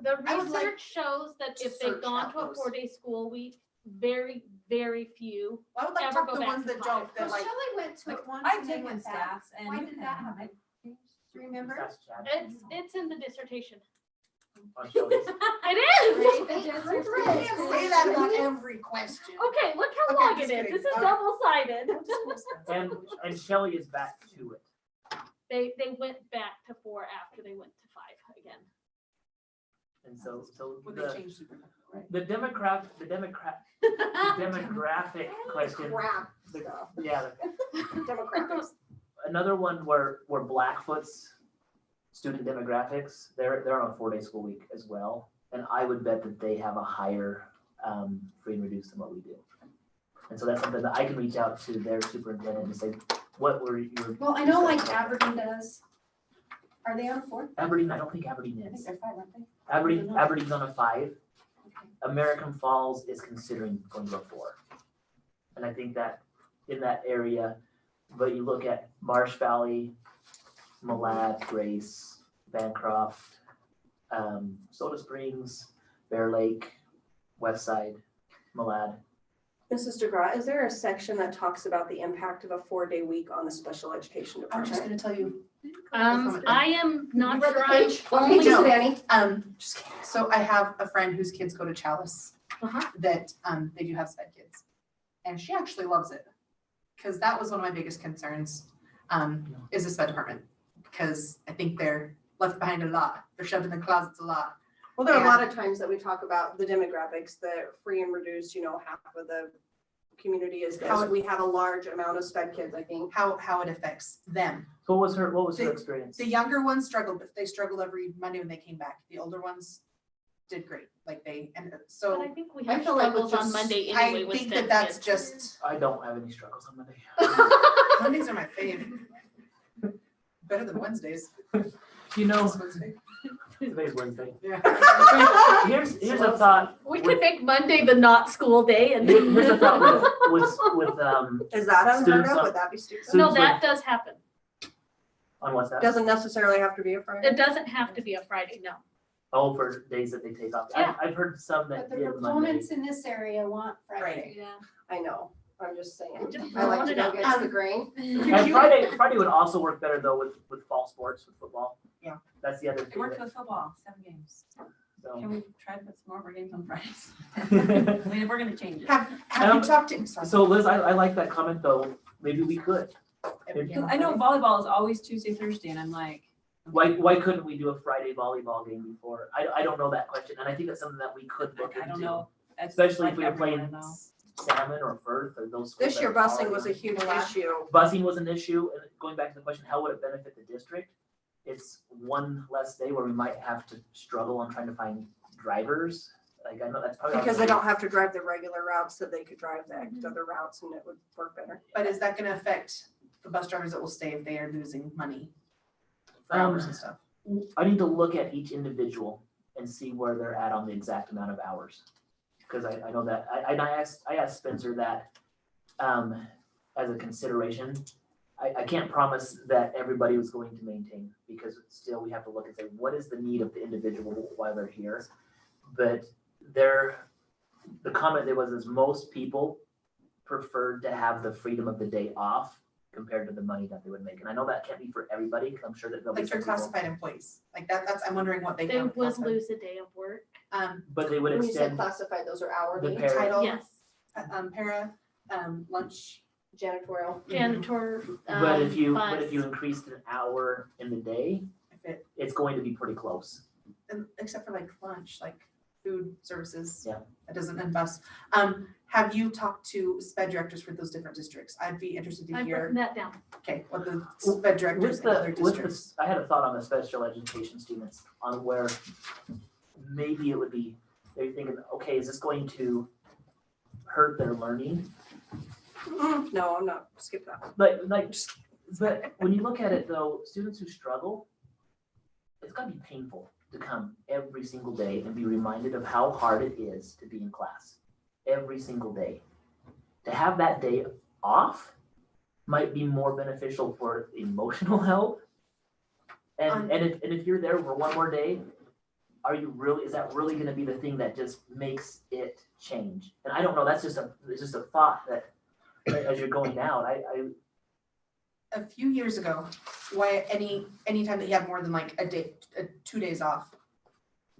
The I would like research shows that to if they've search gone out to a those. 4-day school week, very, very few. Well, I would like to Ever talk go to the back ones to that 5. don't, that Well, like, Shelley went to it once I've and then taken went back. stats and. Why did that happen? Do you remember? That's Chad. It's in the dissertation. on Shelley's. It is. Great. You can't say that about every question. Okay, look how Okay, long it just is. kidding. This is Okay. double-sided. And Shelley is back to it. They went back to 4 after they went to 5 again. And so When they the, change Super Bowl, right? the demographic question, Crap the- stuff. yeah, Demographics. another one where Blackfoot's student demographics, they're on a 4-day school week as well. And I would bet that they have a higher free and reduced than what we do. And so that's something that I can reach out to their superintendent and say, what were your? Well, I know like Aberdeen does. Are they on 4? Aberdeen, I don't think Aberdeen I think is. they're 5, aren't they? Aberdeen's on a 5. American Falls is considering going to a 4. And I think that in that area, but you look at Marsh Valley, Malad, Grace, Bancroft, Soda Springs, Bear Lake, Westside, Malad. Mrs. DeGraw, is there a section that talks about the impact of a 4-day week on the special education I was just department? gonna tell you. I am not You read the sure. I page? What only- page is it, Annie? Just kidding. So I have a friend whose kids go to Chalice Uh-huh. that, they do have sped kids. And she actually loves it. Cause that was one of my biggest concerns, is the sped department. Because I think they're left behind a lot. They're shoved in the closets a lot. Well, there are a lot of times that we talk about the demographics, the free and reduced, half of the community is this. How- We have a large amount of sped kids, I think. How it affects them. So what was her The- experience? The younger ones struggled, but they struggled every Monday when they came back. The older ones did great. Like But so I think we I have feel like with struggles on just- Monday anyway I with think STEM that's kids. just, I don't have any struggles on Monday. Mondays are my fave. Better than Wednesdays. You know, This Wednesday. today's Wednesday. Yeah. Here's a thought. We could make Monday the not school day and. Here's a thought with Is that unheard Students of? on- Would that be stupid? students No, that does happen. on what's that? Doesn't necessarily have to be a Friday. It doesn't have to be a Friday, no. Oh, for days that they take off. Yeah. I've heard some But that the did Monday. proponents in this area want Friday. Yeah. I know, I'm just saying. Just I like throwing to it go out against there. the grain. And Friday would also work better though with fall sports, with football. Yeah. That's the other It thing. worked with football, 7 games. So. Can we try to put some more games on Fridays? I mean, if we're gonna change it. Have you talked to, sorry. So Liz, I like that comment though. Maybe we could. Every game on I know Friday? volleyball is always Tuesday, Thursday, and I'm like, Why couldn't we do a Friday volleyball game before? I don't know that question, and I think that's something that we could look into. I don't know. That's Especially like if we were everyone playing I know. Salmon or Firth or those. schools This that year are busing was a already- huge issue. Busing was an issue, and going back to the question, how would it benefit the district? It's one less day where we might have to struggle on trying to find drivers. Like I know that's probably. Because they don't have to drive the regular routes, so they could drive the other routes and it would work better. But is that gonna affect the bus drivers that will stay if they are losing money for Um, hours and stuff? I need to look at each individual and see where they're at on the exact amount of hours. Because I know that, I asked Spencer that, as a consideration. I can't promise that everybody was going to maintain, because still we have to look and say, what is the need of the individual while they're here? But the comment there was, is most people preferred to have the freedom of the day off compared to the money that they would make. And I know that can't be for everybody, because I'm sure that there'll be Like for some people. classified employees, like that's, I'm wondering what they They count would classified. lose a day of work. But they would When you say extend classified, those are the hourly, parent. Title, Yes, para, lunch. janitorial. janitor, But if you bus. increased an hour in the day, If it, it's going to be pretty close. and except for like lunch, like food services. Yeah. That doesn't, and bus. Have you talked to sped directors for those different districts? I'd be interested to I've hear, written that down. okay, what the sped directors in other districts. I had a thought on the special education students on where maybe it would be, they're thinking, okay, is this going to hurt their learning? No, I'm not, skip that. But when you look at it though, students who struggle, it's gotta be painful to come every single day and be reminded of how hard it is to be in class every single day. To have that day off might be more beneficial for emotional health. And if you're there for one more day, is that really gonna be the thing that just makes it change? And I don't know, it's just a thought that as you're going out, A few years ago, why anytime that you had more than like a day, 2 days off,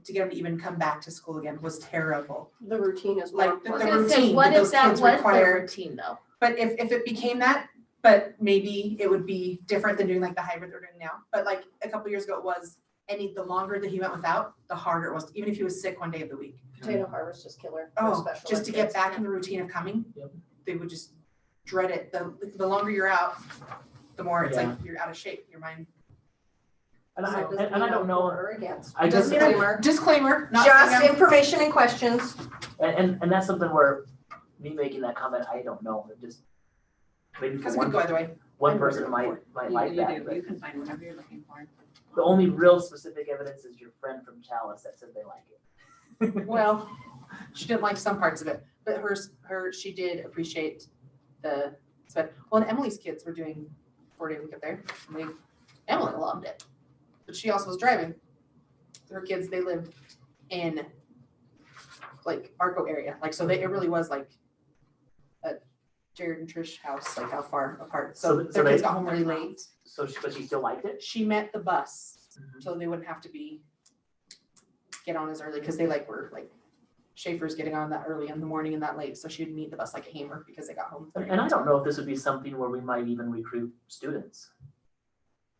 to get them to even come back to school again was terrible. The routine is Like, more the I was important. gonna say, routine what that if those that kids was the require- routine though? But if it became that, but maybe it would be different than doing like the hybrid they're doing now. But like a couple years ago, it was the longer that he went without, the harder it was, even if he was sick one day of the week. Potato harvest is killer for Oh, special just to ed get kids. back in the routine of coming, Yep. they would just dread it. The longer you're out, the more it's Yeah. like you're out of shape, your mind. And So I, does it and I mean don't I'm know, for or against? I just, Disclaimer. Disclaimer, not saying Just I'm- information and questions. and that's something where me making that comment, I don't know, it just, maybe for Because it could go either way. one person might like You that, do, but you can find whatever you're looking for. the only real specific evidence is your friend from Chalice that said they like it. Well, she didn't like some parts of it, but she did appreciate the, well, and Emily's kids were doing 4-day week up there. And Emily loved it, but she also was driving. Her kids, they lived in like Arco area, like, so it really was like a Jared and Trish house, like how far apart. So So their kids they- got home really late. So, but she still liked it? She met the bus, Mhm. so they wouldn't have to get on as early, because they were Schaefer's getting on that early in the morning and that late, so she'd meet the bus like a Hamer because they got home. And I don't know if this would be something where we might even recruit students.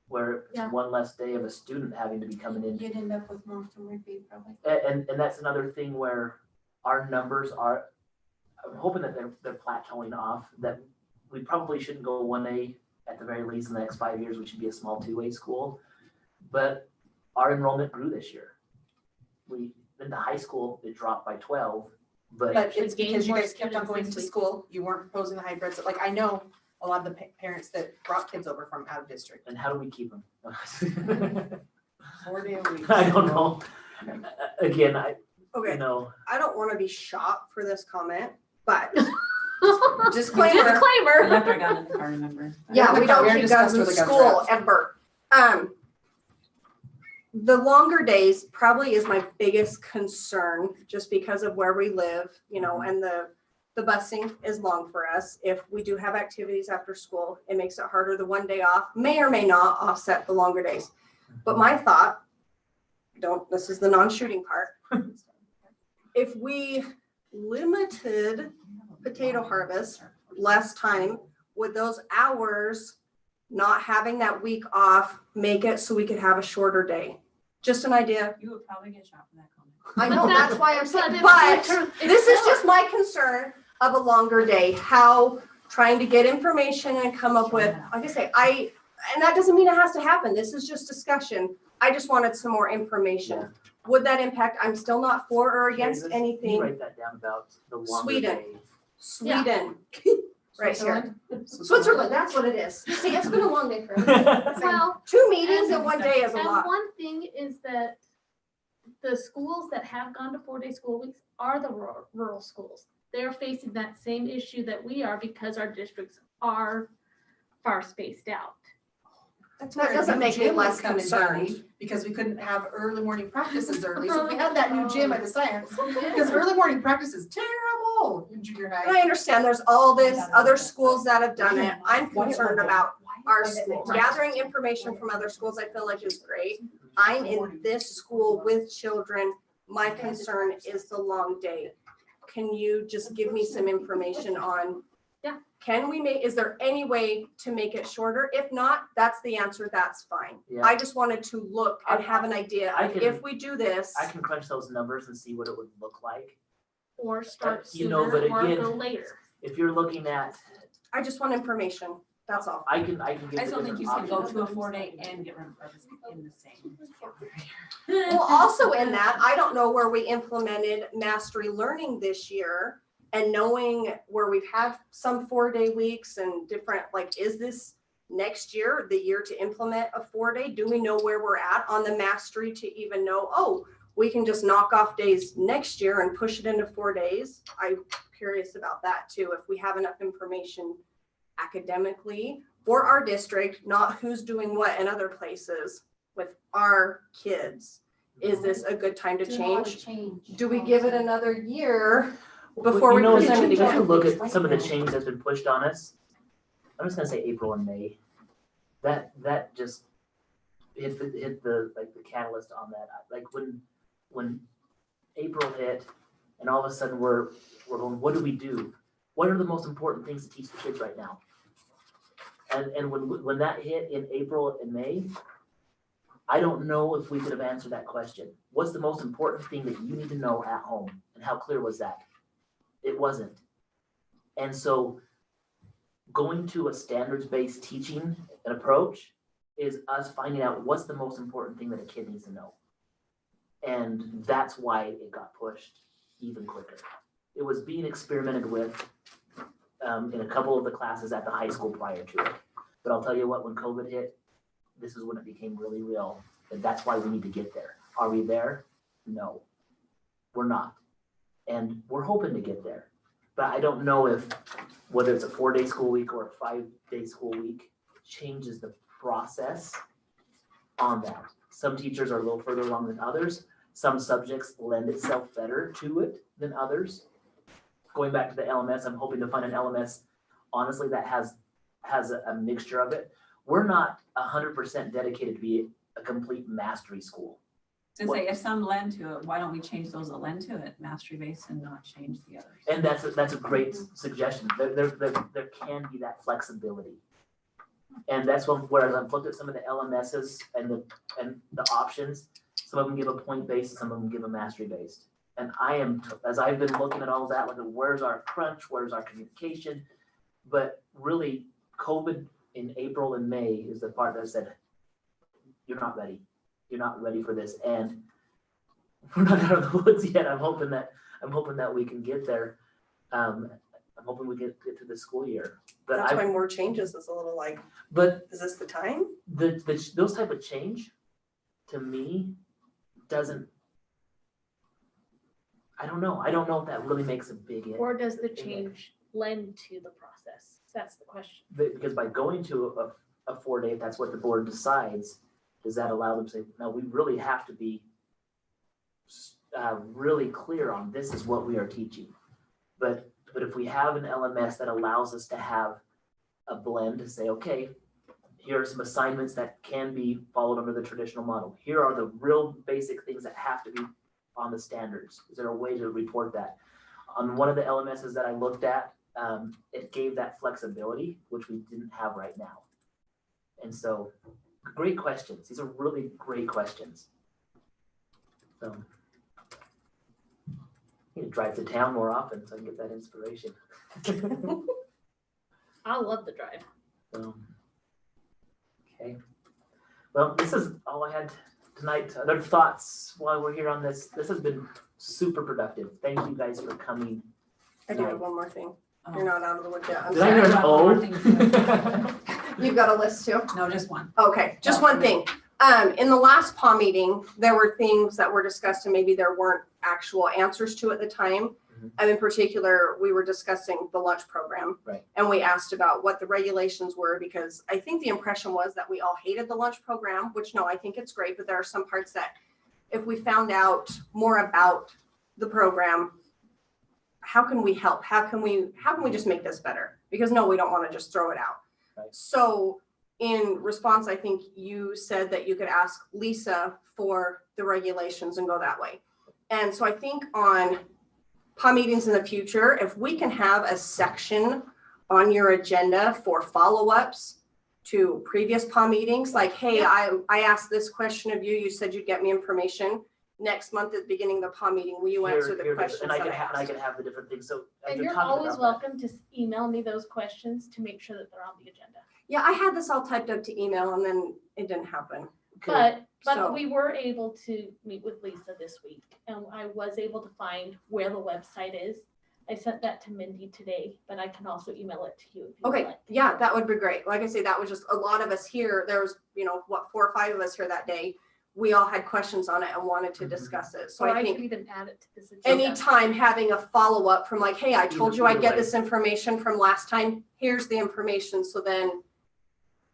Where Yeah. it's one less day of a student having to be coming in. You'd end up with more from repeat probably. And that's another thing where our numbers are, I'm hoping that they're plateauing off, that we probably shouldn't go 1A at the very least in the next 5 years, we should be a small 2A school. But our enrollment grew this year. In the high school, it dropped by 12, but But it's Should gain because you more guys kept on students going this to week. school, you weren't proposing the hybrids, like I know a lot of the parents that brought kids over from out of district. and how do we keep them? 4-day a week. I don't know. Again, you Okay, know, I don't want to be shot for this comment, but disclaimer. Disclaimer. After I got in the car, remember? Yeah, we don't already keep guns discussed in where the guns school are ever. The longer days probably is my biggest concern, just because of where we live, and the busing is long for us. If we do have activities after school, it makes it harder. The one day off may or may not offset the longer days. But my thought, this is the non-shooting part. If we limited potato harvest less time, would those hours, not having that week off, make it so we could have a shorter day? Just an idea. You would probably get shot for that comment. I know, that's why I'm saying, if but it's this is just my concern of a longer day, how trying to get information and come up with, like I say, and that doesn't mean it has to happen. This is just discussion. I just wanted some more information. Yeah. Would that impact? I'm still not for or against Can you anything. write that down about the longer Sweden. day. Sweden, right here. Switzerland? Switzerland, that's what it is. See, it's been a long day for me. Well, 2 meetings in one day is a and lot. one thing is that the schools that have gone to 4-day school weeks are the rural schools. They're facing that same issue that we are because our districts are far spaced out. That's That where doesn't the make me gym was less coming concerned. handy, because we couldn't have early morning practices early, so we had that new gym at the science. Because early morning practice is terrible in junior And high. I understand there's all this other schools that have done it. I'm concerned about our school. Gathering information from other schools, I feel like is great. I'm in this school with children. My concern is the long day. Can you just give me some information on? Yeah. Is there any way to make it shorter? If not, that's the answer, that's fine. Yeah. I just wanted to look and have an idea I of can- if we do this. I can crunch those numbers and see what it would look like. Or start You know, sooner but or again- go later. If you're looking at, I just want information, that's all. I can give I the just don't think different you can go options. to a 4-day and get rid of purpose in the same. Well, also in that, I don't know where we implemented mastery learning this year, and knowing where we've had some 4-day weeks and different, is this next year, the year to implement a 4-day? Do we know where we're at on the mastery to even know, we can just knock off days next year and push it into 4 days? I'm curious about that too, if we have enough information academically for our district, not who's doing what in other places with our kids. Is this a good time to change? Do we give it another year before You we know, present if it you again? look at some of the change that's been pushed on us, I'm just gonna say April and May. That just hit the catalyst on that. Like when when April hit and all of a sudden we're going, what do we do? What are the most important things to teach the kids right now? And when that hit in April and May, I don't know if we could have answered that question. What's the most important thing that you need to know at home? And how clear was that? It wasn't. And so going to a standards-based teaching and approach is us finding out what's the most important thing that a kid needs to know. And that's why it got pushed even quicker. It was being experimented with in a couple of the classes at the high school prior to it. But I'll tell you what, when COVID hit, this is when it became really real. And that's why we need to get there. Are we there? No, we're not. And we're hoping to get there. But I don't know if whether it's a 4-day school week or a 5-day school week changes the process on that. Some teachers are a little further along than others. Some subjects lend itself better to it than others. Going back to the LMS, I'm hoping to find an LMS, honestly, that has a mixture of it. We're not 100% dedicated to be a complete mastery school. To say if some lend to it, why don't we change those that lend to it, mastery based, and not change the others? And that's a great suggestion. There can be that flexibility. And that's where I've looked at some of the LMSs and the options. Some of them give a point based, some of them give a mastery based. And as I've been looking at all of that, like where's our crunch, where's our communication? But really, COVID in April and May is the part that said, you're not ready. You're not ready for this. And we're not out of the woods yet. I'm hoping that we can get there. I'm hoping we get to the school year. But That's why more changes is a little like, but is this the time? those type of change to me doesn't, I don't know if that really makes a big impact. Or does the change lend to the process? That's the question. Because by going to a 4-day, if that's what the board decides, does that allow them to say, no, we really have to be really clear on this is what we are teaching. But if we have an LMS that allows us to have a blend to say, okay, here are some assignments that can be followed under the traditional model. Here are the real basic things that have to be on the standards. Is there a way to report that? On one of the LMSs that I looked at, it gave that flexibility, which we didn't have right now. And so, great questions. These are really great questions. So, I need to drive to town more often so I can get that inspiration. I love the drive. So, okay. Well, this is all I had tonight. Other thoughts while we're here on this? This has been super productive. Thank you guys for coming. I do have one more thing. You're not out of the woods yet. I'm Did I hear sorry. an O? You've got a list too? No, just one. Okay, just one thing. In the last PAW meeting, there were things that were discussed and maybe there weren't actual answers to at the time. Mhm. And in particular, we were discussing the lunch program. Right. And we asked about what the regulations were because I think the impression was that we all hated the lunch program, which no, I think it's great, but there are some parts that if we found out more about the program, how can we help? How can we just make this better? Because no, we don't want to just throw it out. Right. So in response, I think you said that you could ask Lisa for the regulations and go that way. And so I think on PAW meetings in the future, if we can have a section on your agenda for follow-ups to previous PAW meetings, like, hey, I asked this question of you, you said you'd get me information. Next month at the beginning of the PAW meeting, will you answer the questions and that I asked? can have the different things. So as And you're you're talking always about that, welcome to email me those questions to make sure that they're on the agenda. Yeah, I had this all typed up to email and then it didn't happen. But So- we were able to meet with Lisa this week and I was able to find where the website is. I sent that to Mindy today, but I can also email it to you. if you would Okay, like. yeah, that would be great. Like I say, that was just a lot of us here. There was, 4 or 5 of us here that day. We all had questions on it and wanted to Mhm. discuss it. So So I I think could even add it to this agenda. anytime having a follow-up from like, hey, I told you I'd Either get way. this information from last time. Here's the information. So then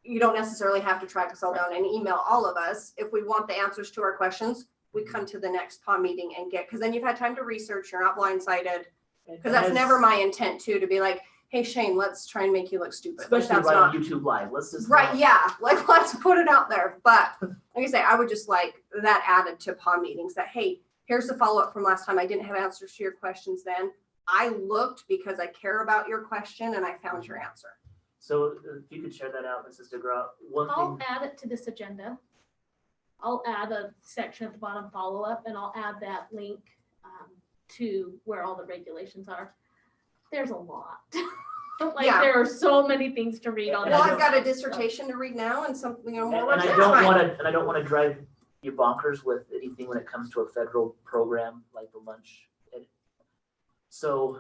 you don't necessarily have to track us all down and email all of us. If we want the answers to our questions, we come to the next PAW meeting and get, because then you've had time to research, you're not blindsided. Because that's As- never my intent too, to be like, hey, Shane, let's try and make you look stupid. Like, especially that's right not on YouTube Live. Let's just right. Yeah. Like, let's put it out there. But like I say, I would just like that added to PAW meetings that, hey, here's the follow-up from last time. I didn't have answers to your questions then. I looked because I care about your question and I found your answer. So if you could share that out, Mrs. DeGraw, one I'll thing, add it to this agenda. I'll add a section at the bottom, follow-up, and I'll add that link to where all the regulations are. There's a lot. Like, Yeah. there are so many things to read on. Well, this I've got a stuff. dissertation to read now and something, you know, more. and I that's don't fine. want to drive you bonkers with anything when it comes to a federal program like the lunch. So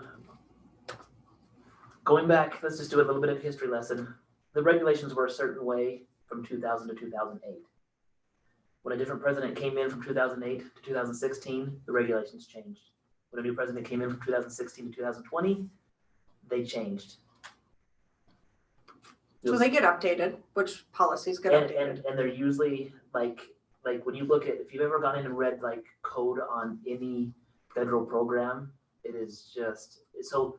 going back, let's just do a little bit of history lesson. The regulations were a certain way from 2000 to 2008. When a different president came in from 2008 to 2016, the regulations changed. When a new president came in from 2016 to 2020, they changed. So they get updated, which policies get updated. And they're usually like when you look at, if you've ever gone in and read like code on any federal program, it is just, so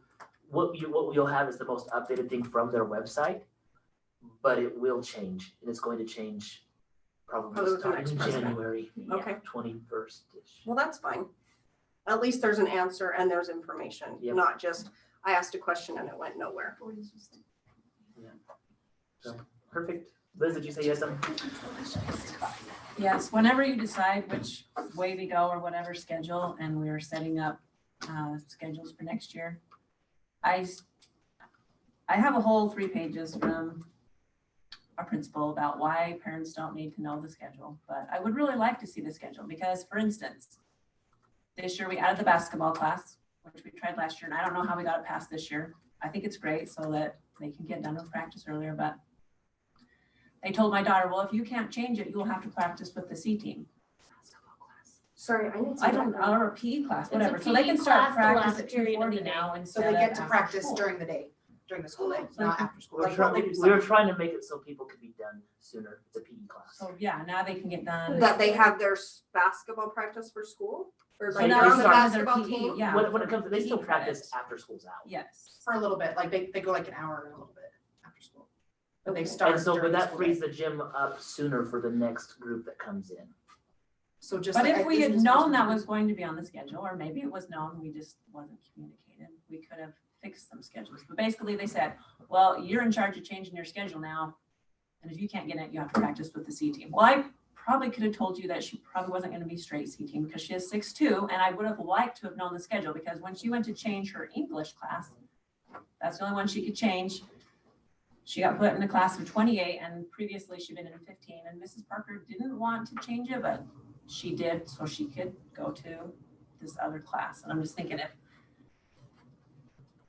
what you'll have is the most updated thing from their website, but it will change, and it's going to change probably Probably with the starting next in president. January Okay, 21st-ish. well, that's fine. At least there's an answer and there's information, Yep. not just, I asked a question and it went nowhere. Perfect. Liz, did you say yes? Yes, whenever you decide which way we go or whatever schedule, and we're setting up schedules for next year, I have a whole 3 pages from our principal about why parents don't need to know the schedule, but I would really like to see the schedule because, for instance, this year we added the basketball class, which we tried last year, and I don't know how we got it passed this year. I think it's great so that they can get done with practice earlier, but they told my daughter, well, if you can't change it, you'll have to practice with the C team. Sorry, I need I don't, or a PE class, It's a whatever. So they PE can start class the practice last at period of 2:40 the day. now So instead they of get to after practice school. during the day, during the school day, So not they- after school. We Like what they do were summer. trying to make it so people could be done sooner. It's a PE class. So yeah, now they can get done. That they have their basketball practice for school? Or So like now they're they on the start their basketball PE, team? yeah. When it comes to, they still PE practice credits. after school's out. Yes. For a little bit, like they go like an hour and a little bit after school. But they start And so, but during the that school frees day. the gym up sooner for the next group that comes in. So just But like if we isn't had this known supposed that to be- was going to be on the schedule, or maybe it was known, we just wasn't communicated, we could have fixed some schedules. But basically they said, well, you're in charge of changing your schedule now. And if you can't get it, you have to practice with the C team. Well, I probably could have told you that she probably wasn't going to be straight C team because she is 6'2", and I would have liked to have known the schedule because when she went to change her English class, that's the only one she could change. She got put in a class of 28 and previously she'd been in 15, and Mrs. Parker didn't want to change it, but she did so she could go to this other class. And I'm just thinking, if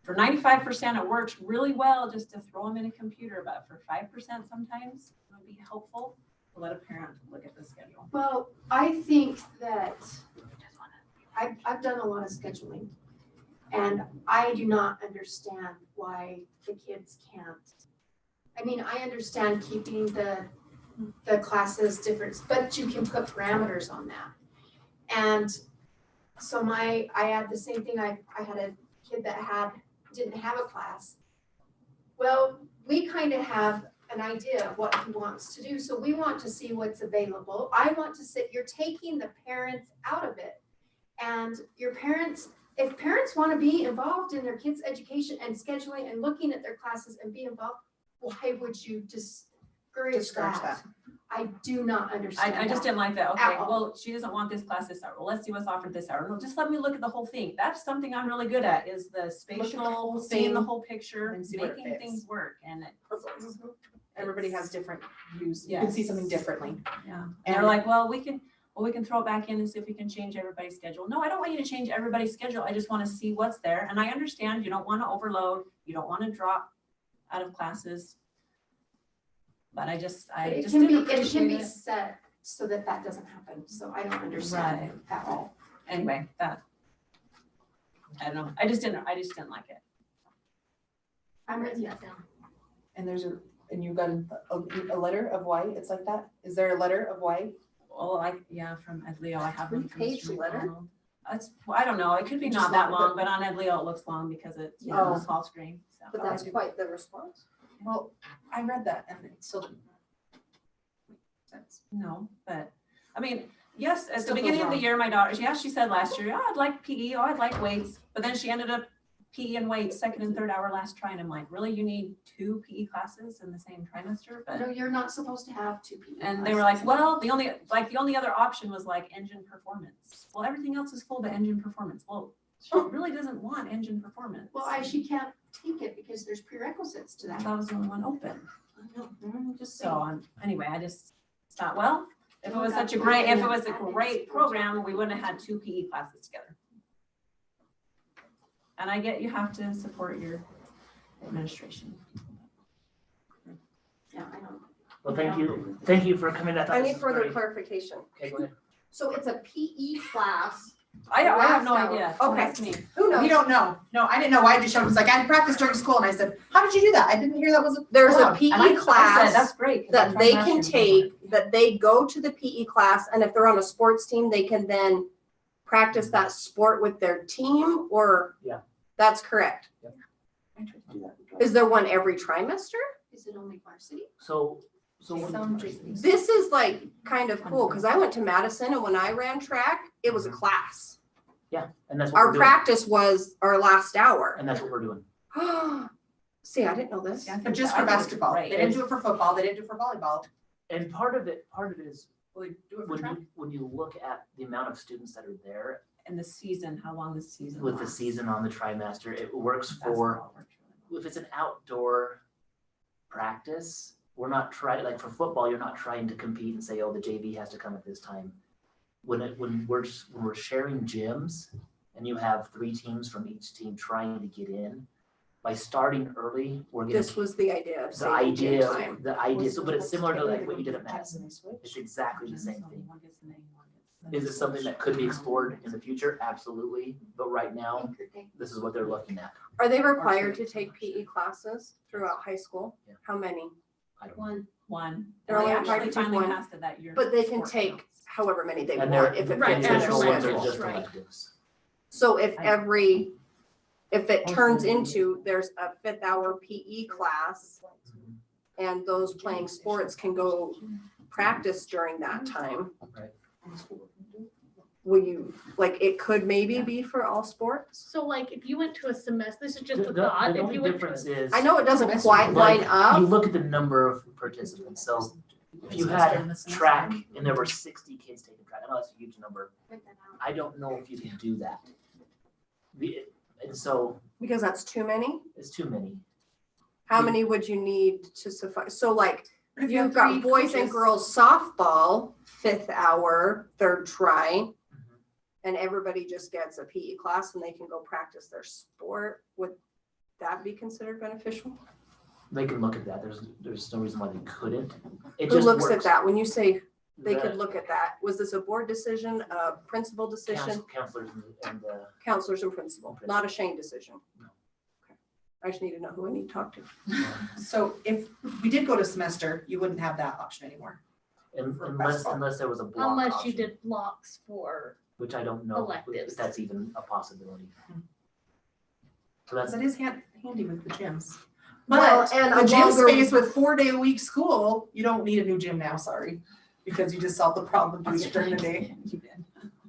for 95% it works really well just to throw them in a computer, but for 5% sometimes it would be helpful to let a parent look at the schedule. Well, I think that I've done a lot of scheduling, and I do not understand why the kids can't. I mean, I understand keeping the classes different, but you can put parameters on that. And so I had the same thing, I had a kid that didn't have a class. Well, we kind of have an idea of what he wants to do, so we want to see what's available. I want to sit, you're taking the parents out of it. And your parents, if parents want to be involved in their kids' education and scheduling and looking at their classes and be involved, why would you discourage that? I do not understand I just that. didn't like that. Okay, At all. well, she doesn't want this class this hour. Well, let's see what's offered this hour. No, just let me look at the whole thing. That's something I'm really good at, is the spatial, whole seeing the thing whole picture, and see where it making fits. things work. And Everybody has different views. You can see something differently. yeah, and they're like, well, we can throw it back in and see if we can change everybody's schedule. No, I don't want you to change everybody's schedule. I just want to see what's there. And I understand you don't want to overload. You don't want to drop out of classes. But I just It didn't can appreciate be it. set so that doesn't happen, so I don't understand at all. Anyway, I don't know. I just didn't like it. I'm with you. And and you got a letter of why it's like that? Is there a letter of why? Well, from Ed Leo, I have one from Three-page Mr. letter? McDonald. I don't know. It could be Just not that long, long, but on Ed Leo it looks long because it's Oh. a small screen. So. But that's quite the response. Well, I read that and it still didn't make sense. No, but I mean, Yes, at the Still feels beginning of the wrong. year, my daughter, she said last year, oh, I'd like PE, oh, I'd like weights. But then she ended up PE and weights second and third hour last try. And I'm like, really? You need 2 PE classes in the same trimester? No, But, you're not supposed to have 2 PE and they were like, well, the only other option was like engine performance. Well, everything else is full to engine performance. Well, she really doesn't want engine performance. Well, she can't take it because there's prerequisites to that. That was the only one open. Just So, anyway, I just thought, well, if it was Well, a great program, we wouldn't have had 2 PE classes together. And I get you have to support your administration. Yeah, I know. Well, thank you for coming. I need further clarification. Okay, go ahead. So it's a PE class. I have no Last hour. idea. Okay. That's me. Who knows? We don't know. No, I didn't know. I just showed, was like, I had practice during school and I said, how did you do that? I didn't hear that was. There's a allowed." PE And I said, class that's great. 'cause that I'm they from can last year. take, that they go to the PE class, and if they're on a sports team, they can then practice that sport with their team, or? Yeah. That's correct. I tried to do that. Is there one every trimester? Is it only varsity? So when- Some JVs. This is like kind of cool, because I went to Madison, and when I ran track, it was a class. yeah, and that's what Our we're doing. practice was our last hour. And that's what we're doing. See, I didn't know this. Yeah, I But think just that- for I think it's basketball. They great. didn't do it for football. They didn't do it for volleyball. And part of it is Well, they do it for track. when you look at the amount of students that are there And the season, how long the season with the lasts. season on the trimester, it works for, Basketball works really well. if it's an outdoor practice, we're not trying, like for football, you're not trying to compete and say, oh, the JV has to come at this time. When we're sharing gyms and you have 3 teams from each team trying to get in, by starting early, we're gonna. This was the idea of The saving gym idea, time. so, but it's similar to like what you did at Madison. It's exactly the same thing. Is it something that could be explored in the future? Absolutely. But right now, Anchor day. this is what they're looking at. Are they required to take PE classes throughout high school? Yeah. How many? I don't know. One. They're And they only required actually to take finally one. passed it that year. But they can Sport take counts. however many they And want they're, if it Right, fits and in they're their official ones are schedule. just Right. electives. So if it turns into, there's a 5th hour PE class, and those playing sports can go practice during that time. Right. Will you, like, it could maybe be for all sports? So like, if you went to a semester, this is just a The thought, if only you went to. difference is. I know it doesn't Semester. quite line like, up. you look at the number of participants. So if you had track and there were 60 kids taking track, I know that's a huge number. Print that out. I don't know if you can do that. And so Because that's too many. it's too many. How Yeah. many would you need to suffice? So like, But if you you've have got 3 boys and coaches- girls softball, 5th hour, 3rd try, and everybody just gets a PE class and they can go practice their sport. Would that be considered beneficial? They can look at that. There's no reason why they couldn't. It Who just looks at works. that? When you say they The could look at that, was this a board decision, a principal decision? Counselors and Counselors and principal, not a Shane decision? No. Okay. I just need to know who I need to talk to. So if we did go to semester, you wouldn't have that option anymore. For basketball. unless there was a block Unless you option, did blocks for, which I don't know electives. if that's even a possibility. So Because that's, it is handy with the gyms. Well, But and the a gym longer- space with 4-day-a-week school, you don't need a new gym now, sorry. Because you just solved the problem doing it during the day.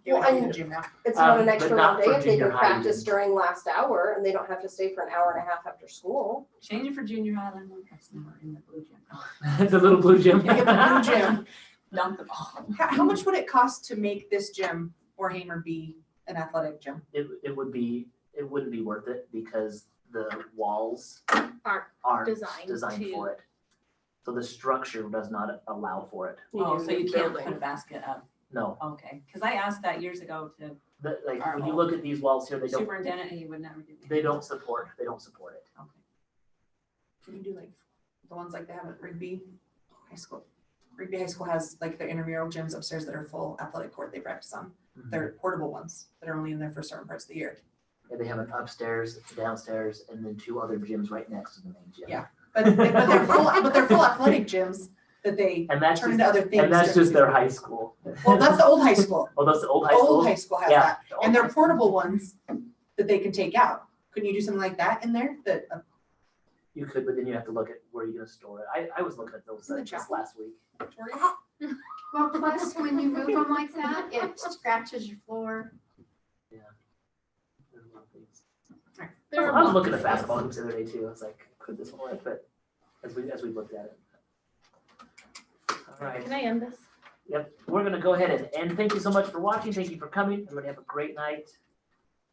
You don't need a gym now. It's not an but extra not long for day if they junior can high practice gyms. during last hour and they don't have to stay for an hour and a half after school. Change it for junior high, then we're in the blue gym. it's a little blue gym. You get the blue gym. Dunk the ball. How much would it cost to make this gym or Hamer be an athletic gym? It wouldn't be worth it because the walls Aren't aren't designed to- for it. So the structure does not allow for it. Oh, need so a you new can't building. put a basket up. No, Okay, because I asked that years ago to like Our when you wall. look at these walls here, they don't superintendent and he would never do that. they don't support it. Okay. Can you do like the ones like they have at Rigby High School? Rigby High School has like their intramural gyms upstairs that are full athletic court they practice on. They're portable ones that are only in there for certain parts of the year. Yeah, they have an upstairs, downstairs, and then 2 other gyms right next to the main gym. Yeah. But they're full athletic gyms that they And that's turn just, into other things. and that's during just the their season. high school. Well, that's the old high school. Oh, that's the old high school? Old high school has Yeah. that. the old And they're high school. portable ones that they can take out. Couldn't you do something like that in there? That You could, but then you have to look at where you're gonna store it. I was looking at those In the just chapel? last week. Well, plus when you move them like that, it scratches your floor. There's a lot of things. There I was are looking at basketball hoops the other day too. I was like, could this one work? But as we looked at it. All right. Can I end this? Yep. We're gonna go ahead and thank you so much for watching. Thank you for coming. Everybody have a great night.